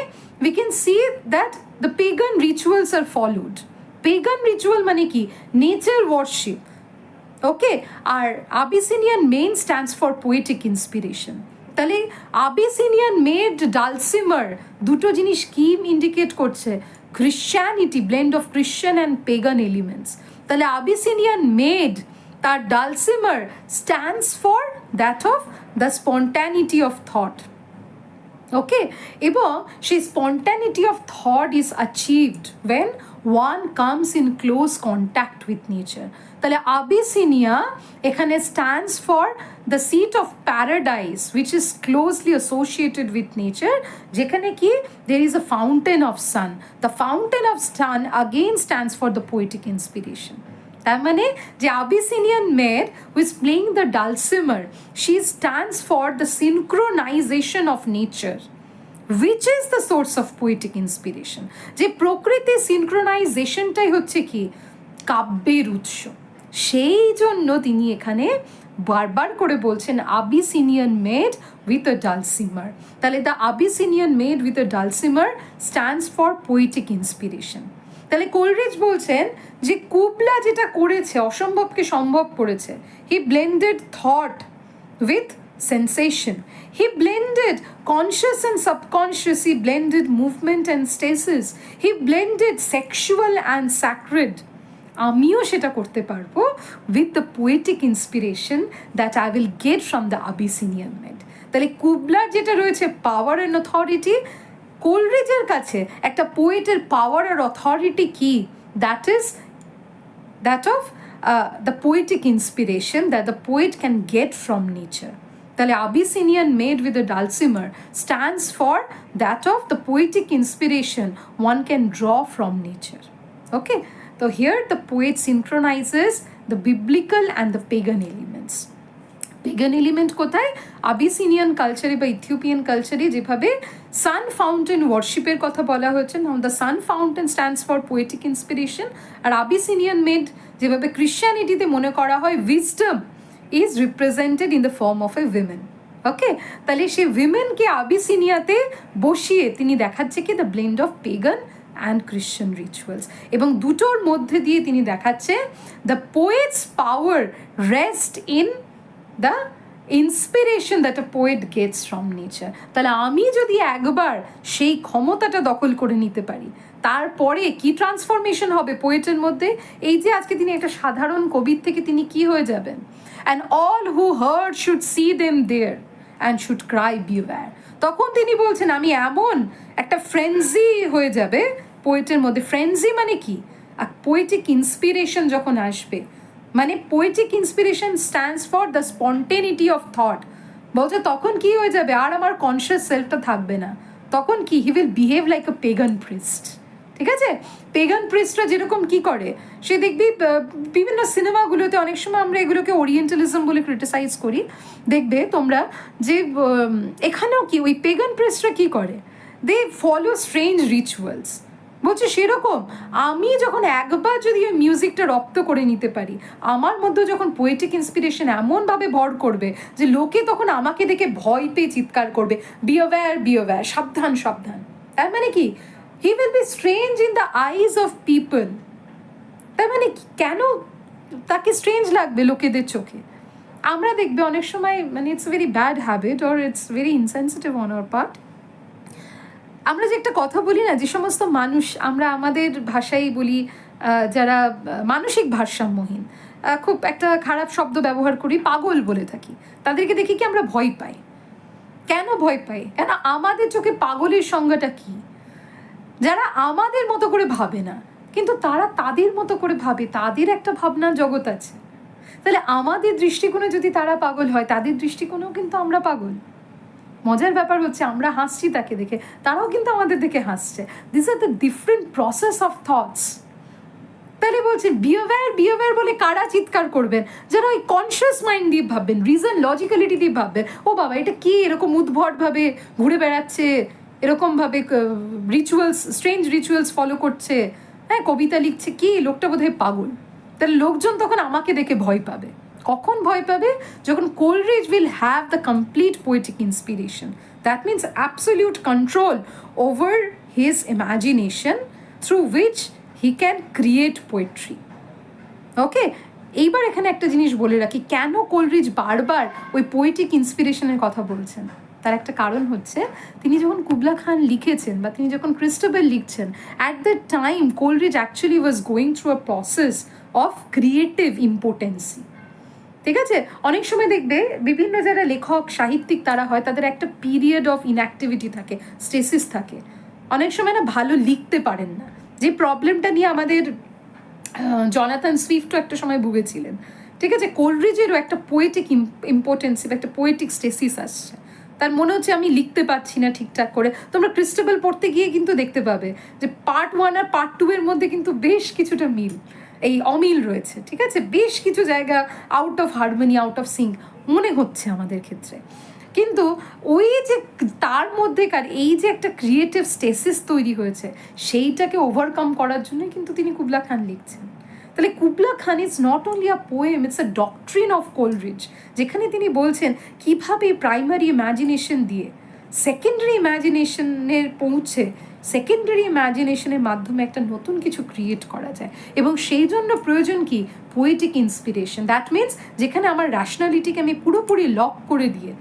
we can see that the pagan rituals are followed. pagan ritual মানে কি? Nature worship. ওকে, আর Abyssinian maid stands for poetic inspiration. তাহলে Abyssinian maid dulcimer, দুটো জিনিস কি ইন্ডিকেট করছে? Christianity, blend of Christian and pagan elements. তাহলে Abyssinian maid, তার dulcimer stands for that of the spontaneity of thought. Okay, এবং সেই spontaneity of thought is achieved when one comes in close contact with nature. তাহলে Abyssinia এখানে stands for the seat of paradise which is closely associated with nature, যেখানে কি there is a fountain of sun. The fountain of sun again stands for the poetic inspiration. তার মানে যে Abyssinian maid who is playing the dulcimer, she stands for the synchronization of nature which is the source of poetic inspiration. যে প্রকৃতি সিনক্রোনাইজেশনটাই হচ্ছে কি? কাব্যের উৎস। সেই জন্য তিনি এখানে বারবার করে বলছেন Abyssinian maid with a dulcimer. তাহলে the Abyssinian maid with a dulcimer stands for poetic inspiration. তাহলে কোলরিজ বলছেন যে কুবলা যেটা করেছে, অসম্ভবকে সম্ভব করেছে। He blended thought with sensation. He blended conscious and subconscious. He blended movement and stasis. He blended sexual and sacred. আমিও সেটা করতে পারবো with the poetic inspiration that I will get from the Abyssinian med. তাহলে কুবলার যেটা রয়েছে power and authority, কোলরিজের কাছে একটা পোয়েটের পাওয়ার আর authority কি? That is that of the poetic inspiration that the poet can get from nature. তাহলে Abyssinian made with a dulcimer stands for that of the poetic inspiration one can draw from nature. Okay, so here the poet synchronizes the biblical and the pagan elements. Pagan element কোথায়? Abyssinian কালচারে বা Ethiopian কালচারে যেভাবে সান fountain ওয়ার্শিপের কথা বলা হয়েছে, now the sun fountain stands for poetic inspiration. আর Abyssinian maid যেভাবে ক্রিশ্চিয়ানিটিতে মনে করা হয় wisdom is represented in the form of a women. Okay, তাহলে সেই উইমেনকে আবিসিনিয়াতে বসিয়ে তিনি দেখাচ্ছে কি the blend of pagan and Christian rituals, এবং দুটোর মধ্যে দিয়ে তিনি দেখাচ্ছে the poet's power rest in the inspiration that a poet gets from nature. তাহলে আমি যদি একবার সেই ক্ষমতাটা দখল করে নিতে পারি, তারপরে কি ট্রান্সফরমেশন হবে পোয়েটের মধ্যে? এই যে আজকে তিনি একটা সাধারণ কবির থেকে তিনি কি হয়ে যাবেন? And all who heard should see them there and should cry beware. তখন তিনি বলছেন আমি এমন একটা ফ্রেন্জি হয়ে যাবে পোয়েটের মধ্যে। ফ্রেন্জি মানে কি? আর পোয়েটিক ইন্সপিরেশন যখন আসবে, মানে poetic inspiration stands for the স্পন্টেনিটি of thought. বলছে তখন কি হয়ে যাবে? আর আমার কনসিয়াস সেলফটা থাকবে না। তখন কি? He will behave like a pagan priest. ঠিক আছে, পেগান প্রিস্টরা যেরকম কি করে, সে দেখবি বিভিন্ন সিনেমাগুলোতে অনেক সময় আমরা এগুলোকে ওরিয়েন্টালিজম বলে ক্রিটিসাইজ করি, দেখবে তোমরা যে এখানেও কি ওই পেগান প্রিস্টরা কি করে? দে ফলো স্ট্রেঞ্জ রিচুয়ালস। বলছে সেরকম আমি যখন একবার যদি ওই মিউজিকটা রপ্ত করে নিতে পারি, আমার মধ্যে যখন পোয়েটিক ইন্সপিরেশন এমনভাবে ভর করবে যে লোকে তখন আমাকে দেখে ভয় পেয়ে চিৎকার করবে, বি অ্যাওয়্যার, সাবধান সাবধান। তার মানে কি? He will be strange in the eyes of people. তার মানে কেন তাকে স্ট্রেঞ্জ লাগবে লোকেদের চোখে? আমরা দেখবে অনেক সময় মানে it's very bad habit or it's very insensitive on our part. আমরা যে একটা কথা বলি না, যে সমস্ত মানুষ আমরা আমাদের ভাষায় বলি যারা মানসিক ভারসাম্যহীন, খুব একটা খারাপ শব্দ ব্যবহার করি, পাগল বলে থাকি, তাদেরকে দেখি কি আমরা ভয় পাই। কেন ভয় পাই? কেন আমাদের চোখে পাগলের সংজ্ঞাটা কি? যারা আমাদের মতো করে ভাবে না, কিন্তু তারা তাদের মতো করে ভাবে, তাদের একটা ভাবনার জগৎ আছে। তাহলে আমাদের দৃষ্টিকোণে যদি তারা পাগল হয়, তাদের দৃষ্টিকোণেও কিন্তু আমরা পাগল। মজার ব্যাপার হচ্ছে আমরা হাসছি তাকে দেখে, তারাও কিন্তু আমাদের দেখে হাসছে। This are the different process of thoughts. তাহলে বলছে বিহেভিয়ার বলে কারা চিৎকার করবেন? যারা ওই কনসিয়াস মাইন্ড দিয়ে ভাববেন, রিজন লজিক্যালিটি দিয়ে ভাববেন, ও বাবা এটা কি এরকম উদ্ভটভাবে ঘুরে বেড়াচ্ছে, এরকমভাবে রিচুয়ালস, স্ট্রেঞ্জ রিচুয়ালস ফলো করছে, হ্যাঁ কবিতা লিখছে, কি লোকটা বোধহয় পাগল। তাহলে লোকজন তখন আমাকে দেখে ভয় পাবে। কখন ভয় পাবে? যখন Coleridge will have the complete poetic inspiration, that means absolute control over his imagination through which he can create poetry. Okay, এইবার এখানে একটা জিনিস বলে রাখি, কেন কোলরিজ বারবার ওই পোয়েটিক ইন্সপিরেশনের কথা বলছেন। তার একটা কারণ হচ্ছে, তিনি যখন কুবলা খান লিখেছেন বা তিনি যখন ক্রিস্টোবেল লিখছেন, at the time Coleridge actually was going through a process of creative impotency. ঠিক আছে, অনেক সময় দেখবে বিভিন্ন যারা লেখক সাহিত্যিক তারা হয়, তাদের একটা পিরিয়ড অফ ইনঅ্যাক্টিভিটি থাকে, স্ট্রেসিস থাকে, অনেক সময় না ভালো লিখতে পারেন না। যে প্রবলেমটা নিয়ে আমাদের জনাথন সুইফটও একটা সময় ভুগেছিলেন। ঠিক আছে, কোলরিজেরও একটা পোয়েটিক ইম্পর্টেন্সি বা একটা পোয়েটিক স্টেসিস আসছে, তার মনে হচ্ছে আমি লিখতে পারছি না ঠিকঠাক করে। তোমরা ক্রিস্টোবেল পড়তে গিয়ে কিন্তু দেখতে পাবে যে পার্ট 1 আর পার্ট 2 এর মধ্যে কিন্তু বেশ কিছুটা মিল, এই অমিল রয়েছে। ঠিক আছে, বেশ কিছু জায়গা out of harmony, out of sync মনে হচ্ছে আমাদের ক্ষেত্রে। কিন্তু ওই যে তার মধ্যেকার এই যে একটা ক্রিয়েটিভ স্টেসিস তৈরি হয়েছে, সেইটাকে ওভারকাম করার জন্য কিন্তু তিনি কুবলা খান লিখছেন। তাহলে Kubla Khan is not only a poem, it's a doctrine of Coleridge, যেখানে তিনি বলছেন কীভাবে প্রাইমারি ইম্যাজিনেশন দিয়ে সেকেন্ডারি ইম্যাজিনেশনের পৌঁছে সেকেন্ডারি ইম্যাজিনেশনের মাধ্যমে একটা নতুন কিছু ক্রিয়েট করা যায়। এবং সেই জন্য প্রয়োজন কি? Poetic inspiration. দ্যাট মিনস যেখানে আমার র্যাশনালিটিকে আমি পুরোপুরি লক করে দিয়ে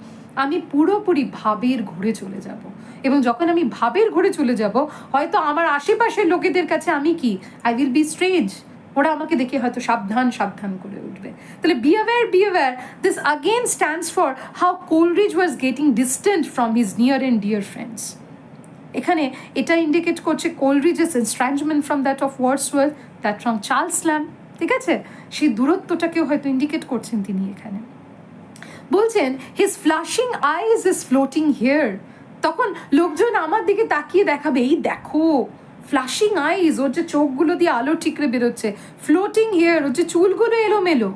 আমি পুরোপুরি ভাবের ঘুরে চলে যাব। এবং যখন আমি ভাবের ঘুরে চলে যাব, হয়তো আমার আশেপাশের লোকেদের কাছে আমি কি, আই উইল বি স্ট্রেঞ্জ, ওরা আমাকে দেখে হয়তো সাবধান সাবধান করে উঠবে। তাহলে be aware, this again stands for how Coleridge was getting distant from his near and dear friends. এখানে এটা ইন্ডিকেট করছে Coleridge's estrangement from that of Wordsworth, that from Charles Lamb. ঠিক আছে, সেই দূরত্বটাকেও হয়তো ইন্ডিকেট করছেন তিনি এখানে। বলছেন his flashing eyes is floating here, তখন লোকজন আমার দিকে তাকিয়ে দেখাবে, এই দেখো ফ্ল্যাশিং আইজ, ওর যে চোখগুলো দিয়ে আলো ঠিকরে বেরোচ্ছে, ফ্লোটিং হিয়ার, ওর যে চুলগুলো এলোমেলো,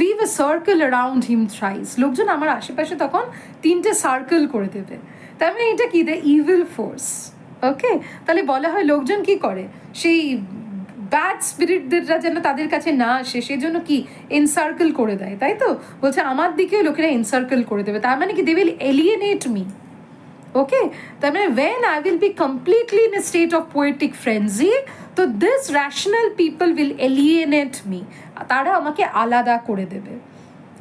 উইভ এ সার্কেল অ্যারাউন্ড হিম থ্রাইস, লোকজন আমার আশেপাশে তখন 3টে সার্কেল করে দেবে। তার মানে এটা কি? The evil force. ওকে, তাহলে বলা হয় লোকজন কি করে, সেই ব্যাড স্পিরিটদেররা যেন তাদের কাছে না আসে, সেজন্য কি এনসার্কেল করে দেয়, তাই তো? বলছে আমার দিকেও লোকেরা এনসার্কেল করে দেবে, তার মানে কি দে উইল এলিয়েনেট মি। ওকে, তার মানে when I will be completely in a state of poetic frenzy, তো this rational people will alienate me, তারা আমাকে আলাদা করে দেবে।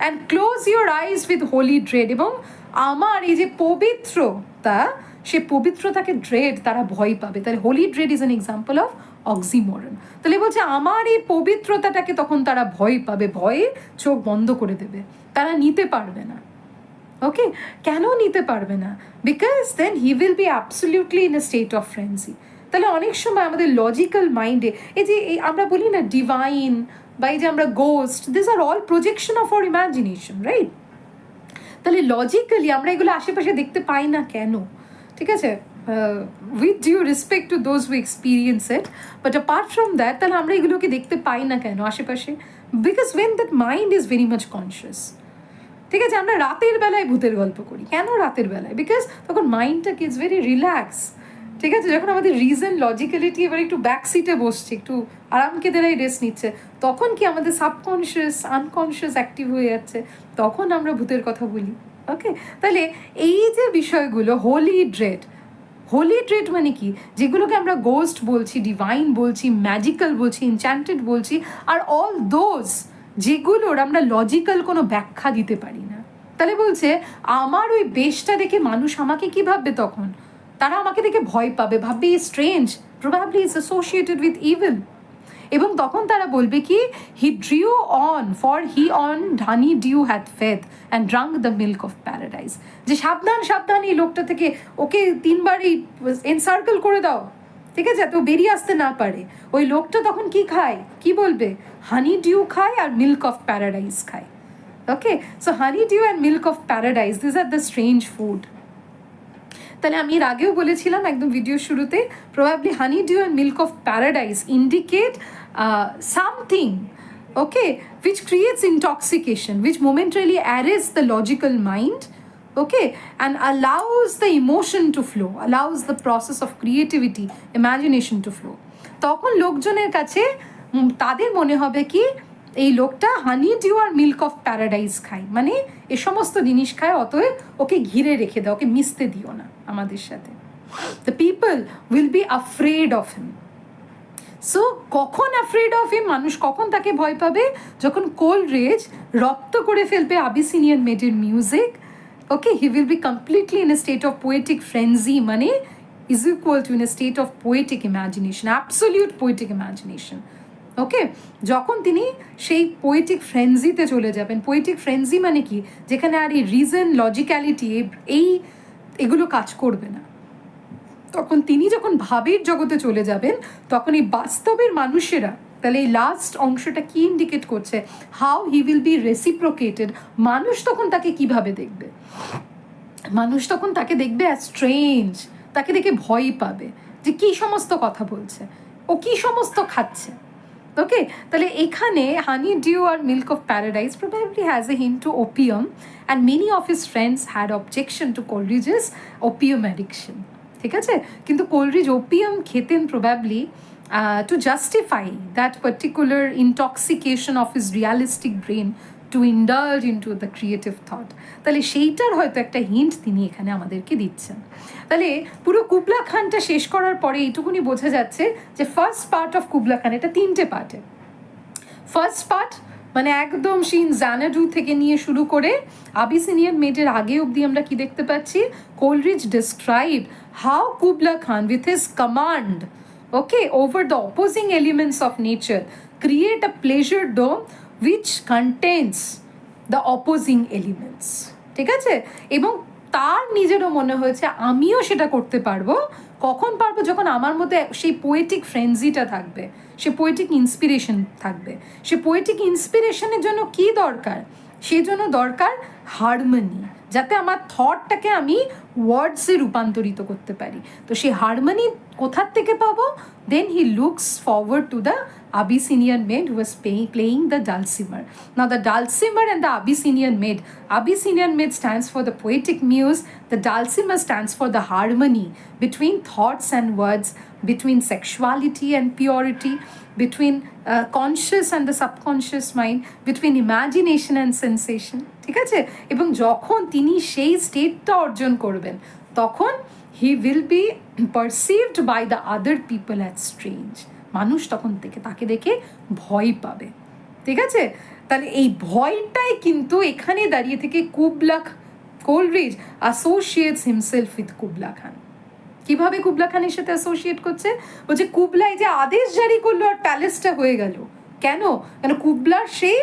and close your eyes with holy dread, এবং আমার এই যে পবিত্রতা, সে পবিত্রতাকে ড্রেড, তারা ভয় পাবে। তাহলে holy dread is an example of oxymoron. তাহলে বলছে আমার এই পবিত্রতাটাকে তখন তারা ভয় পাবে, ভয়ে চোখ বন্ধ করে দেবে, তারা নিতে পারবে না। ওকে, কেন নিতে পারবে না? Because then he will be absolutely in a state of frenzy. তাহলে অনেক সময় আমাদের লজিক্যাল মাইন্ডে এই যে আমরা বলি না ডিভাইন, বা এই যে আমরা ghost, this are all projection of our imagination, right? তাহলে লজিক্যালি আমরা এগুলো আশেপাশে দেখতে পাই না কেন? ঠিক আছে, with due respect to those who experience it, but apart from that, তাহলে আমরা এগুলোকে দেখতে পাই না কেন আশেপাশে? Because when that mind is very much conscious. ঠিক আছে, আমরা রাতের বেলায় ভূতের গল্প করি, কেন রাতের বেলায়? বিকজ তখন মাইন্ডটাকে ইজ ভেরি রিল্যাক্স। ঠিক আছে, যখন আমাদের রিজন লজিক্যালিটি এবার একটু ব্যাক সিটে বসছে, একটু আরামকে দেরাই রেস্ট নিচ্ছে, তখন কি আমাদের সাবকনশিয়াস আনকনশিয়াস অ্যাক্টিভ হয়ে যাচ্ছে, তখন আমরা ভূতের কথা বলি। ওকে, তাহলে এই যে বিষয়গুলো হোলি ড্রেড, হোলি ড্রেড মানে কি? যেগুলোকে আমরা গোস্ট বলছি, ডিভাইন বলছি, ম্যাজিক্যাল বলছি, এনচ্যান্টেড বলছি, আর অল দোজ যেগুলোর আমরা লজিক্যাল কোনো ব্যাখ্যা দিতে পারি না। তাহলে বলছে আমার ওই বেশটা দেখে মানুষ আমাকে কি ভাববে তখন? তারা আমাকে দেখে ভয় পাবে, ভাববে ই strange, probably is associated with evil. এবং তখন তারা বলবে কি, he drew on for he on honey dew hath fed and drunk the milk of paradise, যে সাবধান সাবধান এই লোকটা থেকে, ওকে 3বারই এনসার্কেল করে দাও, ঠিক আছে, তো বেরিয়ে আসতে না পারে। ওই লোকটা তখন কি খায়, কি বলবে? হানি ডিউ খায় আর মিল্ক অফ প্যারাডাইজ খায়। Okay, so honey dew and milk of paradise, this are the strange food. তাহলে আমি এর আগেও বলেছিলাম একদম ভিডিও শুরুতে, probably honey dew and milk of paradise indicate something, okay, which creates intoxication, which momentarily arrests the logical mind, okay, and allows the emotion to flow, allows the process of creativity, imagination to flow. তখন লোকজনের কাছে তাদের মনে হবে কি, এই লোকটা honey dew আর মিল্ক অফ প্যারাডাইজ খায়, মানে এ সমস্ত জিনিস খায়, অতএব ওকে ঘিরে রেখে দাও, ওকে মিশতে দিও না আমাদের সাথে। The people will be afraid of him. So কখন অ্যাফ্রেড অফ হিম, মানুষ কখন তাকে ভয় পাবে? যখন কোলরিজ রপ্ত করে ফেলবে আবিসিনিয়ান মেডের music. Okay, he will be completely in a state of poetic frenzy, মানে is equal to in a state of poetic imagination, absolute poetic imagination. Okay, যখন তিনি সেই পোয়েটিক ফ্রেন্জিতে চলে যাবেন, পোয়েটিক ফ্রেন্জি মানে কি, যেখানে আর এই রিজন, লজিক্যালিটি, এগুলো কাজ করবে না, তখন তিনি যখন ভাবের জগতে চলে যাবেন, তখন এই বাস্তবের মানুষেরা, তাহলে এই লাস্ট অংশটা কি ইন্ডিকেট করছে? How he will be reciprocated. মানুষ তখন তাকে কিভাবে দেখবে? মানুষ তখন তাকে দেখবে অ্যাজ স্ট্রেঞ্জ, তাকে দেখে ভয় পাবে, যে কি সমস্ত কথা বলছে, ও কি সমস্ত খাচ্ছে। ওকে, তাহলে এখানে হানি ডিউ আর milk of paradise probably has a hint to opium, and many of his friends had objection to Coleridge's opium addiction. ঠিক আছে, কিন্তু কোলরিজ ওপিয়াম খেতেন probably to justify that particular intoxication of his realistic brain to indulge into the creative thought. তাহলে সেইটার হয়তো একটা hint তিনি এখানে আমাদেরকে দিচ্ছেন। তাহলে পুরো কুবলা খানটা শেষ করার পরে এইটুকুনি বোঝা যাচ্ছে যে ফার্স্ট পার্ট অফ কুবলা খান, এটা 3টে পার্টে। ফার্স্ট পার্ট মানে একদম শিন জানাডু থেকে নিয়ে শুরু করে আবিসিনিয়ান মেডের আগে অবধি আমরা কি দেখতে পাচ্ছি? Coleridge describe how Kubla Khan with his command, okay, over the opposing elements of nature create a pleasure dome which contains the opposing elements। ঠিক আছে, এবং তার নিজেরও মনে হয়েছে আমিও সেটা করতে পারবো। কখন পারবো? যখন আমার মধ্যে সেই পোয়েটিক ফ্রেন্জিটা থাকবে, সে পোয়েটিক ইন্সপিরেশন থাকবে। সে পোয়েটিক ইন্সপিরেশনের জন্য কি দরকার? সেজন্য দরকার হারমোনি, যাতে আমার থটটাকে আমি ওয়ার্ডসে রূপান্তরিত করতে পারি। তো সেই হারমোনি কোথার থেকে পাবো? Then he looks forward to the Abyssinian maid who was playing the dulcimer. Now the dulcimer and the Abyssinian maid stands for the poetic muse, the dulcimer stands for the harmony between thoughts and words, between sexuality and purity, between conscious and the subconscious mind, between imagination and sensation. ঠিক আছে, এবং যখন তিনি সেই স্টেটটা অর্জন করবেন, তখন he will be perceived by the other people as strange। মানুষ তখন থেকে তাকে দেখে ভয় পাবে। ঠিক আছে, তাহলে এই ভয়টাই কিন্তু এখানে দাঁড়িয়ে থেকে Coleridge associates himself with Kubla খান। কিভাবে কুবলা খানের সাথে অ্যাসোসিয়েট করছে? বলছে কুবলা এই যে আদেশ জারি করলো আর প্যালেসটা হয়ে গেল, কেন? কেন কুবলার সেই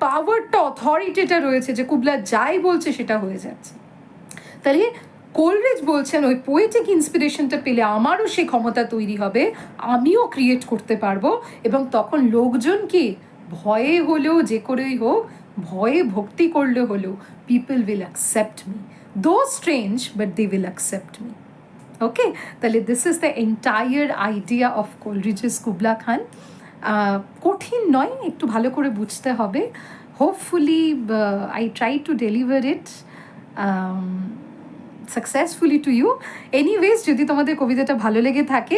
পাওয়ারটা, অথরিটিটা রয়েছে যে কুবলা যাই বলছে সেটা হয়ে যাচ্ছে। তাহলে কোলরিজ বলছেন ওই পোয়েটিক ইন্সপিরেশনটা পেলে আমারও সেই ক্ষমতা তৈরি হবে, আমিও ক্রিয়েট করতে পারবো, এবং তখন লোকজন কি ভয়ে হলেও, যে করেই হোক, ভয়ে ভক্তি করলে হলেও, people will accept me, though strange but they will accept me. Okay, তাহলে this is the entire idea of Coleridge's Kubla Khan. কঠিন নয়, একটু ভালো করে বুঝতে হবে। Hopefully I try to deliver it successfully to you. Anyways, যদি তোমাদের কবিতাটা ভালো লেগে থাকে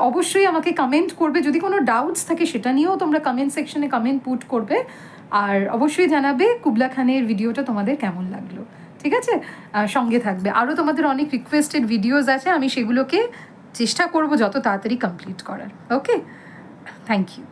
অবশ্যই আমাকে কমেন্ট করবে। যদি কোনো ডাউটস থাকে সেটা নিয়েও তোমরা কমেন্ট সেকশনে কমেন্ট পুট করবে, আর অবশ্যই জানাবে কুবলা খানের ভিডিওটা তোমাদের কেমন লাগলো। ঠিক আছে, সঙ্গে থাকবে। আরও তোমাদের অনেক রিকোয়েস্টেড ভিডিওস আছে, আমি সেগুলোকে চেষ্টা করব যত তাড়াতাড়ি কমপ্লিট করার। ওকে, থ্যাংক ইউ।